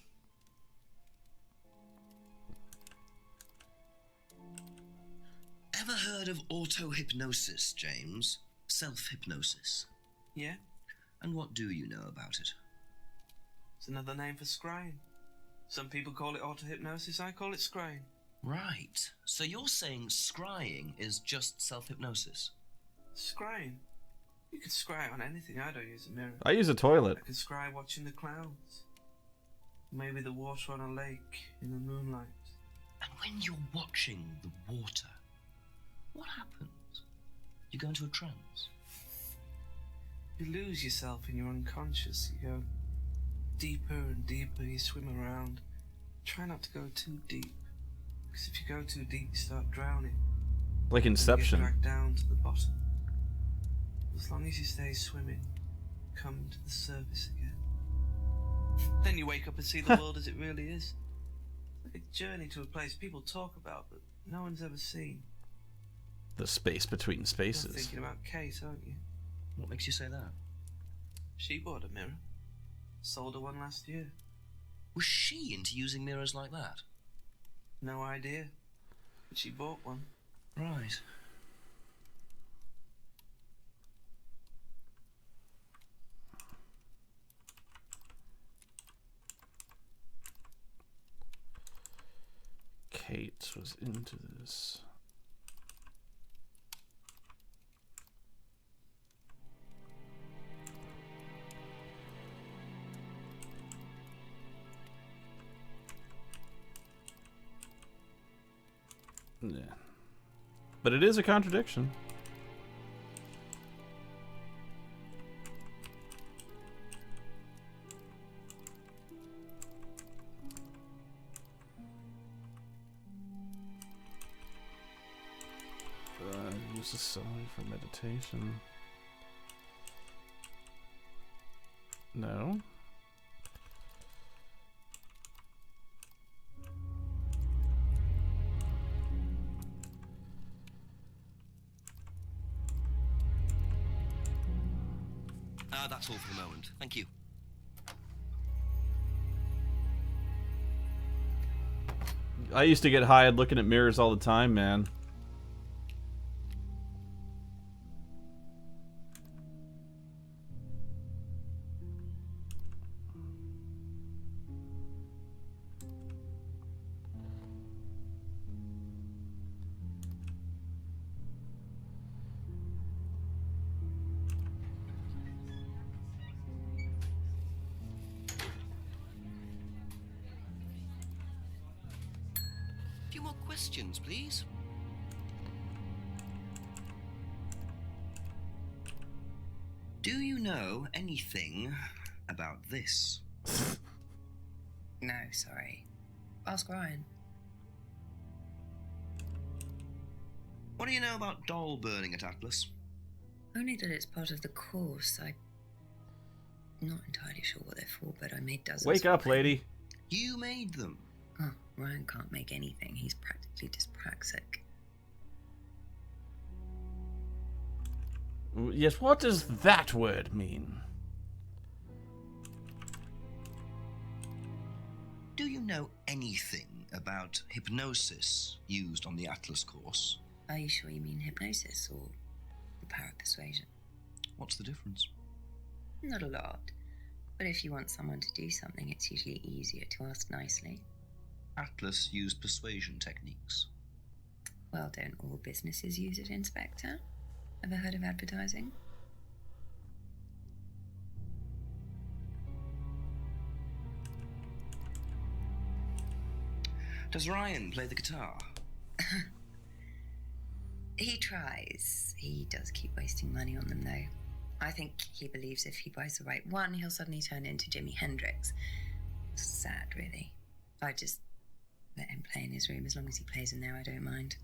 Ever heard of autohypnosis, James? Self-hypnosis. Yeah? And what do you know about it? It's another name for scrying. Some people call it autohypnosis, I call it scrying. Right. So you're saying scrying is just self-hypnosis? Scrying? You can scry on anything. I don't use a mirror. I use a toilet. I can scry watching the clouds. Maybe the water on a lake in the moonlight. And when you're watching the water, what happens? You go into a trance? You lose yourself in your unconscious. You go deeper and deeper. You swim around. Try not to go too deep. Because if you go too deep, you start drowning. Like Inception. You get dragged down to the bottom. As long as you stay swimming, come to the surface again. Then you wake up and see the world as it really is. It's like a journey to a place people talk about, but no one's ever seen. The space between You're spaces. thinking about Kate, aren't you? What makes you say that? She bought a mirror. Sold her one last year. Was she into using mirrors like that? No idea. But she bought one. Right. Kate was into this. Yeah. But it is a contradiction. Use a song for meditation. No. That's all for the moment. Thank you. I used to get high looking at mirrors all the time, man. A few more questions, please. Do you know anything about this? No, sorry. Ask Ryan. What do you know about doll burning at Atlas? Only that it's part of the course. I'm not entirely sure what they're for, but I made dozens. Wake up, lady. You made them. Oh, Ryan can't make anything. He's practically dyspraxic. Yes, what does that word mean? Do you know anything about hypnosis used on the Atlas course? Are you sure you mean hypnosis or the power of persuasion? What's the difference? Not a lot. But if you want someone to do something, it's usually easier to ask nicely. Atlas used persuasion techniques. Well, don't all businesses use it, Inspector? Ever heard of advertising? Does Ryan play the guitar? He tries. He does keep wasting money on them, though. I think he believes if he buys the right one, he'll suddenly turn into Jimi Hendrix. Sad, really. I just let him play in his room. As long as he plays in there, I don't mind.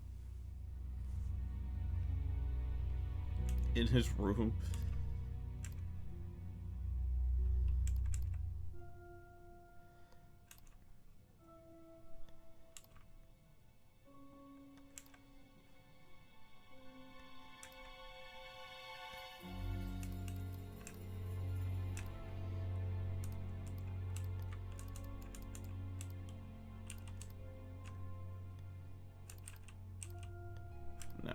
In his room. No.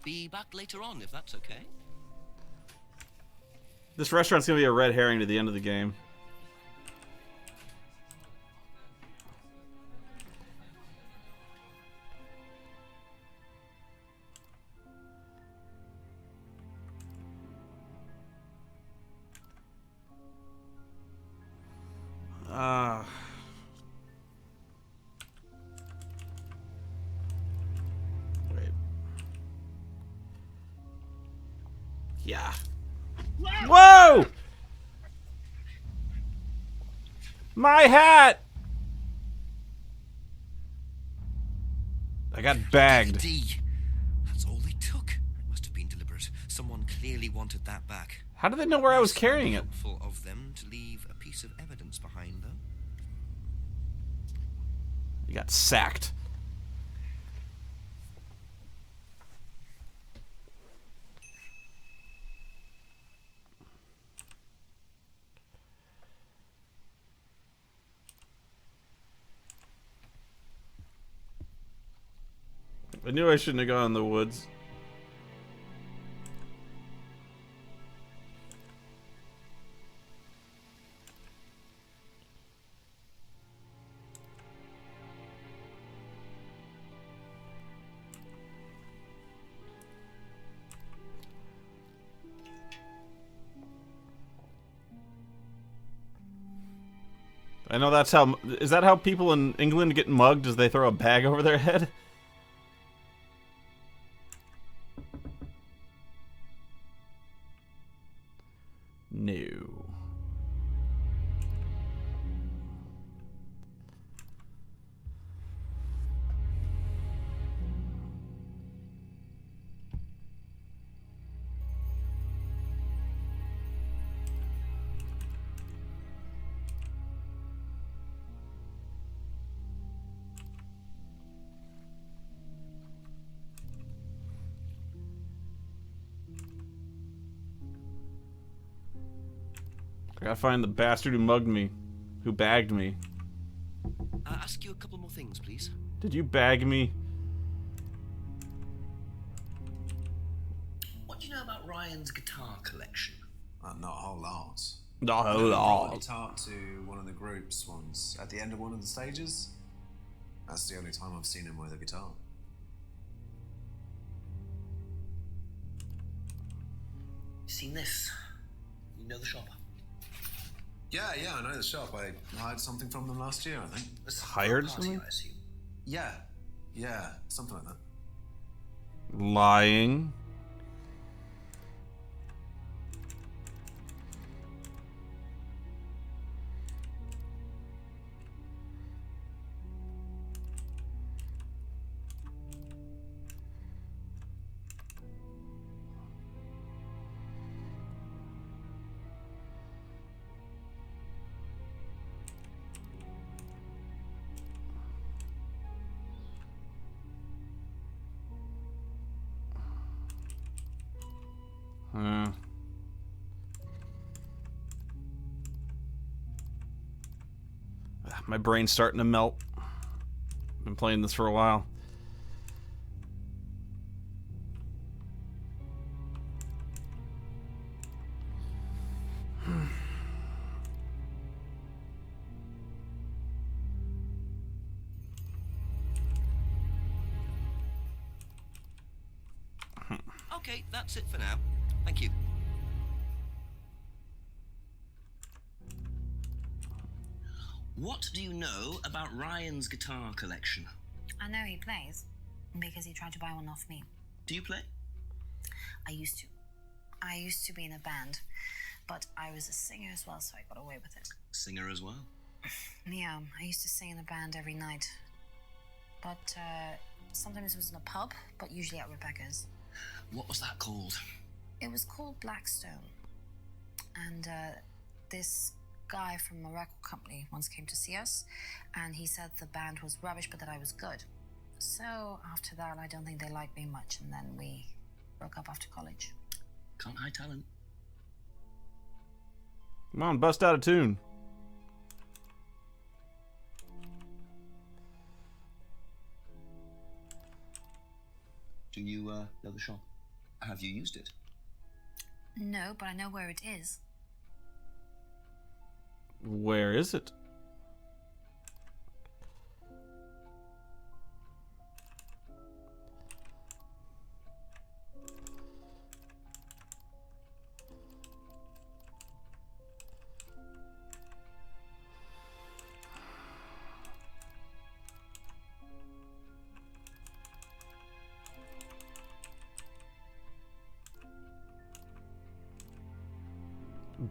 be back later on, if that's okay. This restaurant's gonna be a red herring to the end of the game. Wait. Yeah. Whoa! My hat! I got bagged. That's all they took. It must have been deliberate. Someone clearly wanted that back. How did they know where I was carrying it? Helpful of them to leave a piece of evidence behind, though. You got sacked. I knew I shouldn't have gone in the woods. I know that's how... Is that how people in England get mugged? As they throw a bag over their head? No. I gotta find the bastard who mugged me. Who bagged me. Ask you a couple more things, please. Did you bag me? What do you know about Ryan's guitar collection? Not a whole lot. Not a I know he brought lot. a guitar to one of the groups once at the end of one of the stages. That's the only time I've seen him with a guitar. You seen this? You know the shop? Yeah, I know the shop. I hired something from them last year, I think. Hired something? I assume. Yeah, something like that. Lying. My brain's starting to melt. Been playing this for a while. Okay, that's it for now. Thank you. What do you know about Ryan's guitar collection? I know he plays because he tried to buy one off me. Do you play? I used to. I used to be in a band, but I was a singer as well, so I got away with it. Singer as well? Yeah, I used to sing in a band every night. But sometimes it was in a pub, but usually at Rebecca's. What was that called? It was called Blackstone. And this guy from a record company once came to see us, and he said the band was rubbish, but that I was good. So after that, I don't think they liked me much, and then we broke up after college. Can't hide talent. Come on, bust out a tune. Do you know the shop? Have you used it? No, but I know where it is. Where is it?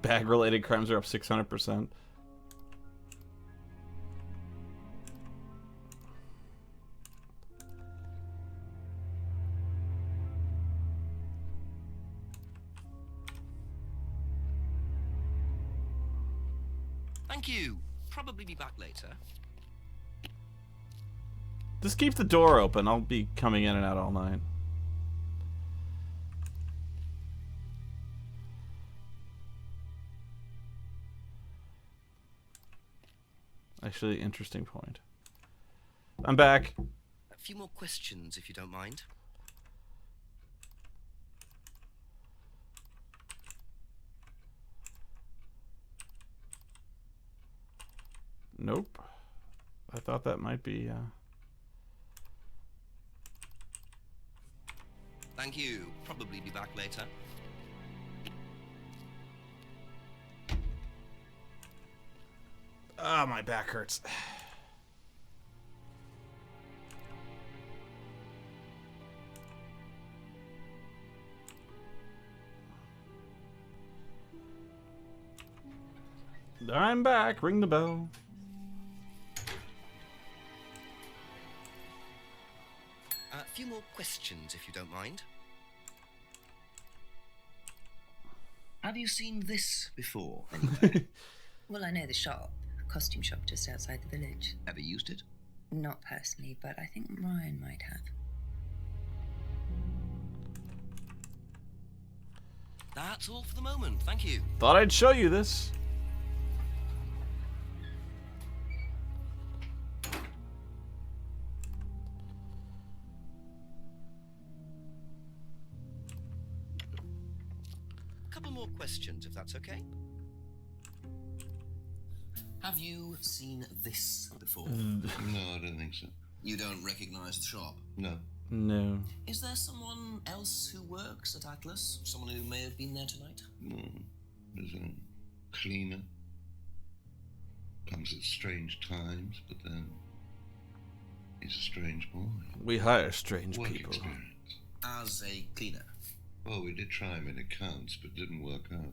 Bag-related crimes are up 600%. Thank you. Probably be back later. Just keep the door open. I'll be coming in and out all night. Actually, interesting point. I'm back. A few more questions, if you don't mind. Nope. I thought that might be, Thank you. Probably be back later. Ah, my back hurts. I'm back. Ring the bell. A few more questions, if you don't mind. Have you seen this before, anywhere? Well, I know the shop, costume shop just outside the village. Ever used it? Not personally, but I think Ryan might have. That's all for the moment, thank you. Thought I'd show you this. A couple more questions, if that's okay. Have you seen this before? No, I don't think so. You don't recognize the shop? No. No. Is there someone else who works at Atlas? Someone who may have been there tonight? No. There's a cleaner. Comes at strange times, but then he's a strange boy. We hire strange Work people. experience. As a cleaner? Well, we did try him in accounts, but didn't work out.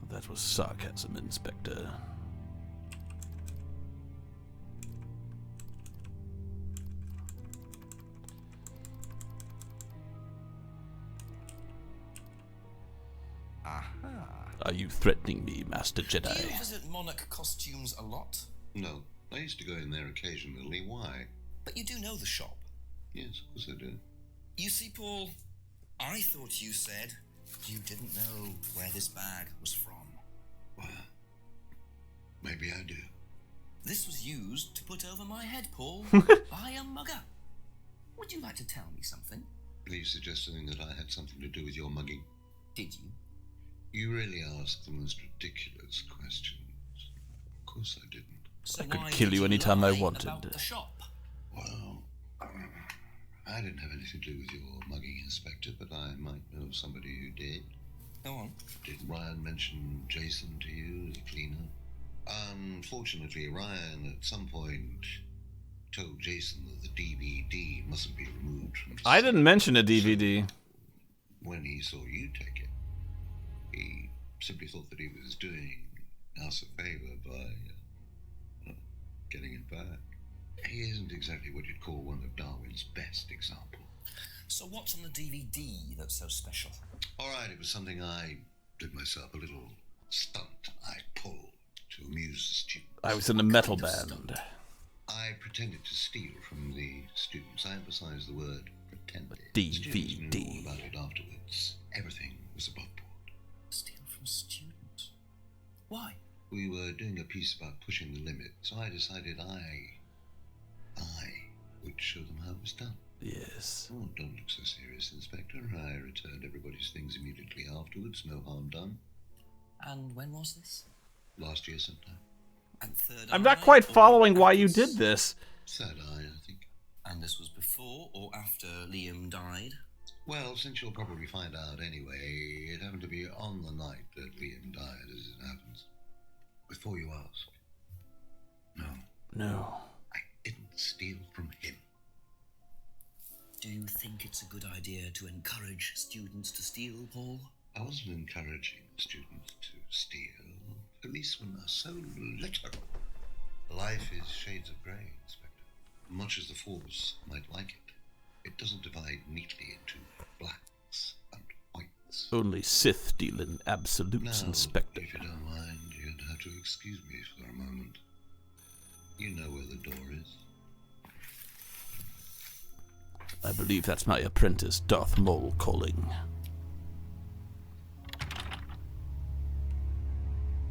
That was sarcasm, Inspector. Aha. Are you threatening me, Master Do you Jedi? visit Monarch costumes a lot? No. I used to go in there occasionally. Why? But you do know the shop. Yes, of course I do. You see, Paul, I thought you said you didn't know where this bag was from. Well, maybe I do. This was used to put over my head, Paul, by a mugger. Would you like to tell me something? Please suggesting that I had something to do with your mugging. Did you? You really ask the most ridiculous questions. Of course I didn't. So I could why kill did you anytime I lie wanted. about the shop? Well, I didn't have anything to do with your mugging, Inspector, but I might know somebody who did. Go on. Did Ryan mention Jason to you as a cleaner? Unfortunately, Ryan at some point told Jason that the DVD mustn't be removed from his I didn't mention a DVD. When he saw you take it, he simply thought that he was doing us a favour by getting it back. He isn't exactly what you'd call one of Darwin's best examples. So what's on the DVD that's so special? All right, it was something I did myself, a little stunt I pulled to amuse the students. I was in a metal band. I pretended to steal from the students. I emphasize the word pretended. DVD. Students knew all about it afterwards. Everything was above board. Steal from students? Why? We were doing a piece about pushing the limit, so I decided I would show them how it was done. Yes. Oh, don't look so serious, Inspector. I returned everybody's things immediately afterwards. No harm done. And when was this? Last year sometime. And third I'm not eye quite or following why you afterwards? did this. Third eye, I think. And this was before or after Liam died? Well, since you'll probably find out anyway, it happened to be on the night that Liam died, as it happens. Before you ask. No. I didn't steal from him. Do you think it's a good idea to encourage students to steal, Paul? I wasn't encouraging students to steal. Policemen are so literal. Life is shades of grey, Inspector. Much as the Force might like it, it doesn't divide neatly into blacks and whites. Only Sith deal in absolutes, Now, Inspector. if you don't mind, you'd have to excuse me for a moment. You know where the door is. I believe that's my apprentice, Darth Maul, calling.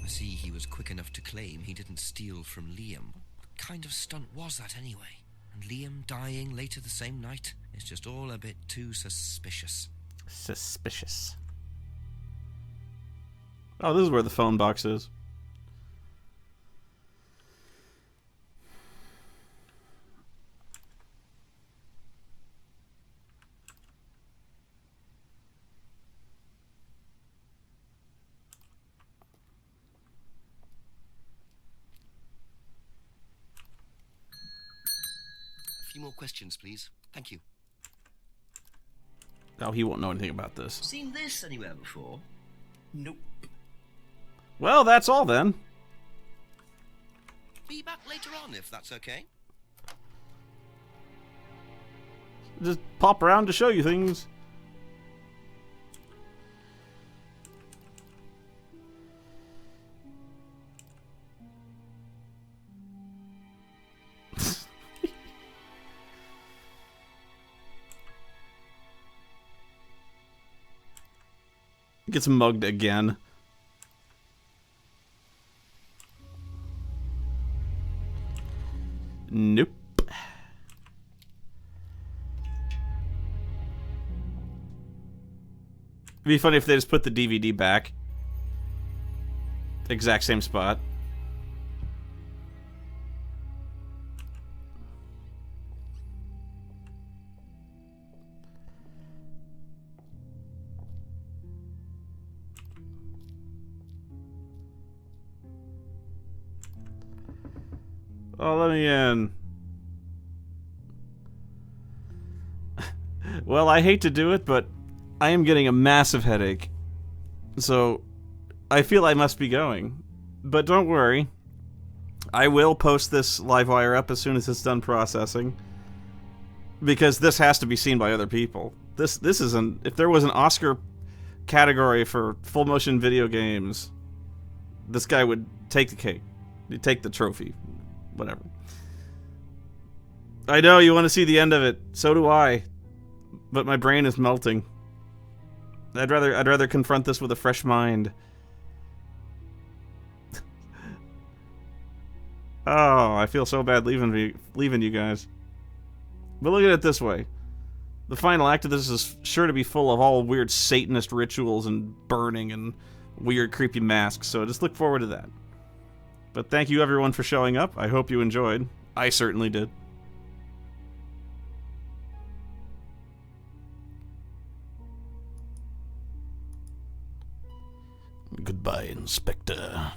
I see he was quick enough to claim he didn't steal from Liam. What kind of stunt was that anyway? And Liam dying later the same night is just all a bit too suspicious. Suspicious. Oh, this is where the phone box is. A few more questions, please. Thank you. Oh, he won't know anything about this. Seen this anywhere before? Nope. Well, that's all then. Be back later on, if that's okay. Just pop around to show you things. Gets mugged again. Nope. It'd be funny if they just put the DVD back. Exact same spot. Oh, let me in. Well, I hate to do it, but I am getting a massive headache. So, I feel I must be going. But don't worry. I will post this Livewire up as soon as it's done processing. Because this has to be seen by other people. This isn't... If there was an Oscar category for full motion video games, this guy would take the cake. He'd take the trophy. Whatever. I know you want to see the end of it. So do I. But my brain is melting. I'd rather confront this with a fresh mind. Oh, I feel so bad leaving you guys. But look at it this way. The final act of this is sure to be full of all weird Satanist rituals and burning and weird creepy masks, so just look forward to that. But thank you everyone for showing up. I hope you enjoyed. I certainly did. Goodbye, Inspector.